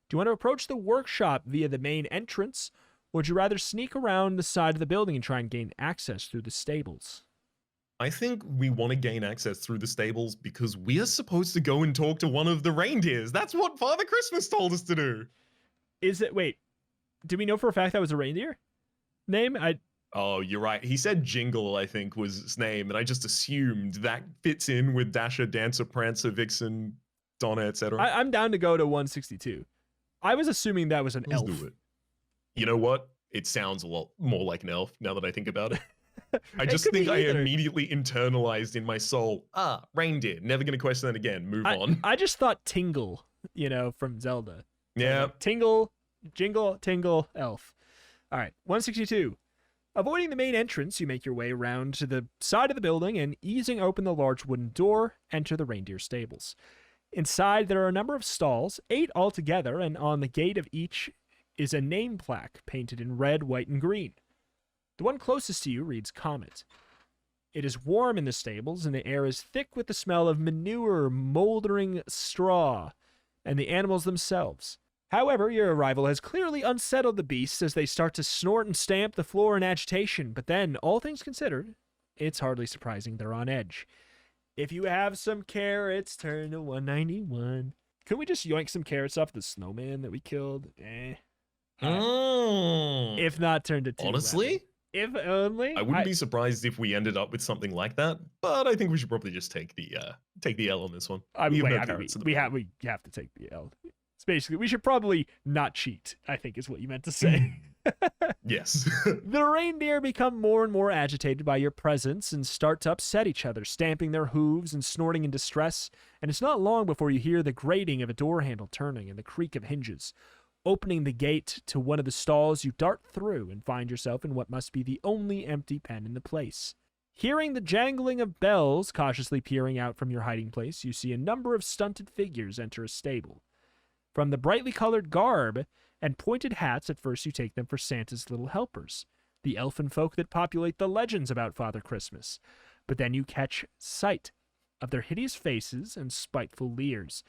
Do you want to approach the workshop via the main entrance, or would you rather sneak around the side of the building and try and gain access through the stables? I think we want to gain access through the stables because we are supposed to go and talk to one of the reindeers. That's what Father Christmas told us to do. Is it, wait, do we know for a fact that was a reindeer name? Oh, you're right. He said Jingle, I think, was his name, and I just assumed that fits in with Dasher, Dancer, Prancer, Vixen, Donna, etc. I'm down to go to 162. I was assuming that was an Let's elf. do it. You know what? It sounds a lot more like an elf now that I think about it. I just think I immediately internalized in my soul, reindeer. Never going to question that again. Move on. I just thought Tingle, from Zelda. Yeah. Like, Tingle, Jingle, Tingle, elf. All right, 162. Avoiding the main entrance, you make your way around to the side of the building and, easing open the large wooden door, enter the reindeer stables. Inside, there are a number of stalls, 8 altogether, and on the gate of each is a name plaque painted in red, white, and green. The one closest to you reads Comet. It is warm in the stables, and the air is thick with the smell of manure, moldering straw, and the animals themselves. However, your arrival has clearly unsettled the beasts as they start to snort and stamp the floor in agitation, but then, all things considered, it's hardly surprising they're on edge. If you have some carrots, turn to 191. Could we just yoink some carrots off the snowman that we killed? If not, turn to 211. Honestly? If only. I wouldn't be surprised if we ended up with something like that, but I think we should probably just take the L on this one. We have to take the L. It's basically, we should probably not cheat, I think is what you meant to say. Yes. The reindeer become more and more agitated by your presence and start to upset each other, stamping their hooves and snorting in distress, and it's not long before you hear the grating of a door handle turning and the creak of hinges. Opening the gate to one of the stalls, you dart through and find yourself in what must be the only empty pen in the place. Hearing the jangling of bells, cautiously peering out from your hiding place, you see a number of stunted figures enter a stable. From the brightly colored garb and pointed hats, at first you take them for Santa's little helpers, the elfin folk that populate the legends about Father Christmas. But then you catch sight of their hideous faces and spiteful leers,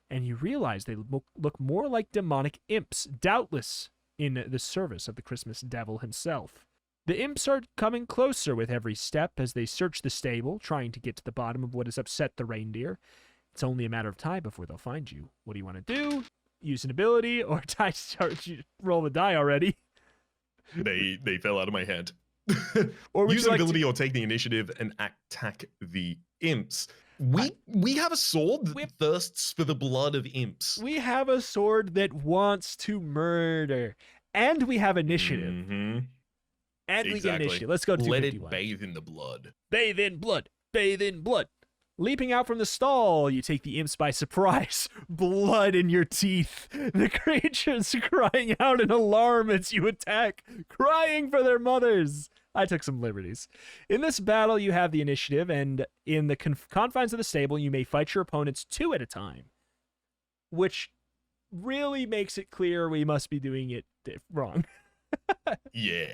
and you realize they look more like demonic imps, doubtless in the service of the Christmas devil himself. The imps are coming closer with every step as they search the stable, trying to get to the bottom of what has upset the reindeer. It's only a matter of time before they'll find you. What do you want to do? Use an ability or roll the die already? They fell out of my hand. Or would use you an like ability or take the initiative and attack the imps. We have a sword that thirsts for the blood of imps. We have a sword that wants to murder. And we have initiative. Mm-hmm. And we get initiative. Let's go to 251. Let it bathe in the blood. Bathe in blood. Bathe in blood. Leaping out from the stall, you take the imps by surprise. Blood in your teeth. The creatures crying out in alarm as you attack, crying for their mothers. I took some liberties. In this battle, you have the initiative, and in the confines of the stable, you may fight your opponents 2 at a time, which really makes it clear we must be doing it wrong. Yeah,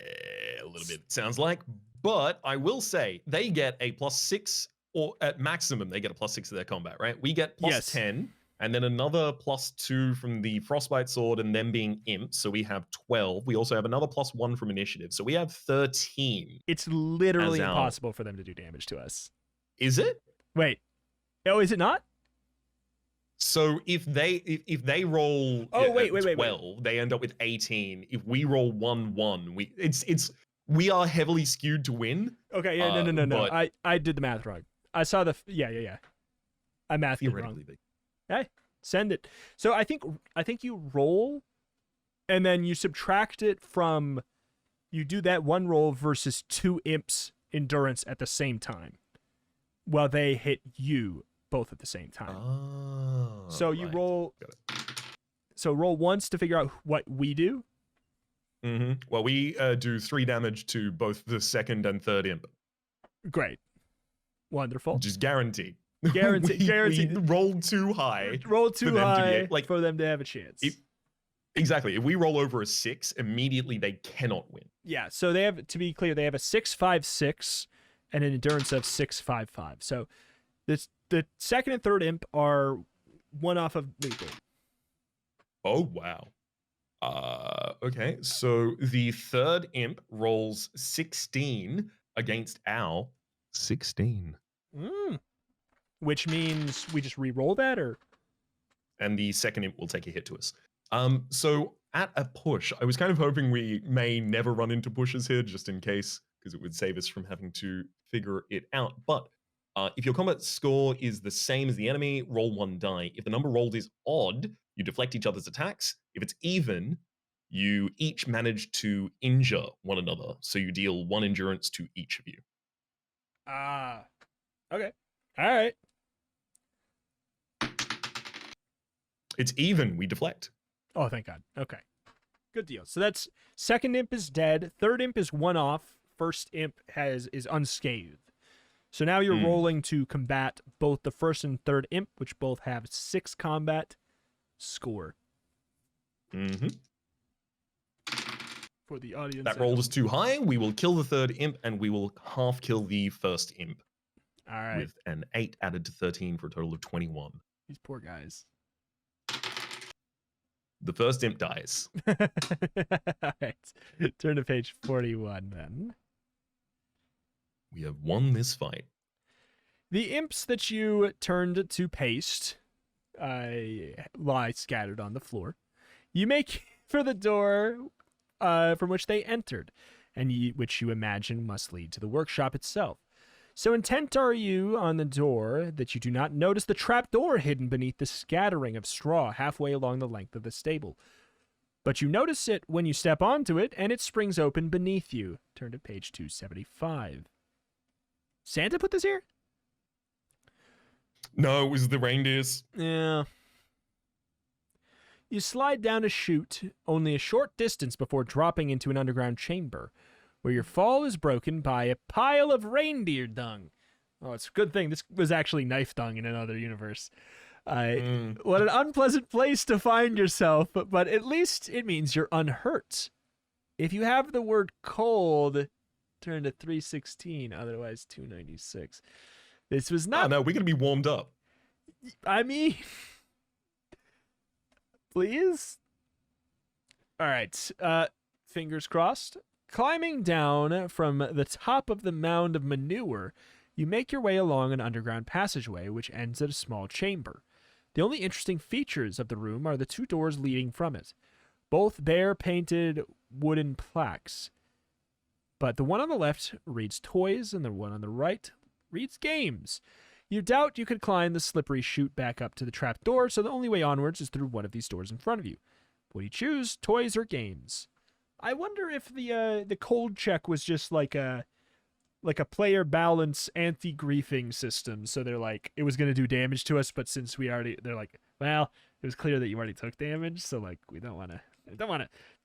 a little bit, sounds like. But I will say, they get a +6, or at maximum, they get a +6 to their combat, right? We get Yes. +10, and then another +2 from the Frostbite Sword, and them being imps, so we have 12. We also have another +1 from initiative, so we have 13. It's literally As our- impossible for them to do damage to us. Is it? Wait. Oh, is it not? So if they roll Oh, wait, 12, they end up with 18. If we roll 1-1, we are heavily skewed to win. Okay, yeah, no. but- I did the math wrong. I saw the yeah. I mathed it wrong. Theoretically, Hey, send it. So I think you roll, and then you subtract it from. You do that one roll versus 2 imps endurance at the same time, while they hit you both at the same time. Oh, So you right. roll. Got So roll once to figure out what we do. Well, we do 3 damage to both the second and third imp, Great, wonderful. which is guaranteed. Guaranteed. We rolled too high. Roll for too them to be high like- for them to have a chance. Exactly. If we roll over a 6, immediately they cannot win. Yeah, so they have, to be clear, they have a 6-5-6 and an endurance of 6-5-5. So the second and third imp are one off of lethal. Oh, wow. Okay, so the third imp rolls 16 against our 16. Which means we just re-roll that, or? And the second imp will take a hit to us. So at a push, I was kind of hoping we may never run into pushes here, just in case, because it would save us from having to figure it out. But if your combat score is the same as the enemy, roll 1 die. If the number rolled is odd, you deflect each other's attacks. If it's even, you each manage to injure one another. So you deal 1 endurance to each of you. Okay. All right. It's even, we deflect. Oh, thank God. Okay. Good deal. So that's second imp is dead. Third imp is one off. First imp is unscathed. So now you're rolling to combat both the first and third imp, which both have 6 combat. Score. Mm-hmm. For the audience. That roll was too high. We will kill the third imp, and we will half kill the first imp. All right. With an 8 added to 13 for a total of 21. These poor guys. The first imp dies. All right. Turn to page 41 then. We have won this fight. The imps that you turned to paste lie scattered on the floor. You make for the door from which they entered, and which you imagine must lead to the workshop itself. So intent are you on the door that you do not notice the trapdoor hidden beneath the scattering of straw halfway along the length of the stable. But you notice it when you step onto it, and it springs open beneath you. Turn to page 275. Santa put this here? No, it was the reindeers. Yeah. You slide down a chute only a short distance before dropping into an underground chamber, where your fall is broken by a pile of reindeer dung. Oh, it's a good thing this was actually knife dung in another universe. What an unpleasant place to find yourself, but at least it means you're unhurt. If you have the word cold, turn to 316, otherwise 296. This was not... Oh, no, we're going to be warmed up. I mean... Please? All right. Fingers crossed. Climbing down from the top of the mound of manure, you make your way along an underground passageway which ends at a small chamber. The only interesting features of the room are the 2 doors leading from it. Both bear painted wooden plaques. But the one on the left reads toys and the one on the right reads games. You doubt you could climb the slippery chute back up to the trap door, so the only way onwards is through one of these doors in front of you. What do you choose, toys or games? I wonder if the cold check was just like a like a player balance anti-griefing system. So they're like, it was going to do damage to us, but since they're like, well, it was clear that you already took damage, so like we don't want to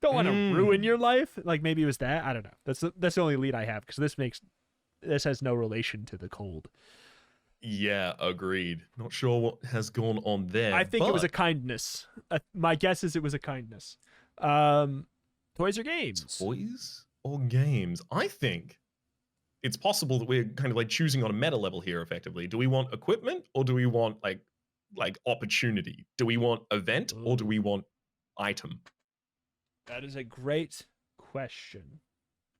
ruin your life. Like maybe it was that. I don't know. That's the only lead I have, because this has no relation to the cold. Yeah, agreed. Not sure what has gone on there. I think it was a kindness. My guess is it was a kindness. Toys or games? Toys or games? I think it's possible that we're kind of like choosing on a meta level here effectively. Do we want equipment, or do we want like opportunity? Do we want event, or do we want item? That is a great question.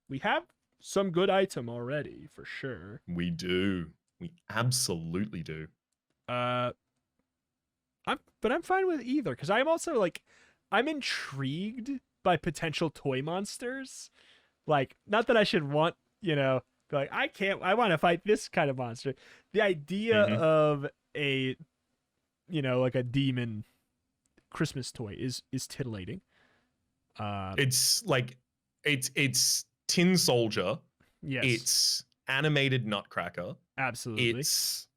We have some good item already, for sure. We do. We absolutely do. I'm fine with either, because I'm also like, I'm intrigued by potential toy monsters. Like, not that I should want, like, I want to fight this kind of monster. The idea of a, like a demon Christmas toy is titillating. It's like, it's Tin Soldier. Yes. It's animated Nutcracker. Absolutely. It's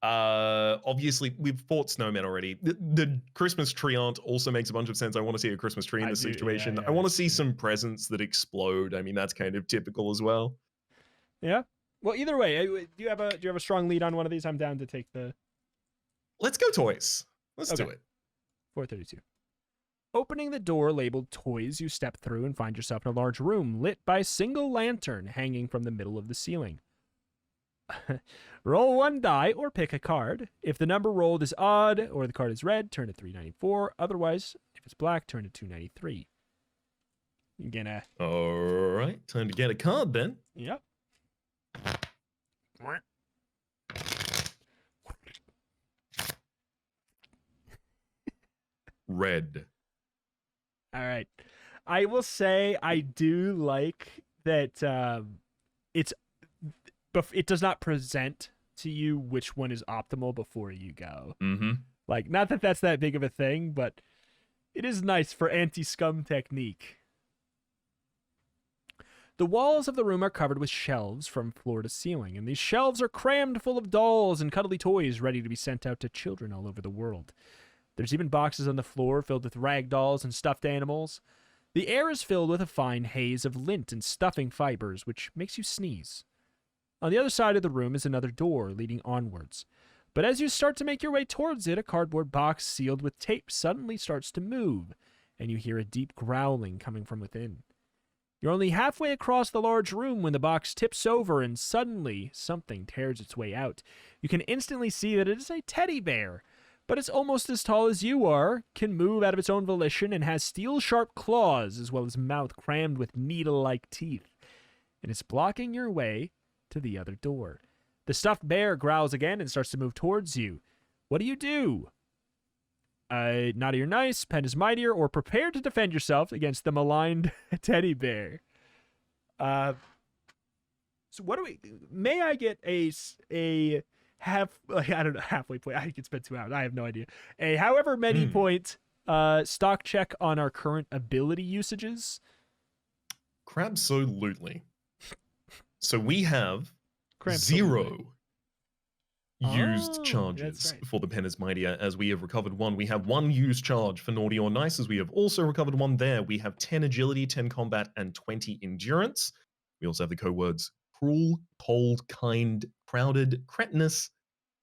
obviously we've fought snowmen already. The Christmas tree aunt also makes a bunch of sense. I want to see a Christmas tree in this situation. I want to see some presents that explode. I mean, that's kind of typical as well. Yeah. Well, either way, do you have a strong lead on one of these? I'm down to take the. Let's go toys. Let's do it. 432. Opening the door labeled toys, you step through and find yourself in a large room lit by a single lantern hanging from the middle of the ceiling. Roll one die or pick a card. If the number rolled is odd or the card is red, turn to 394. Otherwise, if it's black, turn to 293. You're gonna. All right, time to get a card then. Yep. Red. All right. I will say I do like that it does not present to you which one is optimal before you go. Mm-hmm. Like, not that that's that big of a thing, but it is nice for anti-scum technique. The walls of the room are covered with shelves from floor to ceiling, and these shelves are crammed full of dolls and cuddly toys ready to be sent out to children all over the world. There's even boxes on the floor filled with rag dolls and stuffed animals. The air is filled with a fine haze of lint and stuffing fibers, which makes you sneeze. On the other side of the room is another door leading onwards. But as you start to make your way towards it, a cardboard box sealed with tape suddenly starts to move, and you hear a deep growling coming from within. You're only halfway across the large room when the box tips over, and suddenly something tears its way out. You can instantly see that it is a teddy bear, but it's almost as tall as you are, can move out of its own volition, and has steel-sharp claws as well as mouth crammed with needle-like teeth. And it's blocking your way to the other door. The stuffed bear growls again and starts to move towards you. What do? Naughty or nice, pen is mightier, or prepare to defend yourself against the maligned teddy bear. So what do we... May I get a halfway point. I could spend 2 hours. I have no idea. A however many point stock check on our current ability usages. Crabsolutely. So we have Krampus. 0 used charges that's right. for the pen is mightier, as we have recovered 1. We have 1 used charge for naughty or nice, as we have also recovered 1 there. We have 10 agility, 10 combat, and 20 endurance. We also have the code words cruel, cold, kind, crowded, cretinous,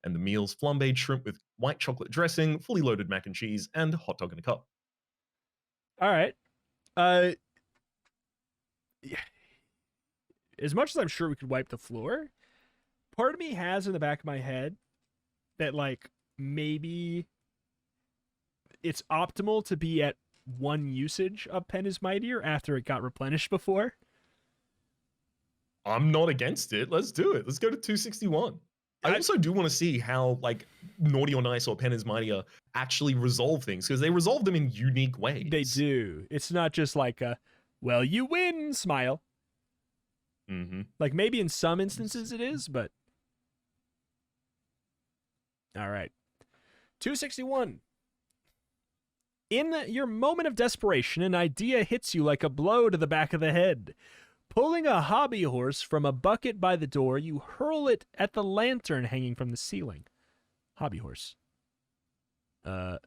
and the meals flambéed shrimp with white chocolate dressing, fully loaded mac and cheese, and hot dog in a cup. All right. Yeah. As much as I'm sure we could wipe the floor, part of me has in the back of my head that, like, maybe it's optimal to be at 1 usage of Pen is Mightier after it got replenished before. I'm not against it. Let's do it. Let's go to 261. I also do want to see how, like, naughty or nice or pen is mightier actually resolve things, because they resolve them in unique ways. They do. It's not just like a, well, you win, smile. Mm-hmm. Like, maybe in some instances it is, but... All right. 261. In your moment of desperation, an idea hits you like a blow to the back of the head. Pulling a hobby horse from a bucket by the door, you hurl it at the lantern hanging from the ceiling. Hobby horse. I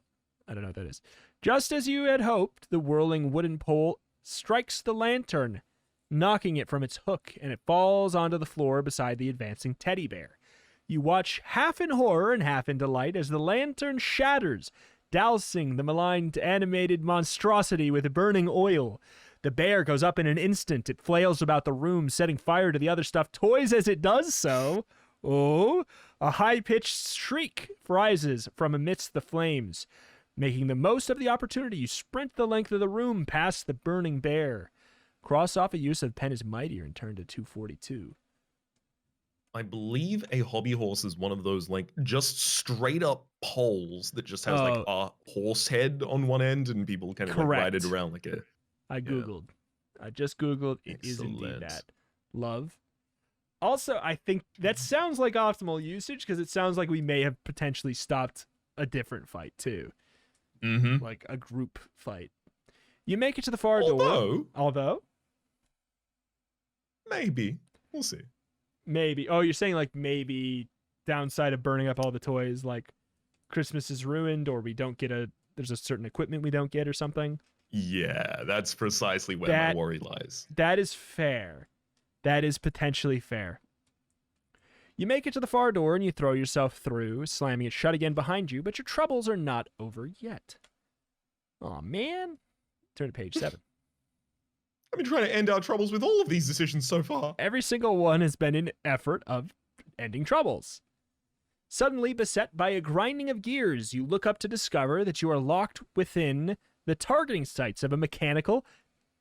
don't know what that is. Just as you had hoped, the whirling wooden pole strikes the lantern, knocking it from its hook, and it falls onto the floor beside the advancing teddy bear. You watch half in horror and half in delight as the lantern shatters, dousing the maligned animated monstrosity with burning oil. The bear goes up in an instant. It flails about the room, setting fire to the other stuffed toys as it does so. Oh, a high-pitched shriek rises from amidst the flames. Making the most of the opportunity, you sprint the length of the room past the burning bear. Cross off a use of pen is mightier and turn to 242. I believe a hobby horse is one of those, like, just straight up poles that just has, like, a horse head on one end and people kind of like, ride it around like a... I Googled. I just Googled. It is indeed that. Love. Also, I think that sounds like optimal usage because it sounds like we may have potentially stopped a different fight, too. Mm-hmm. Like a group fight. You make it to the far door. Although? Maybe. We'll see. Maybe. Oh, you're saying like maybe downside of burning up all the toys, like Christmas is ruined or there's a certain equipment we don't get or something? Yeah, that's precisely where my worry lies. That is fair. That is potentially fair. You make it to the far door and you throw yourself through, slamming it shut again behind you, but your troubles are not over yet. Aw, man. Turn to page 7. I've been trying to end our troubles with all of these decisions so far. Every single one has been an effort of ending troubles. Suddenly beset by a grinding of gears, you look up to discover that you are locked within the targeting sights of a mechanical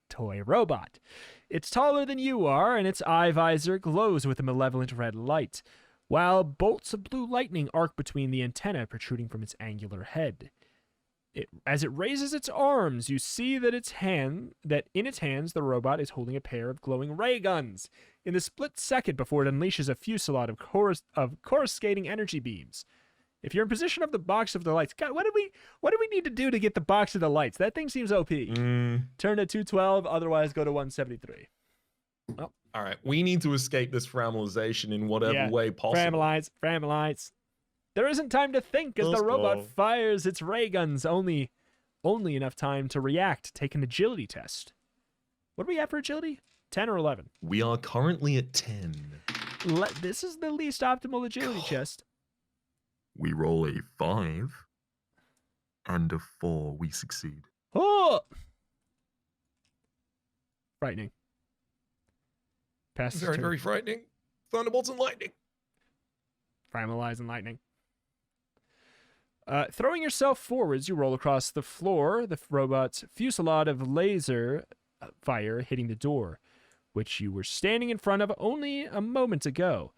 toy robot. It's taller than you are, and its eye visor glows with a malevolent red light, while bolts of blue lightning arc between the antennae protruding from its angular head. As it raises its arms, you see that in its hands the robot is holding a pair of glowing ray guns. In the split second before it unleashes a fusillade of coruscating energy beams. If you're in position of the box of the lights, God, what do we need to do to get the box of the lights? That thing seems OP. Turn to 212, otherwise go to 173. Oh. All right, we need to escape this framalization in whatever way possible. Framalites. There isn't time to think as the robot fires its ray guns. Only enough time to react. Take an agility test. What do we have for agility? 10 or 11? We are currently at 10. This is the least optimal agility test. We roll a 5 and a 4. We succeed. Oh! Frightening. Pass Very, very frightening. Thunderbolts and lightning. Primalize and lightning. Throwing yourself forwards, you roll across the floor, the robot's fusillade of laser fire hitting the door, which you were standing in front of only a moment ago,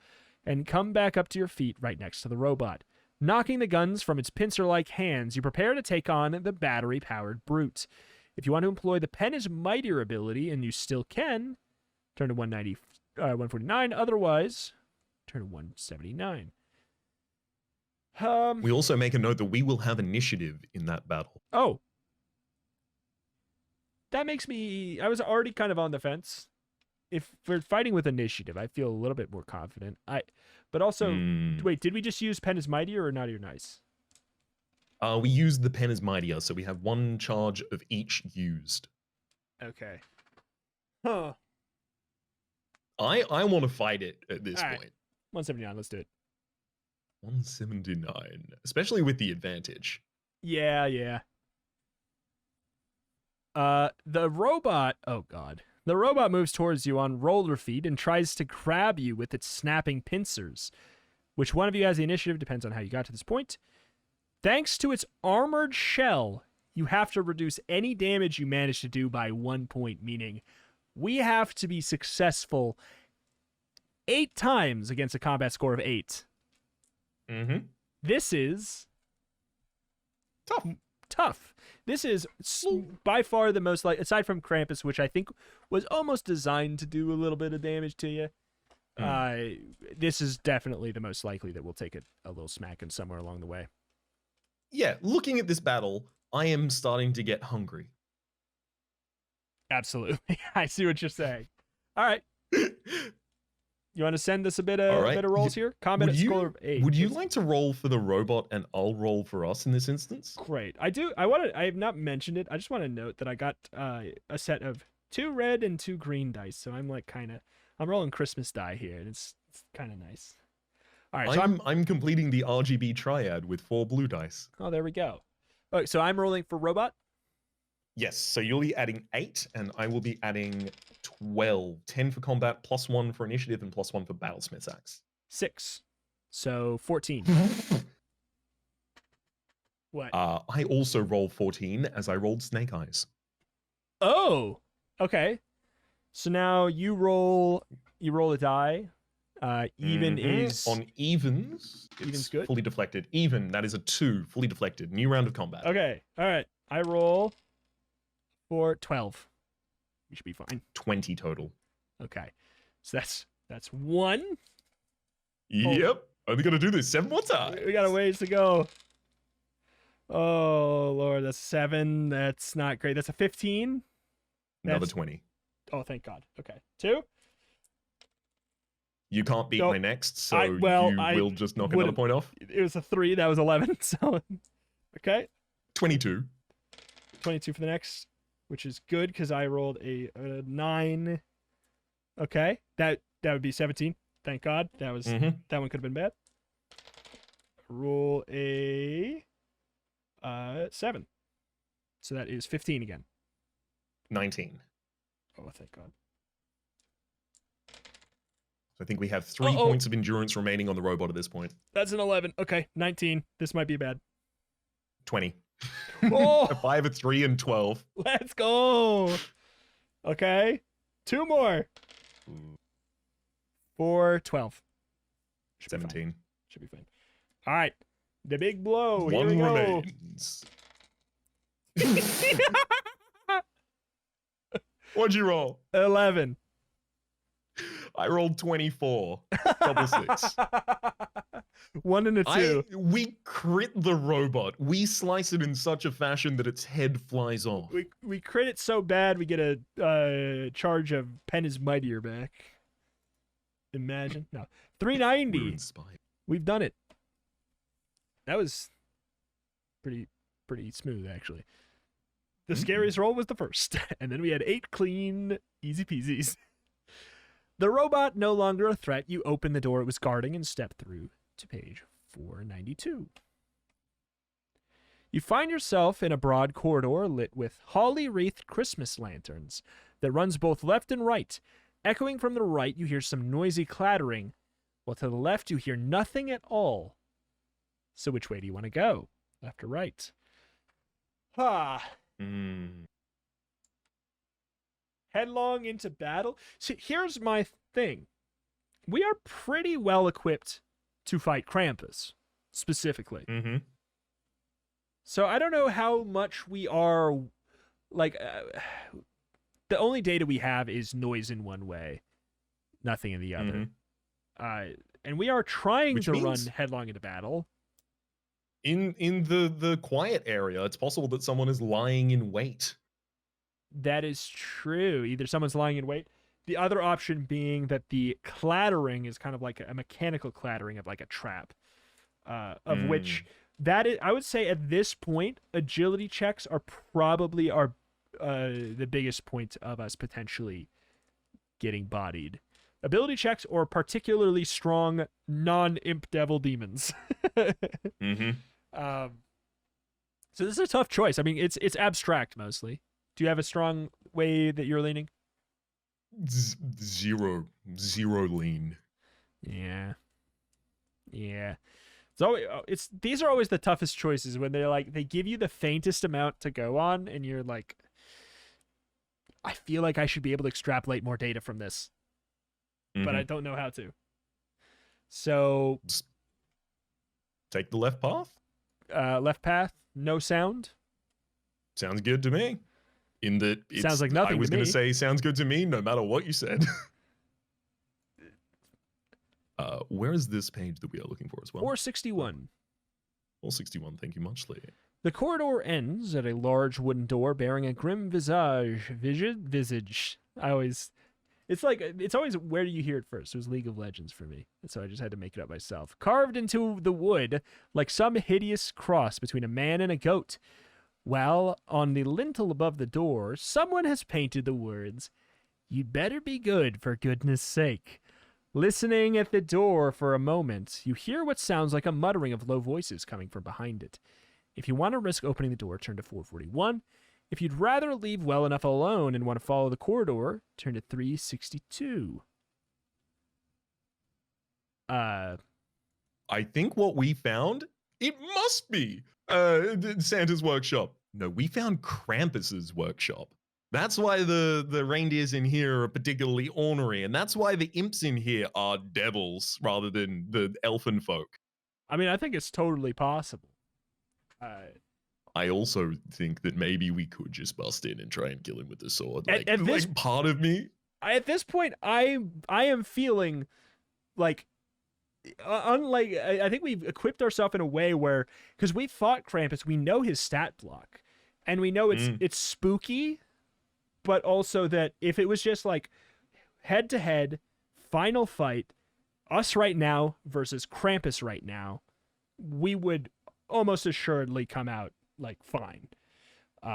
and come back up to your feet right next to the robot. Knocking the guns from its pincer-like hands, you prepare to take on the battery-powered brute. If you want to employ the pen is mightier ability, and you still can, turn to 149. Otherwise, turn to 179. We also make a note that we will have initiative in that battle. Oh. That makes me... I was already kind of on the fence. If we're fighting with initiative, I feel a little bit more confident. But also, wait, did we just use pen is mightier or naughty or nice? We used the pen is mightier, so we have one charge of each used. Okay. Huh. I want to fight it at this point. Right. 179, let's do it. 179, especially with the advantage. Yeah. The robot... Oh, God. The robot moves towards you on roller feet and tries to grab you with its snapping pincers. Which one of you has the initiative depends on how you got to this point. Thanks to its armored shell, you have to reduce any damage you manage to do by 1 point, meaning we have to be successful 8 times against a combat score of 8. Mm-hmm. This is... Tough. This is by far the most, aside from Krampus, which I think was almost designed to do a little bit of damage to you, this is definitely the most likely that we'll take a little smacking somewhere along the way. Yeah, looking at this battle, I am starting to get hungry. Absolutely. I see what you're saying. All right. You want to send us a bit All of right. bit of rolls here? Combat Would at score you, of 8. would you Let's- like to roll for the robot and I'll roll for us in this instance? Great. I have not mentioned it. I just want to note that I got a set of 2 red and 2 green dice. So I'm like I'm rolling Christmas die here, and it's kind of nice. All right. So I'm completing the RGB triad with 4 blue dice. oh, there we go. Okay, so I'm rolling for robot. Yes, so you'll be adding 8, and I will be adding 12. 10 for combat, +1 for initiative, and +1 for battlesmith's axe. 6. So 14. What? I also rolled 14 as I rolled snake eyes. Oh, okay. So now you roll a die. Even is on evens. Even's It's good? fully deflected. Even, that is a 2, fully deflected. New round of combat. okay. All right. I roll for 12. We should be fine. 20 total. Okay. So that's 1. Yep. Only gonna do this 7 more times. We got a ways to go. Oh Lord, that's 7. That's not great. That's a 15. Another That's- 20. Oh, thank God. Okay. 2. You can't beat Nope. my next, so I you will just knock another wouldn't- point off. It was a 3. That was 11. So, okay. 22. 22 for the next, which is good because I rolled a 9. Okay, that would be 17. Thank God. That was Mhm. that one could have been bad. Roll a 7. So that is 15 again. 19. Oh, thank God. So I think we have 3 Uh-oh. points of endurance remaining on the robot at this point. That's an 11. Okay, 19. This might be bad. 20. Oh, A 5, a 3, and 12. let's go. Okay, 2 more for 12. Should be fine. 17. Should be fine. All right, the big blow. Here 1 we go. remains. What'd you roll? 11. I rolled 24. Double 6. 1 and a 2. We crit the robot. We slice it in such a fashion that its head flies off. We crit it so bad we get a charge of Pen is Mightier back. Imagine. No. We're 390. inspired. We've done it. That was pretty smooth, actually. The Mhm. scariest roll was the first. And then we had 8 clean, easy peasies. The robot no longer a threat. You open the door it was guarding and step through to page 492. You find yourself in a broad corridor lit with holly-wreathed Christmas lanterns that runs both left and right. Echoing from the right, you hear some noisy clattering, while to the left you hear nothing at all. So which way do you want to go? Left or right? Headlong into battle. So here's my thing. We are pretty well equipped to fight Krampus, specifically. Mm-hmm. So I don't know how much we are, like, the only data we have is noise in one way, nothing in the other. And we are trying Which to run means- headlong into battle. In the quiet area, it's possible that someone is lying in wait. That is true. Either someone's lying in wait. The other option being that the clattering is kind of like a mechanical clattering of like a trap, of which that is, I would say at this point, agility checks are probably the biggest point of us potentially getting bodied. Ability checks or particularly strong non-imp devil demons. Mm-hmm. So this is a tough choice. I mean, it's abstract mostly. Do you have a strong way that you're leaning? Zero lean. Yeah. So these are always the toughest choices when they're like they give you the faintest amount to go on, and you're like, I feel like I should be able to extrapolate more data from this, but I don't know how to. So Take the left path. left path, no sound. Sounds good to me. In that, Sounds like nothing I was to going me. to say sounds good to me, no matter what you said. Where is this page that we are looking for as well? 461. 461. Thank you muchly. The corridor ends at a large wooden door bearing a grim visage. I always It's like, it's always, where do you hear it first? It was League of Legends for me. And so I just had to make it up myself. Carved into the wood, like some hideous cross between a man and a goat. While on the lintel above the door, someone has painted the words, "You'd better be good for goodness sake." Listening at the door for a moment, you hear what sounds like a muttering of low voices coming from behind it. If you want to risk opening the door, turn to 441. If you'd rather leave well enough alone and want to follow the corridor, turn to 362. I think what we found, it must be Santa's workshop. No, we found Krampus's workshop. That's why the reindeers in here are particularly ornery, and that's why the imps in here are devils rather than the elfin folk. I mean, I think it's totally possible. I also think that maybe we could just bust in and try and kill him with the sword. Like, At this- like part of me. At this point, I am feeling like, unlike, I think we've equipped ourselves in a way where, because we fought Krampus, we know his stat block, and we know it's spooky, but also that if it was just like head to head, final fight, us right now versus Krampus right now, we would almost assuredly come out like fine.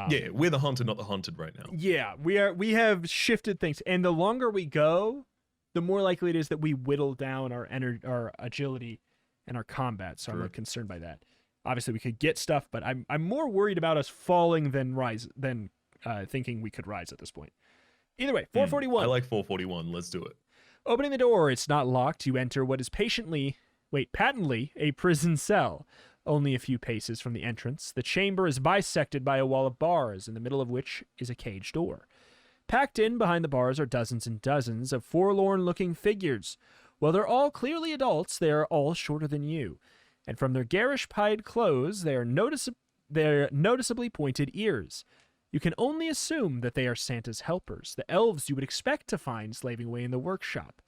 Yeah, we're the hunter, not the hunted right now. Yeah, we have shifted things, and the longer we go, the more likely it is that we whittle down our agility and our combat. So I'm True. like concerned by that. Obviously, we could get stuff, but I'm more worried about us falling than thinking we could rise at this point. Either way, 441. I like 441. Let's do it. Opening the door, it's not locked. You enter what is patently a prison cell. Only a few paces from the entrance, the chamber is bisected by a wall of bars, in the middle of which is a cage door. Packed in behind the bars are dozens and dozens of forlorn-looking figures. While they're all clearly adults, they are all shorter than you. And from their garish pied clothes, their noticeably pointed ears. You can only assume that they are Santa's helpers, the elves you would expect to find slaving away in the workshop.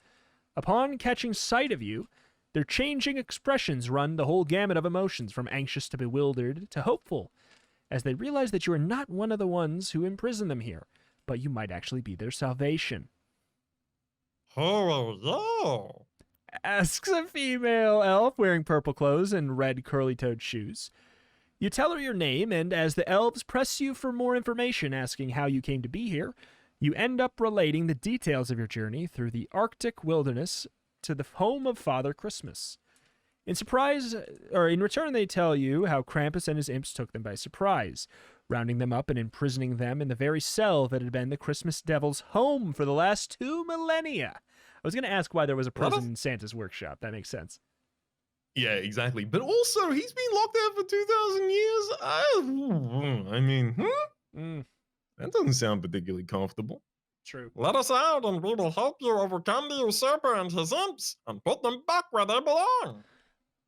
Upon catching sight of you, their changing expressions run the whole gamut of emotions, from anxious to bewildered to hopeful, as they realize that you are not one of the ones who imprison them here, but you might actually be their salvation. Hello, Asks a female elf wearing purple clothes and red curly-toed shoes. You tell her your name, and as the elves press you for more information, asking how you came to be here, you end up relating the details of your journey through the Arctic wilderness to the home of Father Christmas. In return, they tell you how Krampus and his imps took them by surprise, rounding them up and imprisoning them in the very cell that had been the Christmas Devil's home for the last 2 millennia. I was going to ask why there was a prison in Santa's workshop. That makes sense. Yeah, exactly. But also, he's been locked there for 2,000 years. I mean, that doesn't sound particularly comfortable. True. let us out and we will help you overcome the usurper and his imps and put them back where they belong.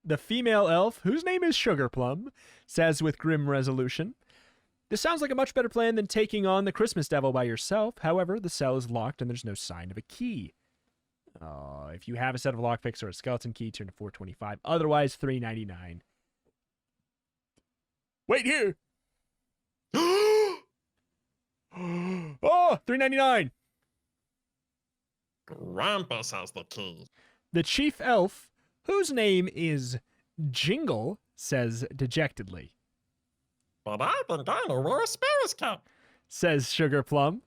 The female elf, whose name is Sugarplum, says with grim resolution, "This sounds like a much better plan than taking on the Christmas Devil by yourself. However, the cell is locked and there's no sign of a key. If you have a set of lockpicks or a skeleton key, turn to 425. Otherwise, 399. Wait here. Oh, 399. Krampus has the key. The chief elf, whose name is Jingle, says dejectedly. But I think I know where a sparrow's kept. Says Sugarplum.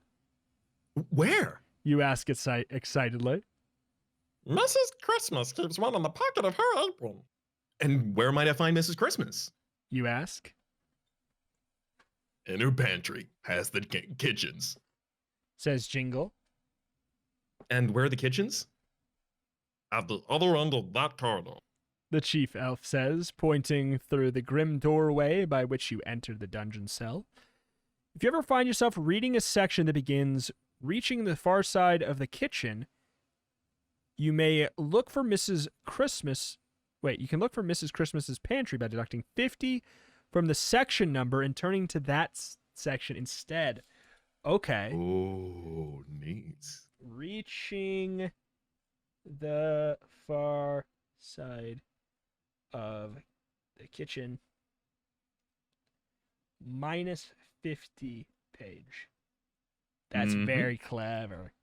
Where? You ask excitedly. Mrs. Christmas keeps one in the pocket of her apron. And where might I find Mrs. Christmas? You ask. In her pantry, past the kitchens. Says Jingle. And where are the kitchens? At the other end of that corridor. The chief elf says, pointing through the grim doorway by which you entered the dungeon cell. If you ever find yourself reading a section that begins reaching the far side of the kitchen, you may look for Mrs. Christmas. Wait, you can look for Mrs. Christmas's pantry by deducting 50 from the section number and turning to that section instead. Okay. Oh, neat. Reaching the far side of the kitchen. Minus 50 page. That's very clever.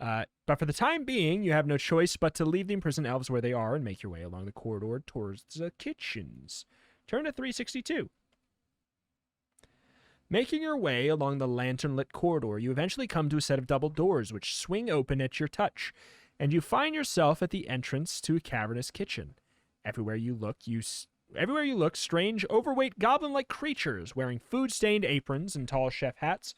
But for the time being, you have no choice but to leave the imprisoned elves where they are and make your way along the corridor towards the kitchens. Turn to 362. Making your way along the lantern-lit corridor, you eventually come to a set of double doors which swing open at your touch, and you find yourself at the entrance to a cavernous kitchen. Everywhere you look, strange, overweight, goblin-like creatures wearing food-stained aprons and tall chef hats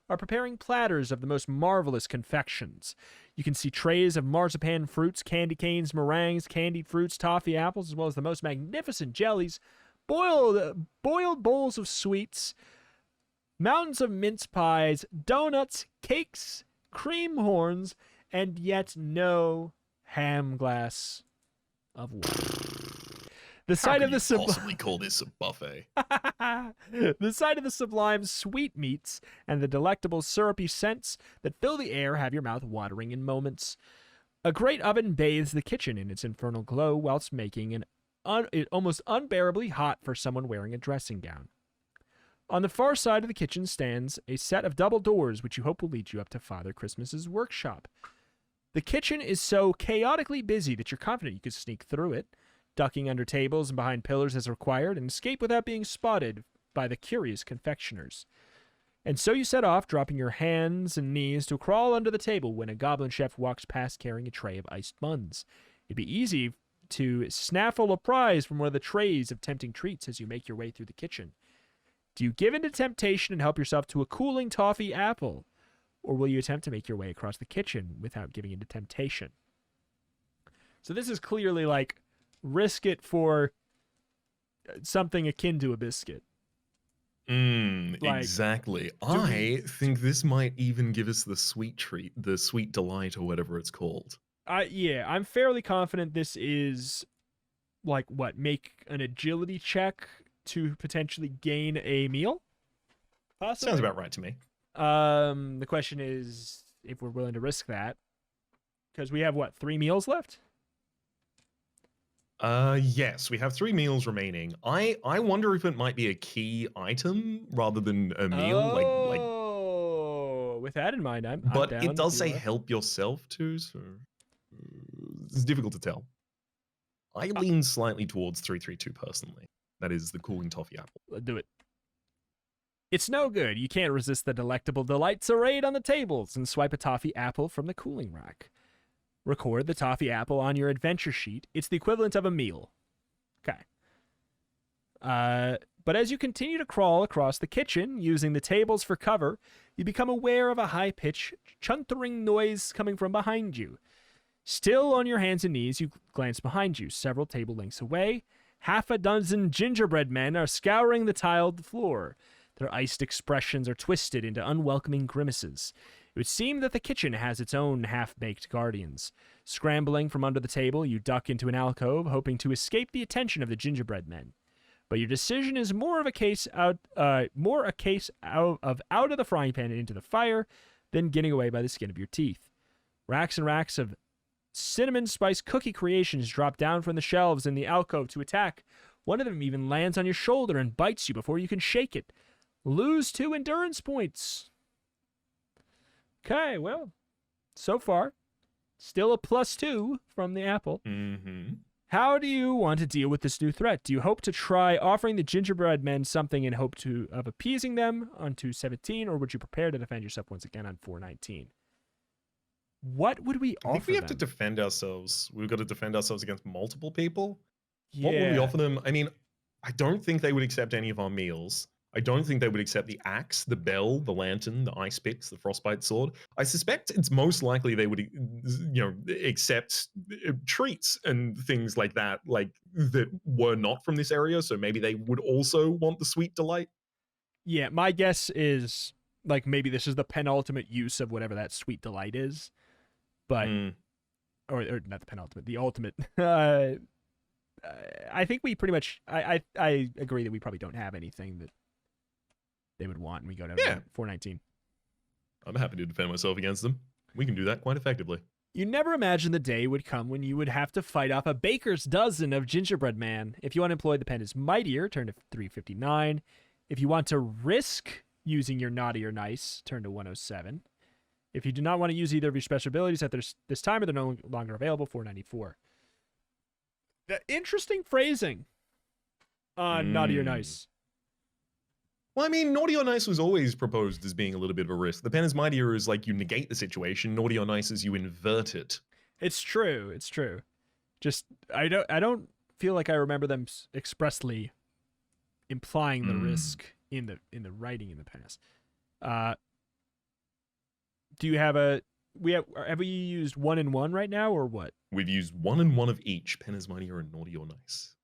are preparing platters of the most marvelous confections. You can see trays of marzipan fruits, candy canes, meringues, candied fruits, toffee apples, as well as the most magnificent jellies, boiled bowls of sweets, mountains of mince pies, donuts, cakes, cream horns, and yet no ham glass of water. The sight of the possibly call this a buffet? The sight of the sublime sweetmeats and the delectable syrupy scents that fill the air have your mouth watering in moments. A great oven bathes the kitchen in its infernal glow whilst making it almost unbearably hot for someone wearing a dressing gown. On the far side of the kitchen stands a set of double doors which you hope will lead you up to Father Christmas's workshop. The kitchen is so chaotically busy that you're confident you could sneak through it, ducking under tables and behind pillars as required, and escape without being spotted by the curious confectioners. And so you set off, dropping your hands and knees to crawl under the table when a goblin chef walks past carrying a tray of iced buns. It'd be easy to snaffle a prize from one of the trays of tempting treats as you make your way through the kitchen. Do you give in to temptation and help yourself to a cooling toffee apple? Or will you attempt to make your way across the kitchen without giving in to temptation? So this is clearly like, risk it for something akin to a biscuit. Exactly. I think this might even give us the sweet treat, the sweet delight, or whatever it's called. Yeah, I'm fairly confident this is like what, make an agility check to potentially gain a meal? Possibly? Sounds about right to me. The question is if we're willing to risk that, because we have what, 3 meals left? Yes, we have 3 meals remaining. I wonder if it might be a key item rather than a meal. Oh, with that in mind, I'm but down it does to, say help yourself too, so it's difficult to tell. I lean slightly towards 332 personally. That is the cooling toffee apple. Let's do it. It's no good. You can't resist the delectable delights arrayed on the tables and swipe a toffee apple from the cooling rack. Record the toffee apple on your adventure sheet. It's the equivalent of a meal. Okay. But as you continue to crawl across the kitchen, using the tables for cover, you become aware of a high-pitched, chuntering noise coming from behind you. Still on your hands and knees, you glance behind you. Several table lengths away, half a dozen gingerbread men are scouring the tiled floor. Their iced expressions are twisted into unwelcoming grimaces. It would seem that the kitchen has its own half-baked guardians. Scrambling from under the table, you duck into an alcove, hoping to escape the attention of the gingerbread men. But your decision is more a case out of the frying pan and into the fire than getting away by the skin of your teeth. Racks and racks of cinnamon spice cookie creations drop down from the shelves in the alcove to attack. One of them even lands on your shoulder and bites you before you can shake it. Lose 2 endurance points. Okay, well, so far, still a +2 from the apple. Mm-hmm. How do you want to deal with this new threat? Do you hope to try offering the gingerbread men something in hope of appeasing them on 217, or would you prepare to defend yourself once again on 419? What would we offer I think we have them? to defend ourselves. We've got to defend ourselves against multiple people. Yeah. What would we offer them? I mean, I don't think they would accept any of our meals. I don't think they would accept the axe, the bell, the lantern, the ice picks, the frostbite sword. I suspect it's most likely they would, accept treats and things like that, like that were not from this area. So maybe they would also want the sweet delight. Yeah, my guess is like maybe this is the penultimate use of whatever that sweet delight is, but or not the penultimate, the ultimate. I think we pretty much. I agree that we probably don't have anything that they would want, and we go to 419. I'm happy to defend myself against them. We can do that quite effectively. You never imagined the day would come when you would have to fight off a baker's dozen of gingerbread man. If you want to employ the pen is mightier, turn to 359. If you want to risk using your naughty or nice, turn to 107. If you do not want to use either of your special abilities at this time, or they're no longer available, $4.94. The interesting phrasing on Naughty or Nice. Well, I mean, Naughty or Nice was always proposed as being a little bit of a risk. The Pen is Mightier is like you negate the situation. Naughty or Nice is you invert it. It's true. It's true. Just I don't feel like I remember them expressly implying the risk in the writing in the past. Do you have have we used 1 and 1 right now, or what? We've used 1 and 1 of each. Pen is Mightier and Naughty or Nice.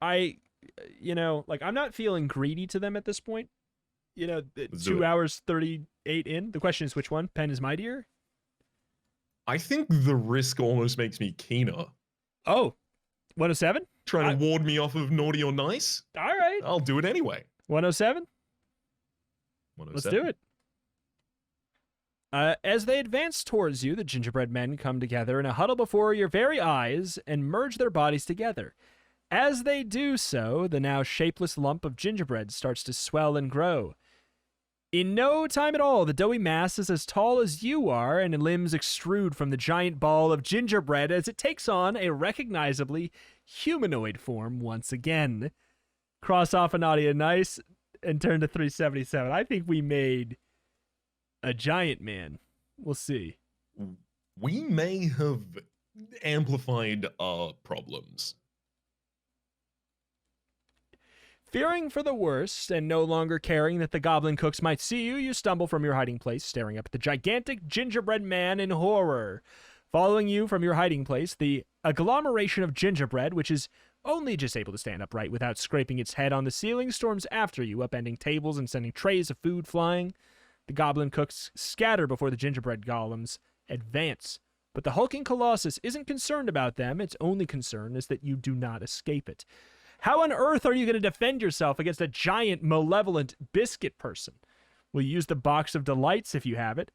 I'm not feeling greedy to them at this point. 2 hours 38 in. The question is, which one? Pen is Mightier? I think the risk almost makes me keener. Oh, 107? Trying to ward me off of Naughty or Nice? All right. I'll do it anyway. 107? 107. Let's do it. As they advance towards you, the gingerbread men come together in a huddle before your very eyes and merge their bodies together. As they do so, the now shapeless lump of gingerbread starts to swell and grow. In no time at all, the doughy mass is as tall as you are, and limbs extrude from the giant ball of gingerbread as it takes on a recognizably humanoid form once again. Cross off a Naughty and Nice and turn to 377. I think we made a giant man. We'll see. We may have amplified our problems. Fearing for the worst, and no longer caring that the goblin cooks might see you, you stumble from your hiding place, staring up at the gigantic gingerbread man in horror. Following you from your hiding place, the agglomeration of gingerbread, which is only just able to stand upright without scraping its head on the ceiling, storms after you, upending tables and sending trays of food flying. The goblin cooks scatter before the gingerbread golems advance. But the hulking colossus isn't concerned about them. Its only concern is that you do not escape it. How on earth are you going to defend yourself against a giant, malevolent biscuit person? Will you use the box of delights if you have it?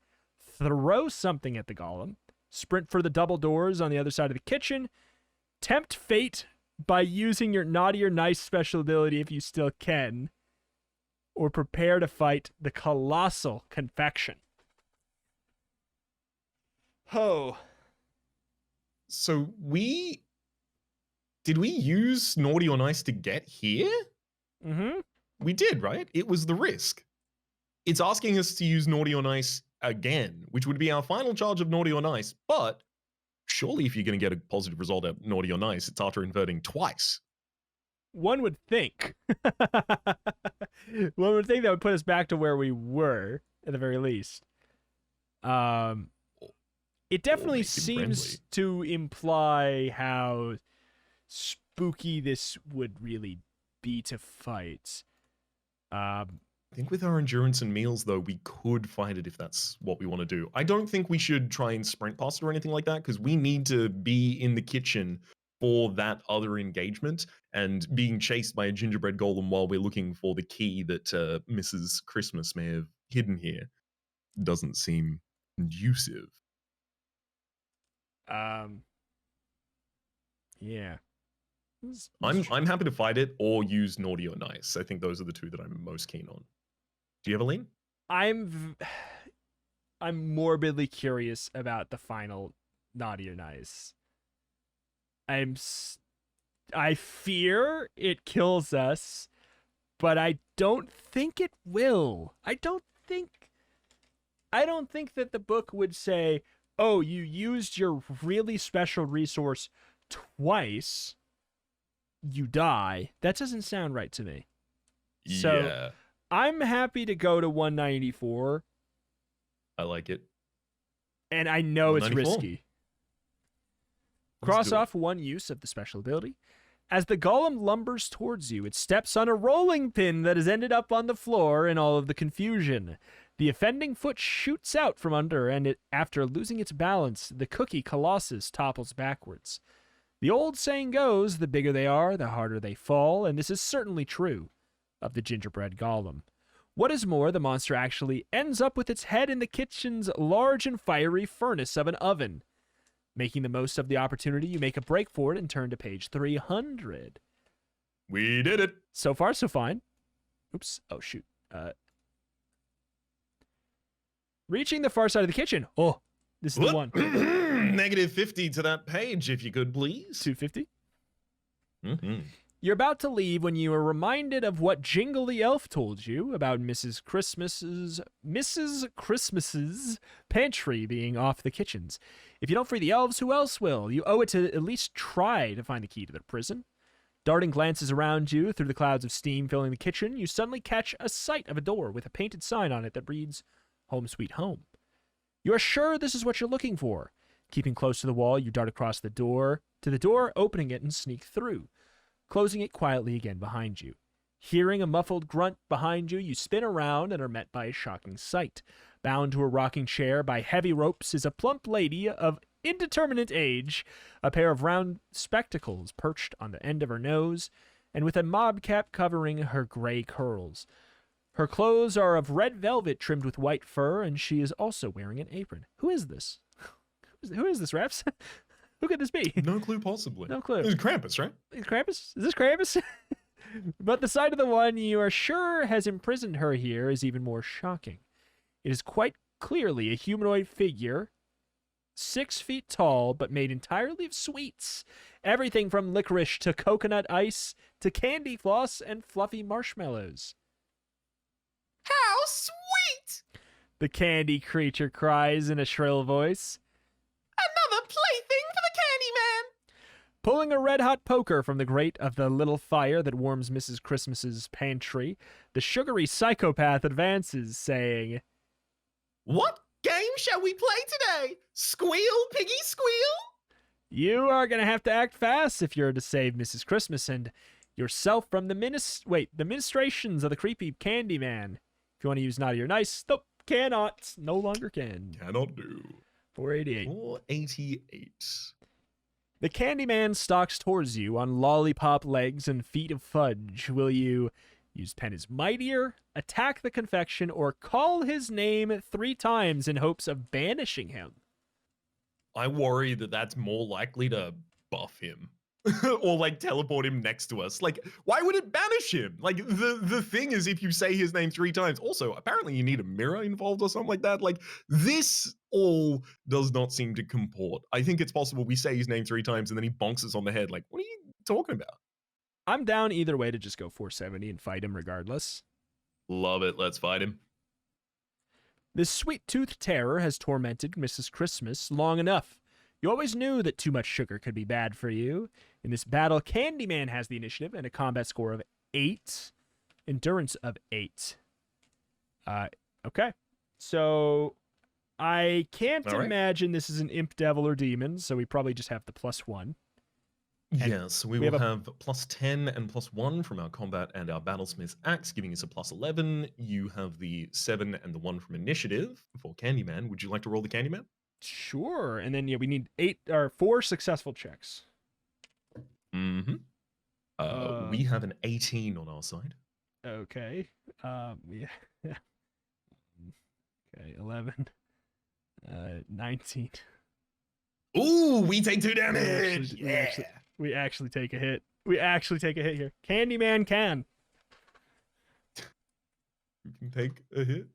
Throw something at the golem. Sprint for the double doors on the other side of the kitchen. Tempt fate by using your Naughty or Nice special ability if you still can. Or prepare to fight the colossal confection. Oh. So did we use Naughty or Nice to get here? Mm-hmm. We did, right? It was the risk. It's asking us to use Naughty or Nice again, which would be our final charge of Naughty or Nice. But surely if you're going to get a positive result at Naughty or Nice, it's after inverting twice. One would think. One would think that would put us back to where we were, at the very least. It definitely seems to imply how spooky this would really be to fight. I think with our endurance and meals, though, we could fight it if that's what we want to do. I don't think we should try and sprint past it or anything like that, because we need to be in the kitchen for that other engagement, and being chased by a gingerbread golem while we're looking for the key that Mrs. Christmas may have hidden here doesn't seem conducive. Yeah. I'm happy to fight it or use Naughty or Nice. I think those are the two that I'm most keen on. Do you have a lean? I'm morbidly curious about the final Naughty or Nice. I fear it kills us, but I don't think it will. I don't think that the book would say, "Oh, you used your really special resource twice. You die." That doesn't sound right to me. So Yeah, I'm happy to go to 194. I like it. And I know it's 194. risky. Let's Cross do it. off one use of the special ability. As the golem lumbers towards you, it steps on a rolling pin that has ended up on the floor in all of the confusion. The offending foot shoots out from under, and after losing its balance, the cookie colossus topples backwards. The old saying goes, the bigger they are, the harder they fall, and this is certainly true of the gingerbread golem. What is more, the monster actually ends up with its head in the kitchen's large and fiery furnace of an oven. Making the most of the opportunity, you make a break for it and turn to page 300. We did it. So far, so fine. Oops. Oh, shoot. Reaching the far side of the kitchen. Oh, this is the one. Negative 50 to that page, if you could, please. 250. Mm-hmm. You're about to leave when you are reminded of what Jingle the Elf told you about Mrs. Christmas's pantry being off the kitchens. If you don't free the elves, who else will? You owe it to at least try to find the key to their prison. Darting glances around you through the clouds of steam filling the kitchen, you suddenly catch a sight of a door with a painted sign on it that reads, Home Sweet Home. You are sure this is what you're looking for. Keeping close to the wall, you dart across the door, opening it and sneak through, closing it quietly again behind you. Hearing a muffled grunt behind you, you spin around and are met by a shocking sight. Bound to a rocking chair by heavy ropes is a plump lady of indeterminate age, a pair of round spectacles perched on the end of her nose, and with a mob cap covering her gray curls. Her clothes are of red velvet trimmed with white fur, and she is also wearing an apron. Who is this? Who is this, Raps? Who could this be? No clue, possibly. No clue. It's Krampus, right? Krampus? Is this Krampus? But the sight of the one you are sure has imprisoned her here is even more shocking. It is quite clearly a humanoid figure, 6 feet tall, but made entirely of sweets. Everything from licorice to coconut ice to candy floss and fluffy marshmallows. How sweet! The candy creature cries in a shrill voice. Another plaything for the Candyman! Pulling a red-hot poker from the grate of the little fire that warms Mrs. Christmas's pantry, the sugary psychopath advances, saying, What game shall we play today? Squeal, piggy, squeal? You are going to have to act fast if you're to save Mrs. Christmas and yourself from the ministrations of the creepy Candyman. If you want to use naughty or nice, nope, cannot. No longer can. Cannot do. 488. 488. The Candyman stalks towards you on lollipop legs and feet of fudge. Will you use pen is mightier, attack the confection, or call his name 3 times in hopes of banishing him? I worry that that's more likely to buff him. Or like teleport him next to us. Like, why would it banish him? Like, the thing is, if you say his name 3 times, also, apparently you need a mirror involved or something like that. Like, this all does not seem to comport. I think it's possible we say his name 3 times and then he bonks us on the head. Like, what are you talking about? I'm down either way to just go 470 and fight him regardless. Love it. Let's fight him. This sweet-toothed terror has tormented Mrs. Christmas long enough. You always knew that too much sugar could be bad for you. In this battle, Candyman has the initiative and a combat score of 8, endurance of 8. Okay. So I can't imagine this is an imp, devil, or demon, so we probably just have the +1. And yes, we will have +10 and +1 from our combat and our battlesmith's axe, giving us a +11. You have the 7 and the 1 from initiative for Candyman. Would you like to roll the Candyman? Sure. And then we need 4 successful checks. Mm-hmm. We have an 18 on our side. Okay. Yeah. Okay, 11. 19. Ooh, we take 2 damage. We actually take a hit. We actually take a hit here. Candyman can. You can take a hit.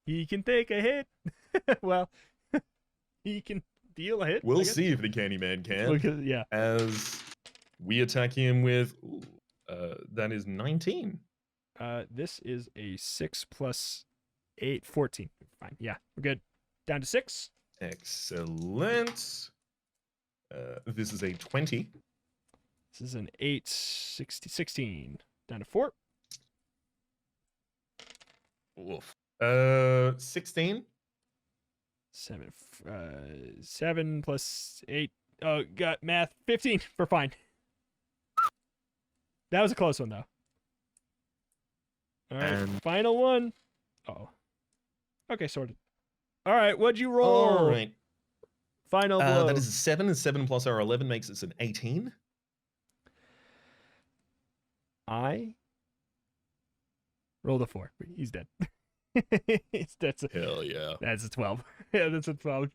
He can take a hit. Well, he can deal a hit. We'll see if the Candyman can. Yeah. As we attack him with, that is 19. This is a 6 plus 8, 14. Fine. Yeah, we're good. Down to 6. Excellent. This is a 20. This is an 8, 16. Down to 4. Oof. 16. 7 plus 8. Oh, got math. 15. We're fine. That was a close one, though. All right, And final one. Oh. Okay, sorted. All right, what'd you roll? all right. Final blow. That is a 7, and 7 plus our 11 makes us an 18. I rolled a 4. He's dead. Hell yeah. That's a 12. Yeah, that's a 12.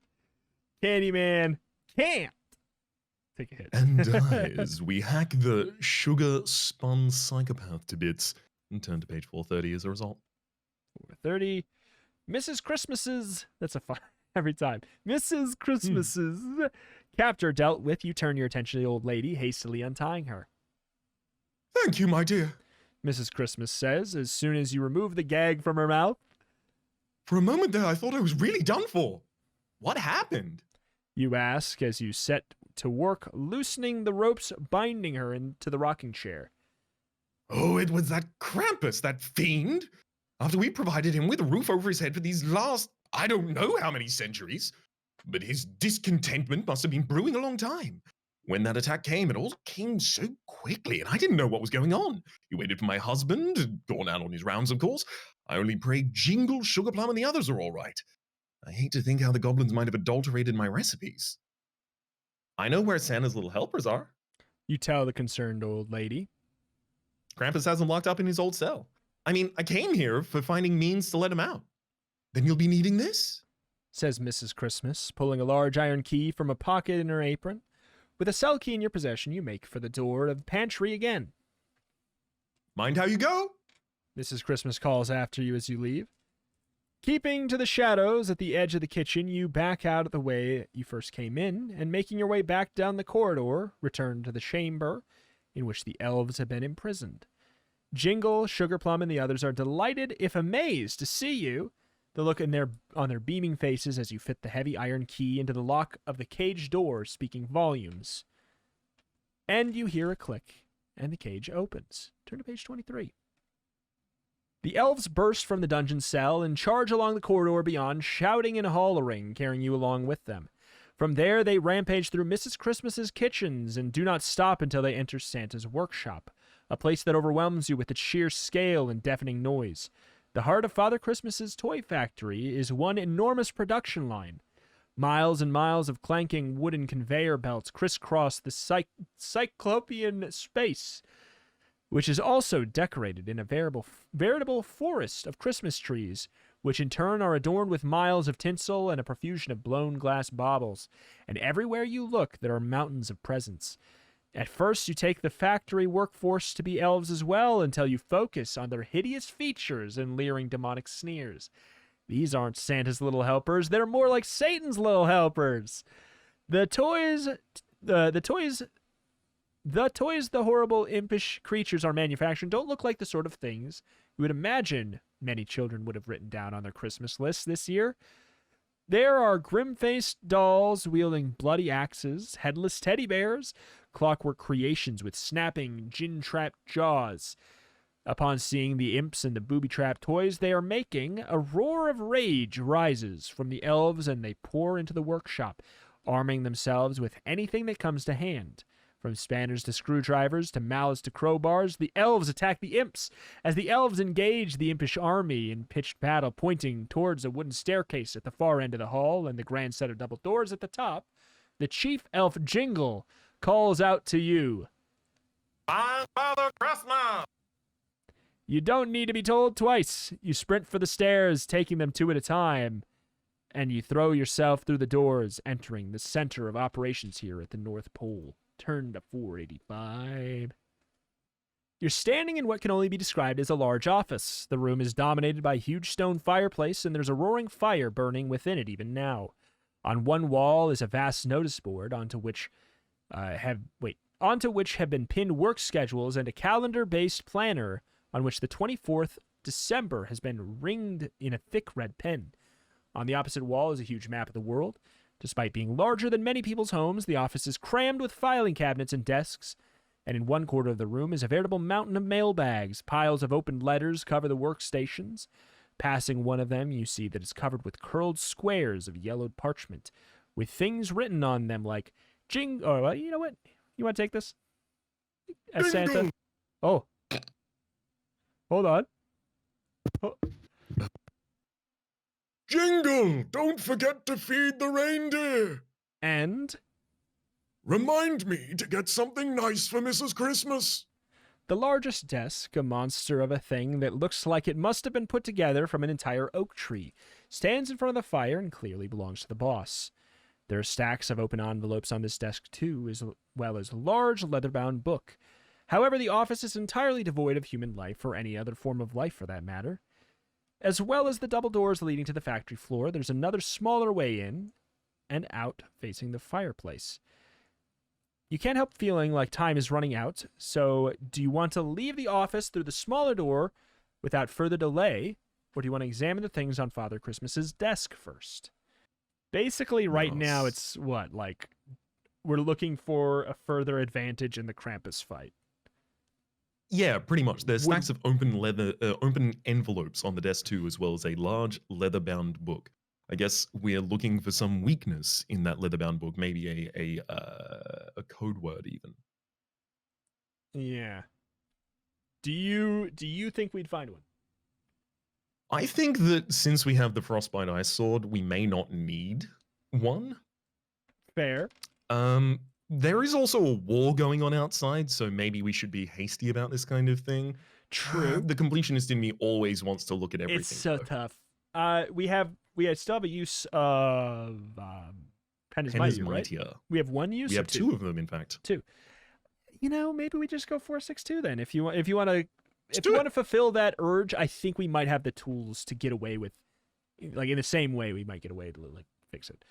Candyman can't take a hit. And dies. We hack the sugar spun psychopath to bits and turn to page 430 as a result. 430. Mrs. Christmas's, that's a fun, every time. Mrs. Christmas's captor dealt with, you turn your attention to the old lady, hastily untying her. Thank you, my dear. Mrs. Christmas says, as soon as you remove the gag from her mouth. For a moment there, I thought I was really done for. What happened? You ask as you set to work loosening the ropes binding her into the rocking chair. Oh, it was that Krampus, that fiend. After we provided him with a roof over his head for these last, I don't know how many centuries. But his discontentment must have been brewing a long time. When that attack came, it all came so quickly, and I didn't know what was going on. He waited for my husband, gone out on his rounds, of course. I only pray Jingle, Sugarplum, and the others are all right. I hate to think how the goblins might have adulterated my recipes. I know where Santa's little helpers are. You tell the concerned old lady. Krampus has them locked up in his old cell. I mean, I came here for finding means to let him out. Then you'll be needing this? Says Mrs. Christmas, pulling a large iron key from a pocket in her apron. With a cell key in your possession, you make for the door of the pantry again. Mind how you go? Mrs. Christmas calls after you as you leave. Keeping to the shadows at the edge of the kitchen, you back out of the way you first came in, and making your way back down the corridor, return to the chamber in which the elves have been imprisoned. Jingle, Sugarplum, and the others are delighted, if amazed, to see you. The look on their beaming faces as you fit the heavy iron key into the lock of the cage door, speaking volumes. And you hear a click, and the cage opens. Turn to page 23. The elves burst from the dungeon cell and charge along the corridor beyond, shouting and hollering, carrying you along with them. From there, they rampage through Mrs. Christmas's kitchens and do not stop until they enter Santa's workshop, a place that overwhelms you with its sheer scale and deafening noise. The heart of Father Christmas's toy factory is one enormous production line. Miles and miles of clanking wooden conveyor belts crisscross the cyclopean space, which is also decorated in a veritable forest of Christmas trees, which in turn are adorned with miles of tinsel and a profusion of blown glass baubles. And everywhere you look, there are mountains of presents. At first, you take the factory workforce to be elves as well, until you focus on their hideous features and leering demonic sneers. These aren't Santa's little helpers, they're more like Satan's little helpers. The toys the horrible impish creatures are manufacturing don't look like the sort of things you would imagine many children would have written down on their Christmas lists this year. There are grim-faced dolls wielding bloody axes, headless teddy bears, clockwork creations with snapping, gin-trapped jaws. Upon seeing the imps and the booby-trapped toys they are making, a roar of rage rises from the elves and they pour into the workshop, arming themselves with anything that comes to hand. From spanners to screwdrivers to mallets to crowbars, the elves attack the imps. As the elves engage the impish army in pitched battle, pointing towards a wooden staircase at the far end of the hall and the grand set of double doors at the top, the chief elf Jingle calls out to you. Fine Father Christmas! You don't need to be told twice. You sprint for the stairs, taking them two at a time, and you throw yourself through the doors, entering the center of operations here at the North Pole. Turn to 485. You're standing in what can only be described as a large office. The room is dominated by a huge stone fireplace, and there's a roaring fire burning within it even now. On one wall is a vast notice board onto which have been pinned work schedules and a calendar-based planner on which the 24th December has been ringed in a thick red pen. On the opposite wall is a huge map of the world. Despite being larger than many people's homes, the office is crammed with filing cabinets and desks, and in one corner of the room is a veritable mountain of mailbags. Piles of opened letters cover the workstations. Passing one of them, you see that it's covered with curled squares of yellowed parchment, with things written on them like, you know what? You want to take this? As Santa? Oh. Hold on. Oh. Jingle, don't forget to feed the reindeer. And Remind me to get something nice for Mrs. Christmas. the largest desk, a monster of a thing that looks like it must have been put together from an entire oak tree, stands in front of the fire and clearly belongs to the boss. There are stacks of open envelopes on this desk too, as well as a large leather-bound book. However, the office is entirely devoid of human life or any other form of life for that matter. As well as the double doors leading to the factory floor, there's another smaller way in and out facing the fireplace. You can't help feeling like time is running out, so do you want to leave the office through the smaller door without further delay, or do you want to examine the things on Father Christmas's desk first? Basically, right now, it's what? Like, we're looking for a further advantage in the Krampus fight. Yeah, pretty much. There's stacks of open envelopes on the desk too, as well as a large leather-bound book. I guess we're looking for some weakness in that leather-bound book, maybe a code word even. Yeah. Do you think we'd find one? I think that since we have the Frostbite Ice Sword, we may not need one. Fair. There is also a war going on outside, so maybe we should be hasty about this kind of thing. True. The completionist in me always wants to look at everything. It's so though. tough. We still have a use of Pen is Mightier, right? We have one use. We have two of them, in fact. Two. You know, maybe we just go 4-6-2 then. If you want to fulfill that urge, I think we might have the tools to get away with, like in the same way we might get away to like fix it.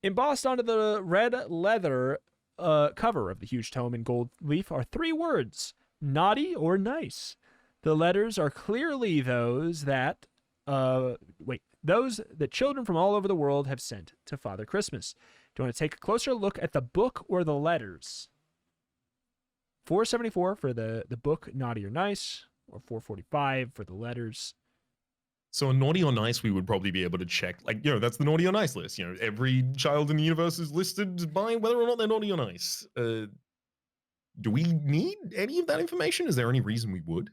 Embossed onto the red leather cover of the huge tome in gold leaf are 3 words: naughty or nice. The letters are clearly those that children from all over the world have sent to Father Christmas. Do you want to take a closer look at the book or the letters? $4.74 for the book, naughty or nice, or $4.45 for the letters. So a naughty or nice, we would probably be able to check, like, that's the naughty or nice list. Every child in the universe is listed by whether or not they're naughty or nice. Do we need any of that information? Is there any reason we would?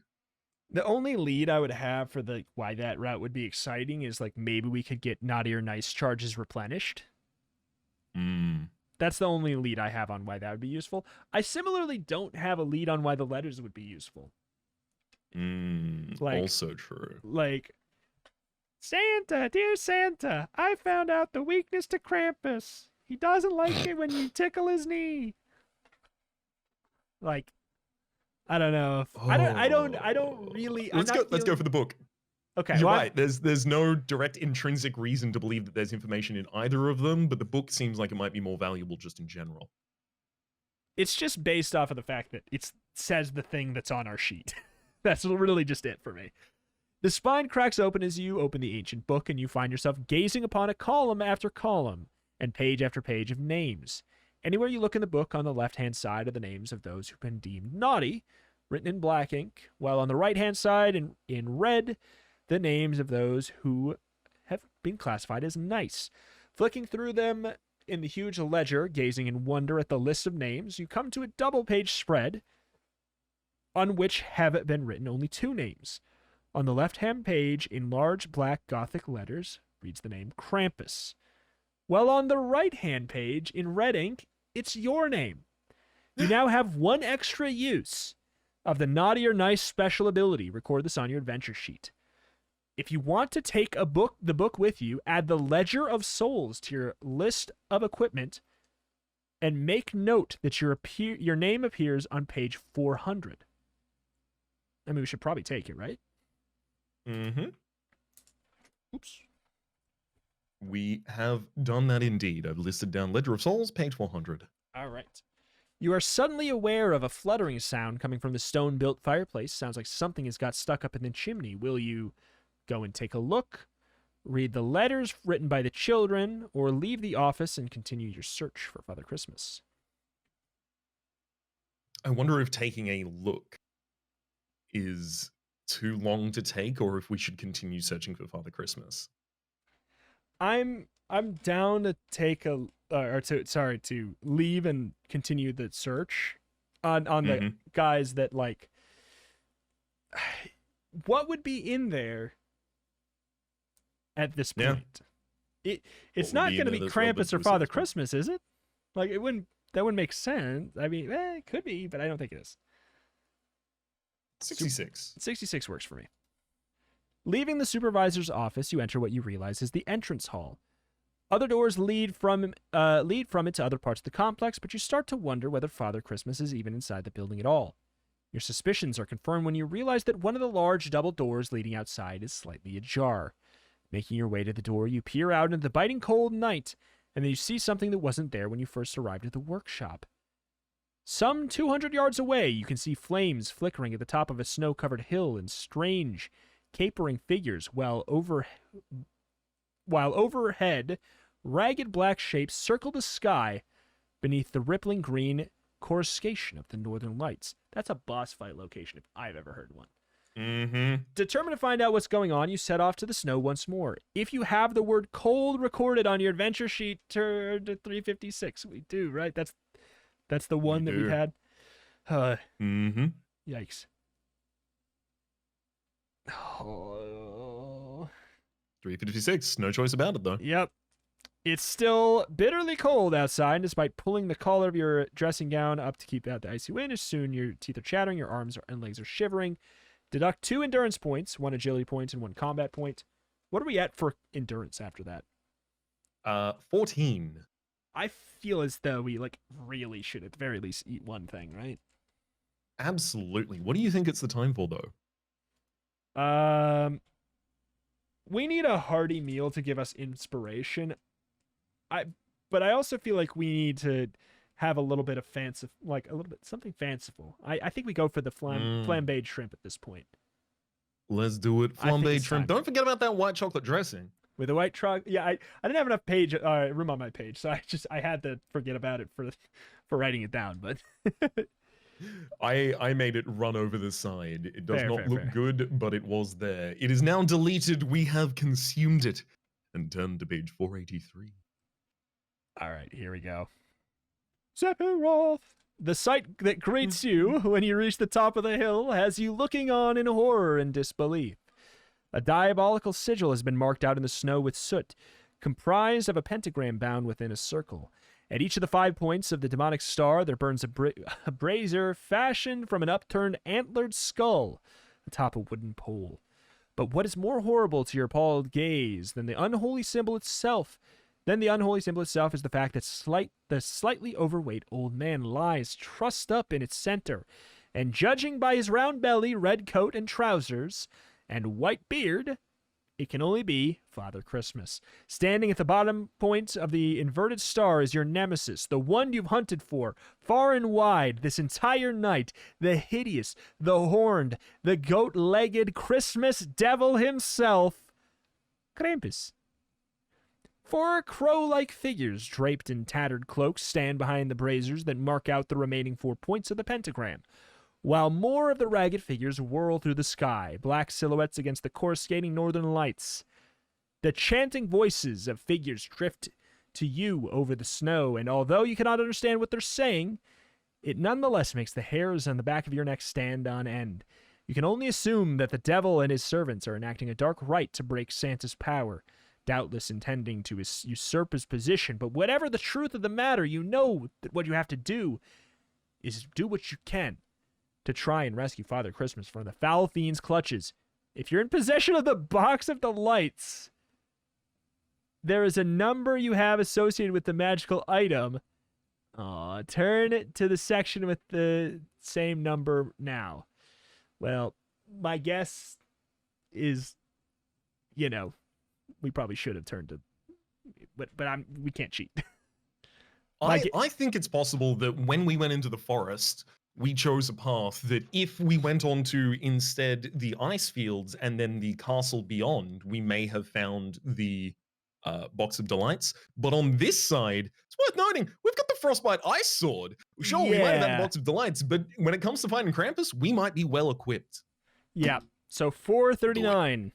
The only lead I would have for why that route would be exciting is like maybe we could get naughty or nice charges replenished. That's the only lead I have on why that would be useful. I similarly don't have a lead on why the letters would be useful. Also true. Like, Santa, dear Santa, I found out the weakness to Krampus. He doesn't like it when you tickle his knee. Like, I don't know. I don't really. Let's go for the book. Okay, you're right. There's no direct intrinsic reason to believe that there's information in either of them, but the book seems like it might be more valuable just in general. It's just based off of the fact that it says the thing that's on our sheet. That's really just it for me. The spine cracks open as you open the ancient book, and you find yourself gazing upon a column after column and page after page of names. Anywhere you look in the book, on the left-hand side are the names of those who've been deemed naughty, written in black ink, while on the right-hand side, in red, the names of those who have been classified as nice. Flicking through them in the huge ledger, gazing in wonder at the list of names, you come to a double-page spread on which have been written only 2 names. On the left-hand page, in large black Gothic letters, reads the name Krampus. While on the right-hand page, in red ink, it's your name. You now have 1 extra use of the naughty or nice special ability. Record this on your adventure sheet. If you want to take the book with you, add the Ledger of Souls to your list of equipment and make note that your name appears on page 400. I mean, we should probably take it, right? Oops. We have done that indeed. I've listed down Ledger of Souls, page 400. All right. You are suddenly aware of a fluttering sound coming from the stone-built fireplace. Sounds like something has got stuck up in the chimney. Will you go and take a look, read the letters written by the children, or leave the office and continue your search for Father Christmas? I wonder if taking a look is too long to take, or if we should continue searching for Father Christmas. I'm down to take to leave and continue the search on the guys that like. What would be in there at this point? It's not going to be Krampus or Father Christmas, is it? Like that wouldn't make sense. I mean, it could be, but I don't think it is. 66. 66 works for me. Leaving the supervisor's office, you enter what you realize is the entrance hall. Other doors lead from it to other parts of the complex, but you start to wonder whether Father Christmas is even inside the building at all. Your suspicions are confirmed when you realize that one of the large double doors leading outside is slightly ajar. Making your way to the door, you peer out into the biting cold night, and then you see something that wasn't there when you first arrived at the workshop. Some 200 yards away, you can see flames flickering at the top of a snow-covered hill and strange, capering figures, while overhead, ragged black shapes circle the sky beneath the rippling green coruscation of the northern lights. That's a boss fight location if I've ever heard one. Mm-hmm. Determined to find out what's going on, you set off to the snow once more. If you have the word cold recorded on your adventure sheet, turn to 356. We do, right? That's the one that we've had. Mm-hmm. Yikes. Oh. 356. No choice about it, though. Yep. It's still bitterly cold outside, despite pulling the collar of your dressing gown up to keep out the icy wind. As soon your teeth are chattering, your arms and legs are shivering. Deduct 2 endurance points, 1 agility point, and 1 combat point. What are we at for endurance after that? 14. I feel as though we really should at the very least eat one thing, right? Absolutely. What do you think it's the time for, though? We need a hearty meal to give us inspiration. But I also feel like we need to have a little bit of something fanciful. I think we go for the flambéed shrimp at this point. Let's do it. Flambéed shrimp. Don't forget about that white chocolate dressing. With the white chocolate, yeah, I didn't have enough room on my page, so I had to forget about it for writing it down. But I made it run over the side. It does not look fair. good, but it was there. It is now deleted. We have consumed it. And turn to page 483. All right, here we go. Sephiroth. The sight that greets you when you reach the top of the hill has you looking on in horror and disbelief. A diabolical sigil has been marked out in the snow with soot, comprised of a pentagram bound within a circle. At each of the 5 points of the demonic star, there burns a brazier fashioned from an upturned antlered skull atop a wooden pole. But what is more horrible to your appalled gaze than the unholy symbol itself? Is the fact that the slightly overweight old man lies trussed up in its center, and judging by his round belly, red coat and trousers, and white beard, it can only be Father Christmas. Standing at the bottom point of the inverted star is your nemesis, the one you've hunted for, far and wide, this entire night, the hideous, the horned, the goat-legged Christmas devil himself, Krampus. 4 crow-like figures draped in tattered cloaks stand behind the braziers that mark out the remaining 4 points of the pentagram, while more of the ragged figures whirl through the sky, black silhouettes against the coruscating northern lights. The chanting voices of figures drift to you over the snow, and although you cannot understand what they're saying, it nonetheless makes the hairs on the back of your neck stand on end. You can only assume that the devil and his servants are enacting a dark rite to break Santa's power, doubtless intending to usurp his position. But whatever the truth of the matter, you know that what you have to do is do what you can to try and rescue Father Christmas from the foul fiend's clutches. If you're in possession of the box of delights, there is a number you have associated with the magical item. Turn it to the section with the same number now. Well, my guess is, we probably should have turned to, but we can't cheat. I think it's possible that when we went into the forest, we chose a path that if we went on to instead the ice fields and then the castle beyond, we may have found the box of delights. But on this side, it's worth noting, we've got the frostbite ice sword. Sure, we might have that box of delights, but when it comes to fighting Krampus, we might be well equipped. Yeah, so 439.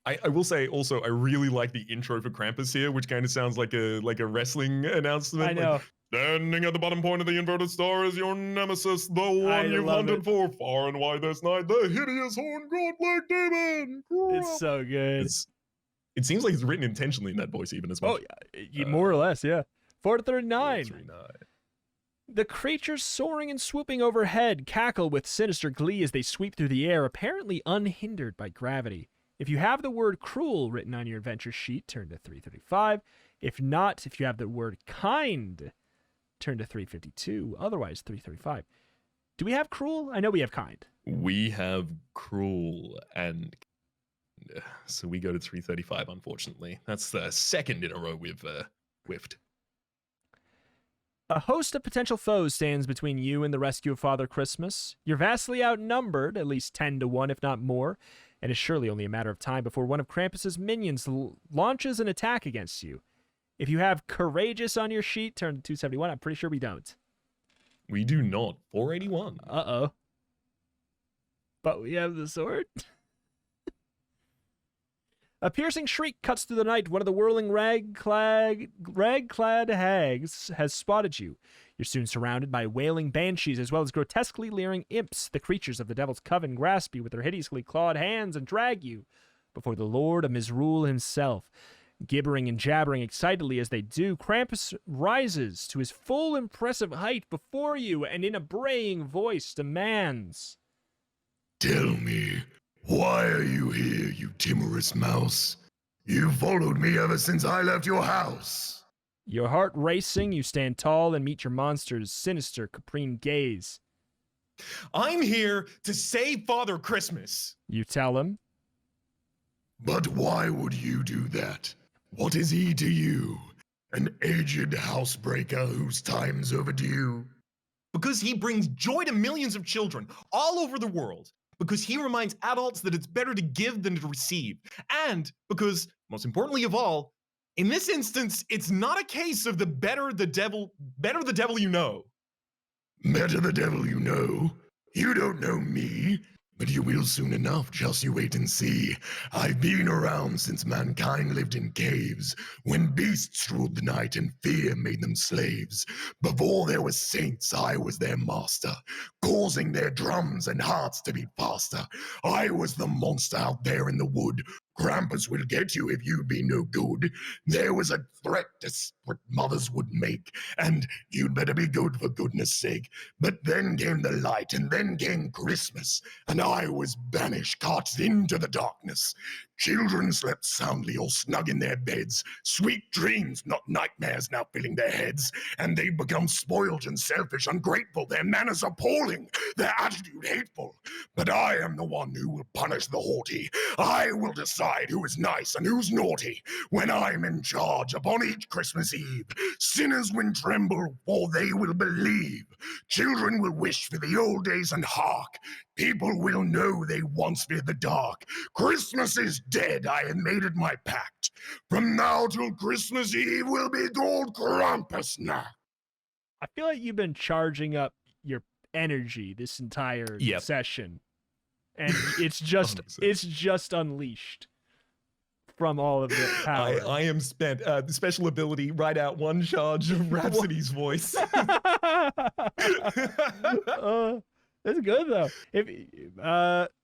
I will say also, I really like the intro for Krampus here, which kind of sounds like a wrestling announcement. I know. Like, standing at the bottom point of the inverted star is your nemesis, the one you've hunted for far and wide this night, the hideous horned god-like demon. It's so good. It seems like it's written intentionally in that voice even as well. Oh, yeah, more or less, yeah. 439. 439. The creatures soaring and swooping overhead cackle with sinister glee as they sweep through the air, apparently unhindered by gravity. If you have the word cruel written on your adventure sheet, turn to 335. If not, if you have the word kind, turn to 352. Otherwise, 335. Do we have cruel? I know we have kind. We have cruel and so we go to 335, unfortunately. That's the second in a row we've whiffed. A host of potential foes stands between you and the rescue of Father Christmas. You're vastly outnumbered, at least 10 to 1, if not more, and it's surely only a matter of time before one of Krampus's minions launches an attack against you. If you have courageous on your sheet, turn to 271. I'm pretty sure we don't. We do not. 481. Uh-oh. But we have the sword. A piercing shriek cuts through the night. One of the whirling rag-clad hags has spotted you. You're soon surrounded by wailing banshees as well as grotesquely leering imps. The creatures of the devil's coven grasp you with their hideously clawed hands and drag you before the Lord of Misrule himself. Gibbering and jabbering excitedly as they do, Krampus rises to his full impressive height before you and in a braying voice demands, Tell me, why are you here, you timorous mouse? You followed me ever since I left your house. Your heart racing, you stand tall and meet your monster's sinister caprine gaze. I'm here to save Father Christmas. You tell him. But why would you do that? What is he to you? An aged housebreaker whose time's overdue? Because he brings joy to millions of children all over the world. Because he reminds adults that it's better to give than to receive. And because, most importantly of all, in this instance, it's not a case of the better the devil you know. Better the devil you know. You don't know me, but you will soon enough, just you wait and see. I've been around since mankind lived in caves, when beasts ruled the night and fear made them slaves. Before there were saints, I was their master, causing their drums and hearts to beat faster. I was the monster out there in the wood. Krampus will get you if you be no good. There was a threat desperate mothers would make, and you'd better be good for goodness sake. But then came the light, and then came Christmas, and I was banished, cast into the darkness. Children slept soundly, all snug in their beds. Sweet dreams, not nightmares, now filling their heads. And they've become spoiled and selfish, ungrateful. Their manners appalling, their attitude hateful. But I am the one who will punish the haughty. I will decide who is nice and who's naughty. When I'm in charge upon each Christmas Eve, sinners will tremble, for they will believe. Children will wish for the old days and hark. People will know they once feared the dark. Christmas is dead, I have made it my pact. From now till Christmas Eve will be called Krampus now. I feel like you've been charging up your energy this entire session. And it's just 100%. Unleashed from all of the power. I am spent. Special ability, write out one charge of Rhapsody's voice. That's good though.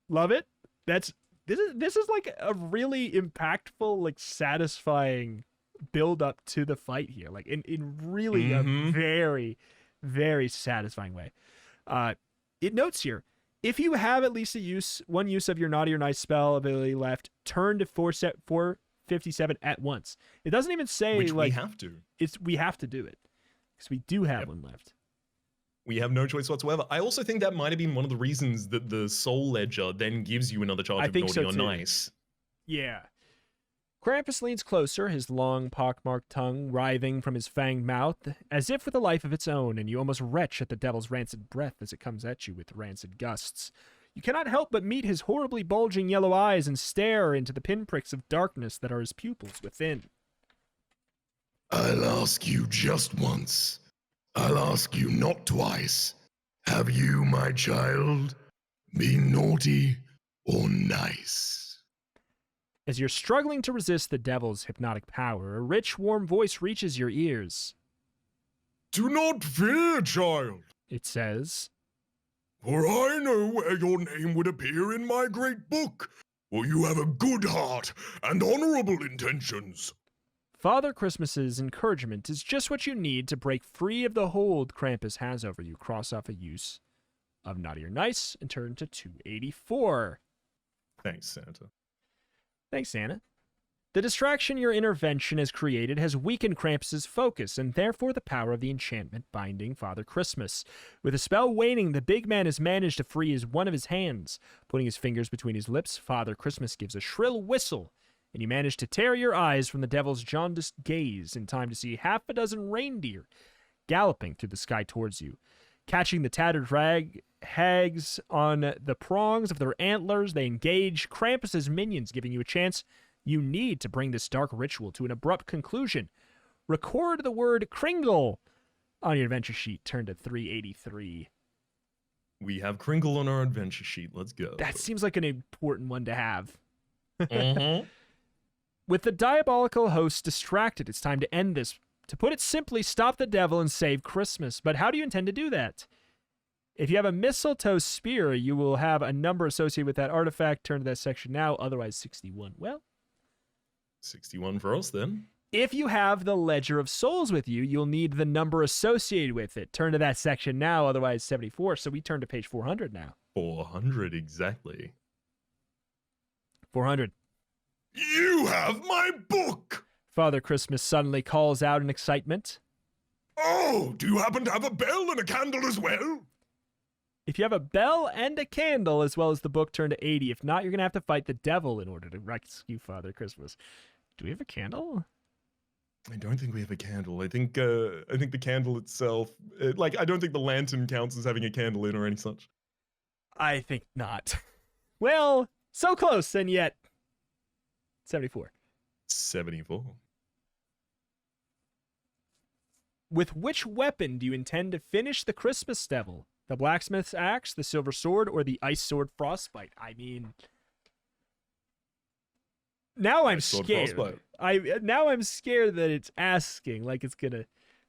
Love it. This is like a really impactful, like satisfying build up to the fight here. Like in really a very, very satisfying way. It notes here, if you have at least one use of your naughty or nice spell ability left, turn to 457 at once. It doesn't even say Which like we have to. We have to do it because we do have one left. We have no choice whatsoever. I also think that might have been one of the reasons that the Soul Ledger then gives you another charge of naughty or nice. Yeah. Krampus leans closer, his long, pockmarked tongue writhing from his fanged mouth, as if with a life of its own, and you almost retch at the devil's rancid breath as it comes at you with rancid gusts. You cannot help but meet his horribly bulging yellow eyes and stare into the pinpricks of darkness that are his pupils within. I'll ask you just once. I'll ask you not twice. Have you, my child, been naughty or nice? As you're struggling to resist the devil's hypnotic power, a rich, warm voice reaches your ears. Do not fear, child, It says, for I know where your name would appear in my great book, for you have a good heart and honorable intentions. Father Christmas's encouragement is just what you need to break free of the hold Krampus has over you. Cross off a use of naughty or nice and turn to 284. Thanks, Santa. Thanks, Santa. The distraction your intervention has created has weakened Krampus's focus, and therefore the power of the enchantment binding Father Christmas. With the spell waning, the big man has managed to free one of his hands. Putting his fingers between his lips, Father Christmas gives a shrill whistle, and you manage to tear your eyes from the devil's jaundiced gaze in time to see half a dozen reindeer galloping through the sky towards you. Catching the tattered hags on the prongs of their antlers, they engage Krampus's minions, giving you a chance you need to bring this dark ritual to an abrupt conclusion. Record the word Kringle on your adventure sheet. Turn to 383. We have Kringle on our adventure sheet. Let's go. That seems like an important one to have. Mhm. With the diabolical host distracted, it's time to end this. To put it simply, stop the devil and save Christmas. But how do you intend to do that? If you have a mistletoe spear, you will have a number associated with that artifact. Turn to that section now, otherwise 61. Well, 61 for us then. if you have the Ledger of Souls with you, you'll need the number associated with it. Turn to that section now, otherwise 74. So we turn to page 400 now. 400 exactly. 400. You have my book! Father Christmas suddenly calls out in excitement. Oh, do you happen to have a bell and a candle as well? If you have a bell and a candle, as well as the book, turn to 80. If not, you're going to have to fight the devil in order to rescue Father Christmas. Do we have a candle? I don't think we have a candle. I think the candle itself, I don't think the lantern counts as having a candle in or any such. I think not. Well, so close, and yet 74. 74. With which weapon do you intend to finish the Christmas devil? The blacksmith's axe, the silver sword, or the ice sword frostbite? I mean, now I'm Ice sword scared. frostbite. Now I'm scared that it's asking like it's gonna.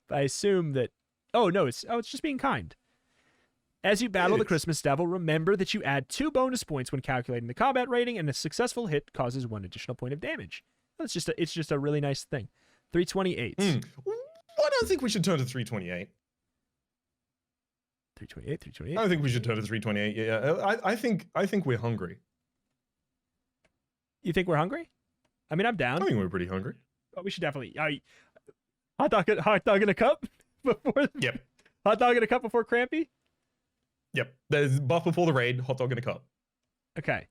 I assume that. Oh no, it's just being kind. As you battle the is. Christmas devil, remember that you add 2 bonus points when calculating the combat rating, and a successful hit causes 1 additional point of damage. It's just a really nice thing. 328. I don't think we should turn to 328. 328. 328. I think we should turn to 328. Yeah, I think we're hungry. You think we're hungry? I mean, I'm down. I think we're pretty hungry. Oh, we should definitely. Hot dog in a cup before. Yep. Hot dog in a cup before Crampy. Yep. There's buff before the raid, hot dog in a cup. Okay.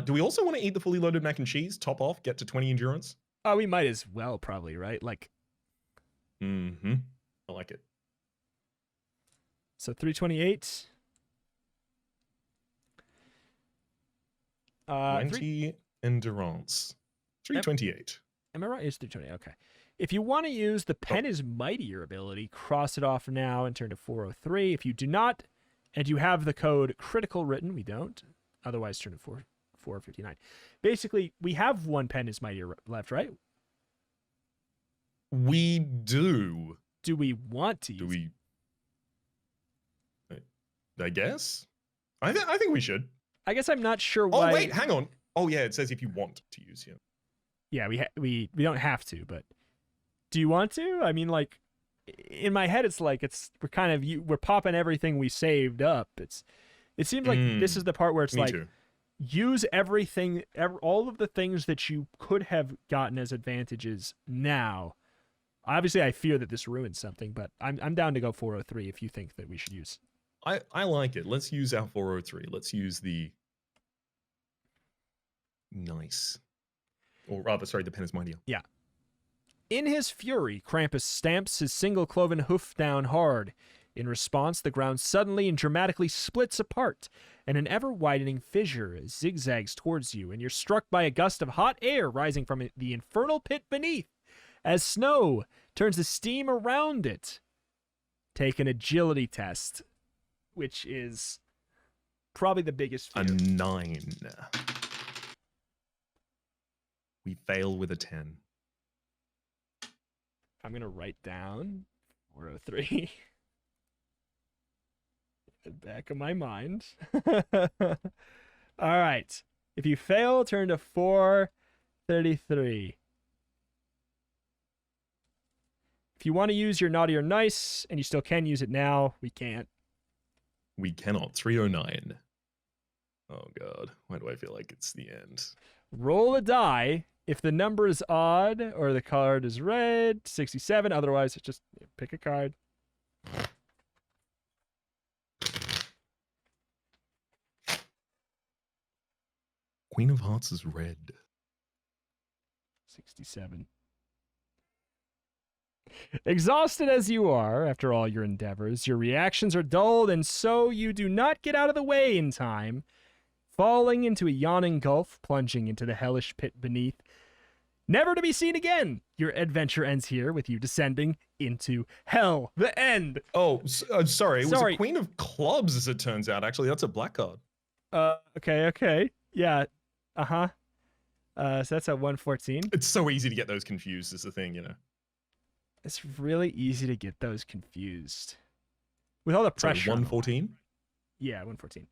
Do we also want to eat the fully loaded mac and cheese? Top off, get to 20 endurance? Oh, we might as well, probably, right? Like. Mm-hmm. I like it. So 328. 20 endurance. 328. Am I right? It's 328. Okay. If you want to use the Pen is Mightier ability, cross it off now and turn to 403. If you do not, and you have the code critical written, we don't. Otherwise, turn to 459. Basically, we have 1 Pen is Mightier left, right? We do. Do we want to use Do we? I guess. I think we should. I guess I'm not sure why. Oh wait, hang on. Oh yeah, it says if you want to use him. Yeah, we don't have to, but do you want to? I mean, like, in my head, it's like we're popping everything we saved up. It seems like this is the part where it's Me like too. use everything, all of the things that you could have gotten as advantages now. Obviously, I fear that this ruins something, but I'm down to go 403 if you think that we should use. I like it. Let's use our 403. Let's use the nice. Or rather, sorry, the Pen is Mightier. Yeah. In his fury, Krampus stamps his single cloven hoof down hard. In response, the ground suddenly and dramatically splits apart, and an ever-widening fissure zigzags towards you, and you're struck by a gust of hot air rising from the infernal pit beneath, as snow turns to steam around it. Take an agility test, which is probably the biggest fear. A 9. We fail with a 10. I'm going to write down 403. In the back of my mind. All right. If you fail, turn to 433. If you want to use your naughty or nice, and you still can use it now, we can't. We cannot. 309. Oh god. Why do I feel like it's the end? Roll a die, If the number is odd or the card is red, 67. Otherwise, just pick a card. Queen of Hearts is red. 67. Exhausted as you are after all your endeavors, your reactions are dulled, and so you do not get out of the way in time, falling into a yawning gulf, plunging into the hellish pit beneath, never to be seen again. Your adventure ends here with you descending into hell, the end. Oh, sorry. It was a Queen of Clubs, as it turns out. Actually, that's a black card. Okay. Yeah. So that's a 114. It's so easy to get those confused, is the thing, you know. It's really easy to get those confused. With all the pressure. 114? Yeah, 114.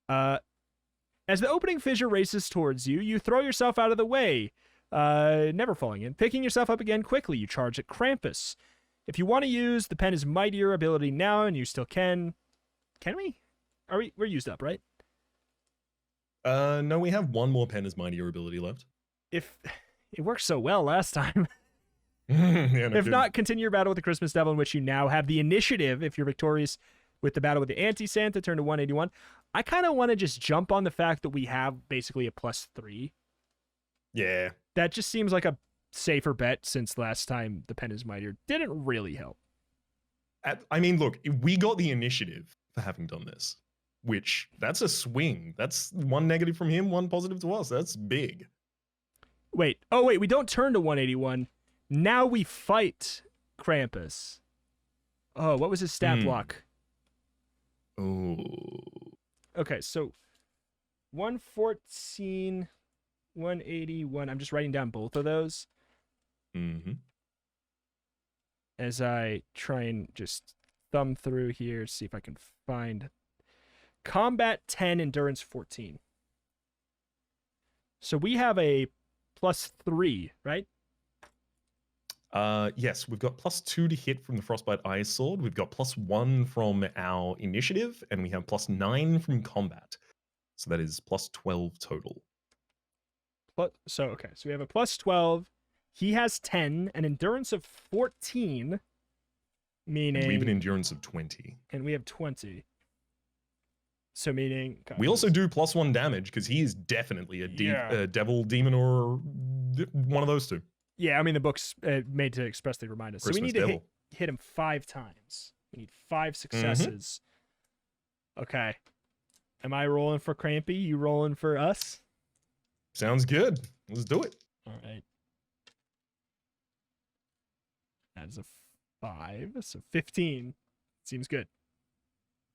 As the opening fissure races towards you, you throw yourself out of the way, never falling in. Picking yourself up again quickly, you charge at Krampus. If you want to use the pen is mightier ability now, and you still can. Can we? We're used up, right? No, we have one more pen as mightier ability left. If it worked so well last time. Yeah, no if not, continue your battle with the Christmas Devil, in which you now have the initiative if you're victorious with the battle with the Anti-Santa, turn to 181. I kind of want to just jump on the fact that we have basically a +3. Yeah. That just seems like a safer bet, since last time the pen is mightier didn't really help. I mean, look, we got the initiative for having done this, which that's a swing. That's one negative from him, one positive to us. That's big. Wait, we don't turn to 181. Now we fight Krampus. Oh, what was his stat block? Oh. Okay, so 114, 181. I'm just writing down both of those. Mm-hmm. As I try and just thumb through here, see if I can find combat 10, endurance 14. So we have a +3, right? Yes, we've got +2 to hit from the Frostbite Ice Sword. We've got +1 from our initiative, and we have +9 from combat. So that is +12 total. So we have a +12. He has 10, an endurance of 14, meaning... And we have an endurance of 20. And we have 20. So meaning... God, we also do +1 damage, because he is definitely a devil, demon, or one of those two. Yeah, I mean, the book's made to expressly remind us. Christmas so we need devil. to hit him 5 times. We need 5 successes. Okay. Am I rolling for Krampy? You rolling for us? Sounds good. Let's do it. All right. That is a 5, so 15. Seems good.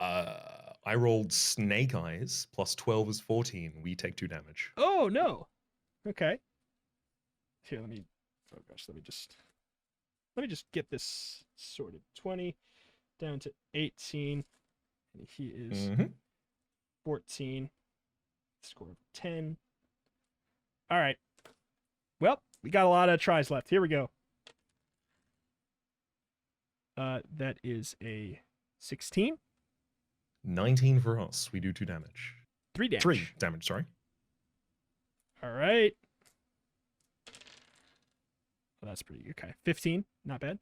I rolled Snake Eyes, +12 is 14. We take 2 damage. Oh, no. Okay. Here, let me just get this sorted. 20 down to 18. And he is 14. Score of 10. All right. Well, we got a lot of tries left. Here we go. That is a 16. 19 for us. We do 2 damage. 3 damage. 3 damage, sorry. All right. Well, that's pretty okay. 15, not bad.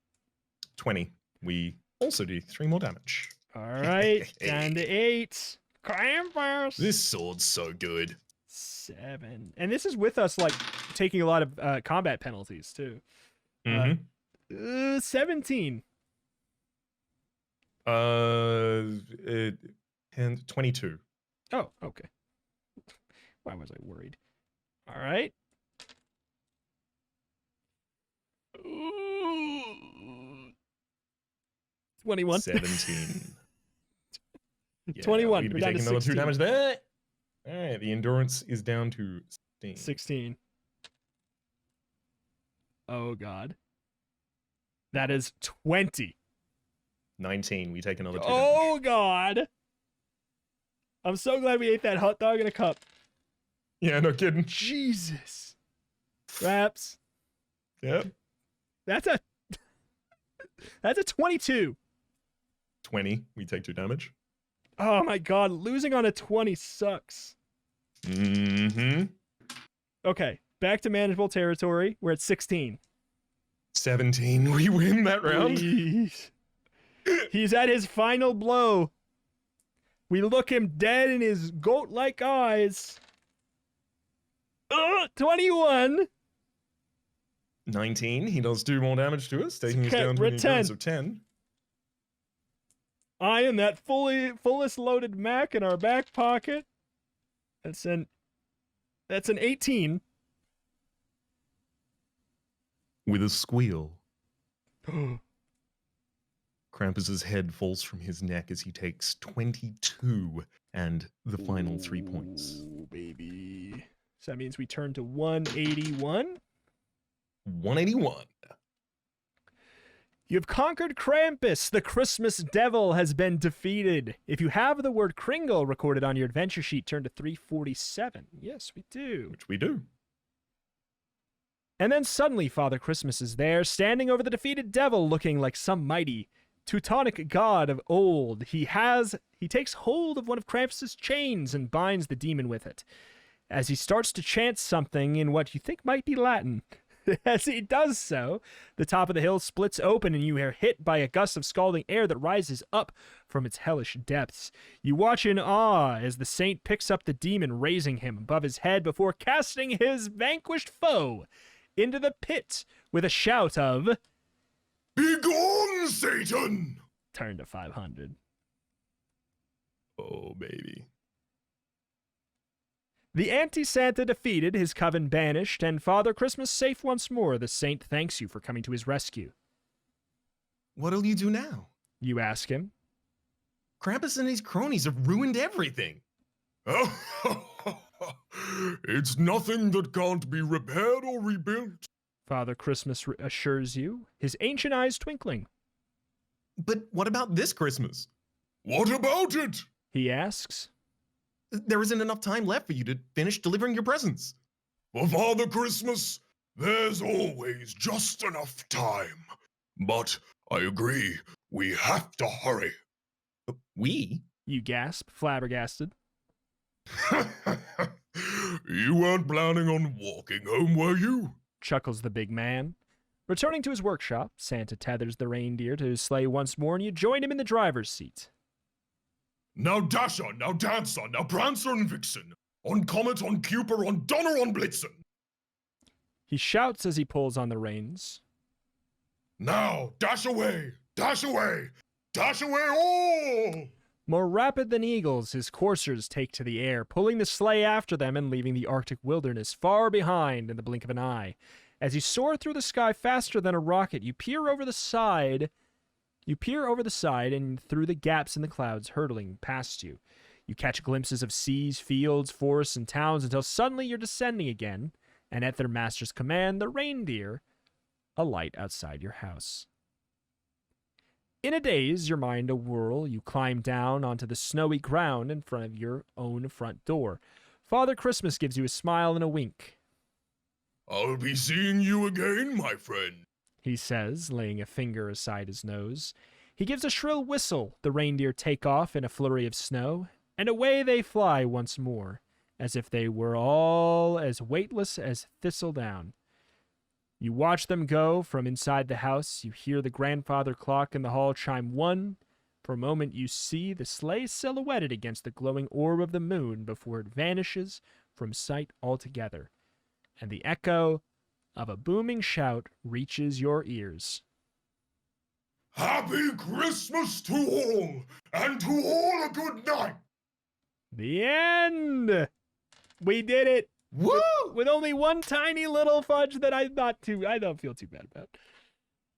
20. We also do 3 more damage. All right, down to 8. Krampus. This sword's so good. 7, and this is with us like taking a lot of combat penalties too. 17. 22. Oh, okay. Why was I worried? All right. Ooh. 21. 17. Yeah, 21. We're We're down to taking another 2 16. damage there. All right, the endurance is down to 16. 16. Oh, God. That is 20. 19. We take another 2 Oh, damage. God. I'm so glad we ate that hot dog in a cup. Yeah, no kidding. Jesus. Raps. Yep. That's a 22. 20. We take 2 damage. Oh, my God. Losing on a 20 sucks. Mm-hmm. Okay, back to manageable territory. We're at 16. 17. We win that round. Please. He's at his final blow. We look him dead in his goat-like eyes. 21. 19. He does 2 more damage to us, taking us Okay, down to we're an at 10. endurance of 10. I am that fullest loaded Mac in our back pocket. That's an 18. With a squeal, Krampus's head falls from his neck as he takes 22 and the final 3 points. Ooh, baby. So that means we turn to 181. 181. You have conquered Krampus. The Christmas devil has been defeated. If you have the word Kringle recorded on your adventure sheet, turn to 347. Yes, we do. Which we do. And then suddenly Father Christmas is there, standing over the defeated devil, looking like some mighty Teutonic god of old. He takes hold of one of Krampus's chains and binds the demon with it. As he starts to chant something in what you think might be Latin. As he does so, the top of the hill splits open and you are hit by a gust of scalding air that rises up from its hellish depths. You watch in awe as the saint picks up the demon, raising him above his head before casting his vanquished foe into the pit with a shout of, Begone, Satan! turn to 500. Oh, baby. The anti-Santa defeated, his coven banished, and Father Christmas safe once more. The saint thanks you for coming to his rescue. What'll you do now? You ask him. Krampus and his cronies have ruined everything. It's nothing that can't be repaired or rebuilt. Father Christmas assures you, his ancient eyes twinkling. But what about this Christmas? What about it? He asks. There isn't enough time left for you to finish delivering your presents. For Father Christmas, there's always just enough time. But I agree, we have to hurry. We? You gasp, flabbergasted. You weren't planning on walking home, were you? Chuckles the big man. Returning to his workshop, Santa tethers the reindeer to his sleigh once more, and you join him in the driver's seat. Now Dasher, now Dancer, now Prancer and Vixen. On Comet, on Cupid, on Donner, on Blitzen. He shouts as he pulls on the reins. Now, dash away, dash away, dash away all! More rapid than eagles, his coursers take to the air, pulling the sleigh after them and leaving the Arctic wilderness far behind in the blink of an eye. As you soar through the sky faster than a rocket, you peer over the side and through the gaps in the clouds hurtling past you. You catch glimpses of seas, fields, forests, and towns until suddenly you're descending again, and at their master's command, the reindeer alight outside your house. In a daze, your mind awhirl, you climb down onto the snowy ground in front of your own front door. Father Christmas gives you a smile and a wink. I'll be seeing you again, my friend. He says, laying a finger aside his nose. He gives a shrill whistle. The reindeer take off in a flurry of snow, and away they fly once more, as if they were all as weightless as thistledown. You watch them go from inside the house. You hear the grandfather clock in the hall chime 1. For a moment you see the sleigh silhouetted against the glowing orb of the moon before it vanishes from sight altogether, and the echo of a booming shout reaches your ears. Happy Christmas to all, and to all a good night. The end! We did it! Woo! With only one tiny little fudge that I don't feel too bad about.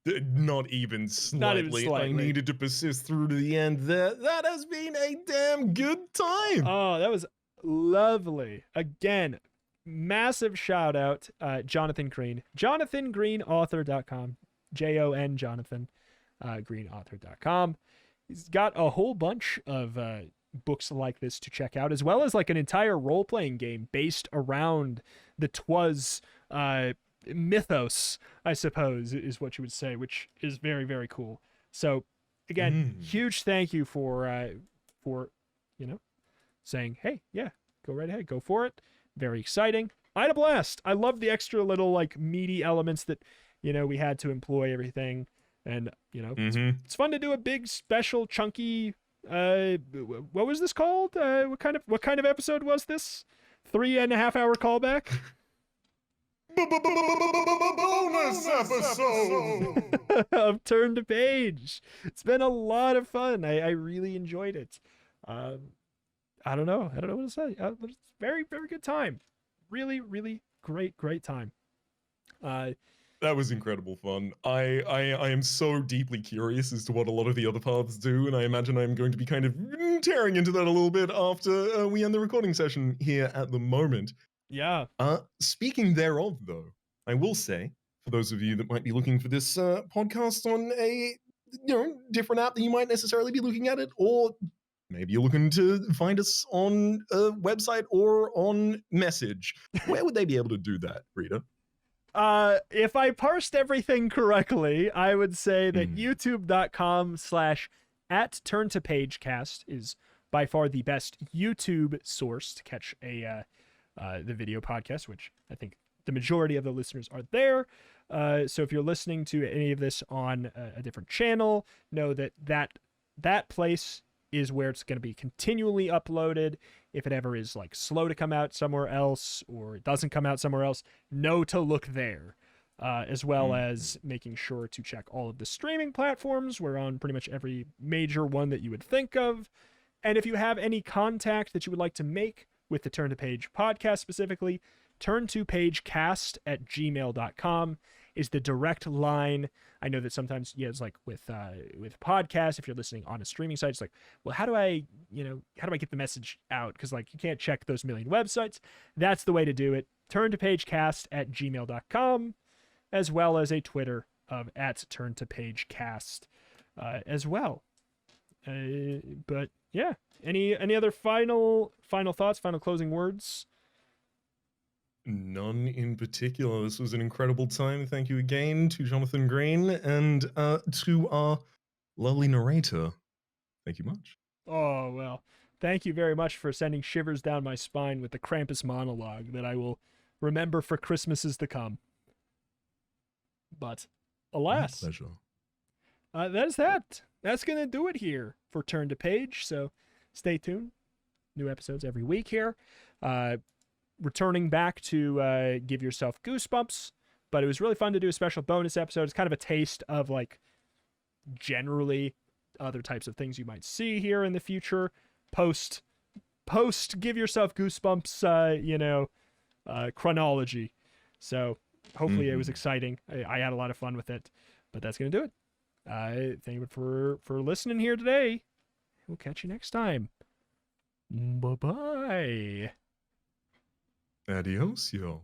Not even slightly. I needed to persist through to the end. That has been a damn good time. Oh, that was lovely. Again, massive shout out, Jonathan Green. JonathanGreenAuthor.com. Jon Jonathan, greenauthor.com. He's got a whole bunch of books like this to check out, as well as like an entire role-playing game based around the TWAS mythos, I suppose, is what you would say, which is very, very cool. So again, huge thank you for saying, hey, yeah, go right ahead, go for it. Very exciting. I had a blast. I loved the extra little like meaty elements that, you know, we had to employ everything. And, you know, it's fun to do a big, special, chunky, what was this called? What kind of episode was this? 3.5 hour callback? Bonus episode! Of Turn to Page. It's been a lot of fun. I really enjoyed it. I don't know what to say. But it's very, very good time. Really, really great time. That was incredible fun. I am so deeply curious as to what a lot of the other paths do, and I imagine I'm going to be kind of tearing into that a little bit after we end the recording session here at the moment. Yeah. Speaking thereof, though, I will say, for those of you that might be looking for this podcast on a different app than you might necessarily be looking at it, or maybe you're looking to find us on a website or on Message, where would they be able to do that, Rita? If I parsed everything correctly, I would say that youtube.com/@turntopagecast is by far the best YouTube source to catch the video podcast, which I think the majority of the listeners are there. So if you're listening to any of this on a different channel, know that place is where it's going to be continually uploaded. If it ever is like slow to come out somewhere else or it doesn't come out somewhere else, know to look there, as well as making sure to check all of the streaming platforms. We're on pretty much every major one that you would think of. And if you have any contact that you would like to make with the Turn to Page podcast specifically, turntopagecast@gmail.com is the direct line. I know that sometimes, it's like with podcasts, if you're listening on a streaming site, it's like, well, how do I get the message out? Because like you can't check those million websites. That's the way to do it. turntopagecast@gmail.com, as well as a Twitter of @turntopagecast as well. But yeah, any other final thoughts, final closing words? None in particular. This was an incredible time. Thank you again to Jonathan Green and to our lovely narrator. Thank you much. Oh, well, thank you very much for sending shivers down my spine with the Krampus monologue that I will remember for Christmases to come. But alas, My pleasure. that is that. That's going to do it here for Turn to Page. So stay tuned. New episodes every week here. Returning back to give yourself goosebumps, but it was really fun to do a special bonus episode. It's kind of a taste of like generally other types of things you might see here in the future. Post give yourself goosebumps, chronology. So hopefully it was exciting. I had a lot of fun with it, but that's going to do it. Thank you for listening here today. We'll catch you next time. Bye-bye. Adios, yo.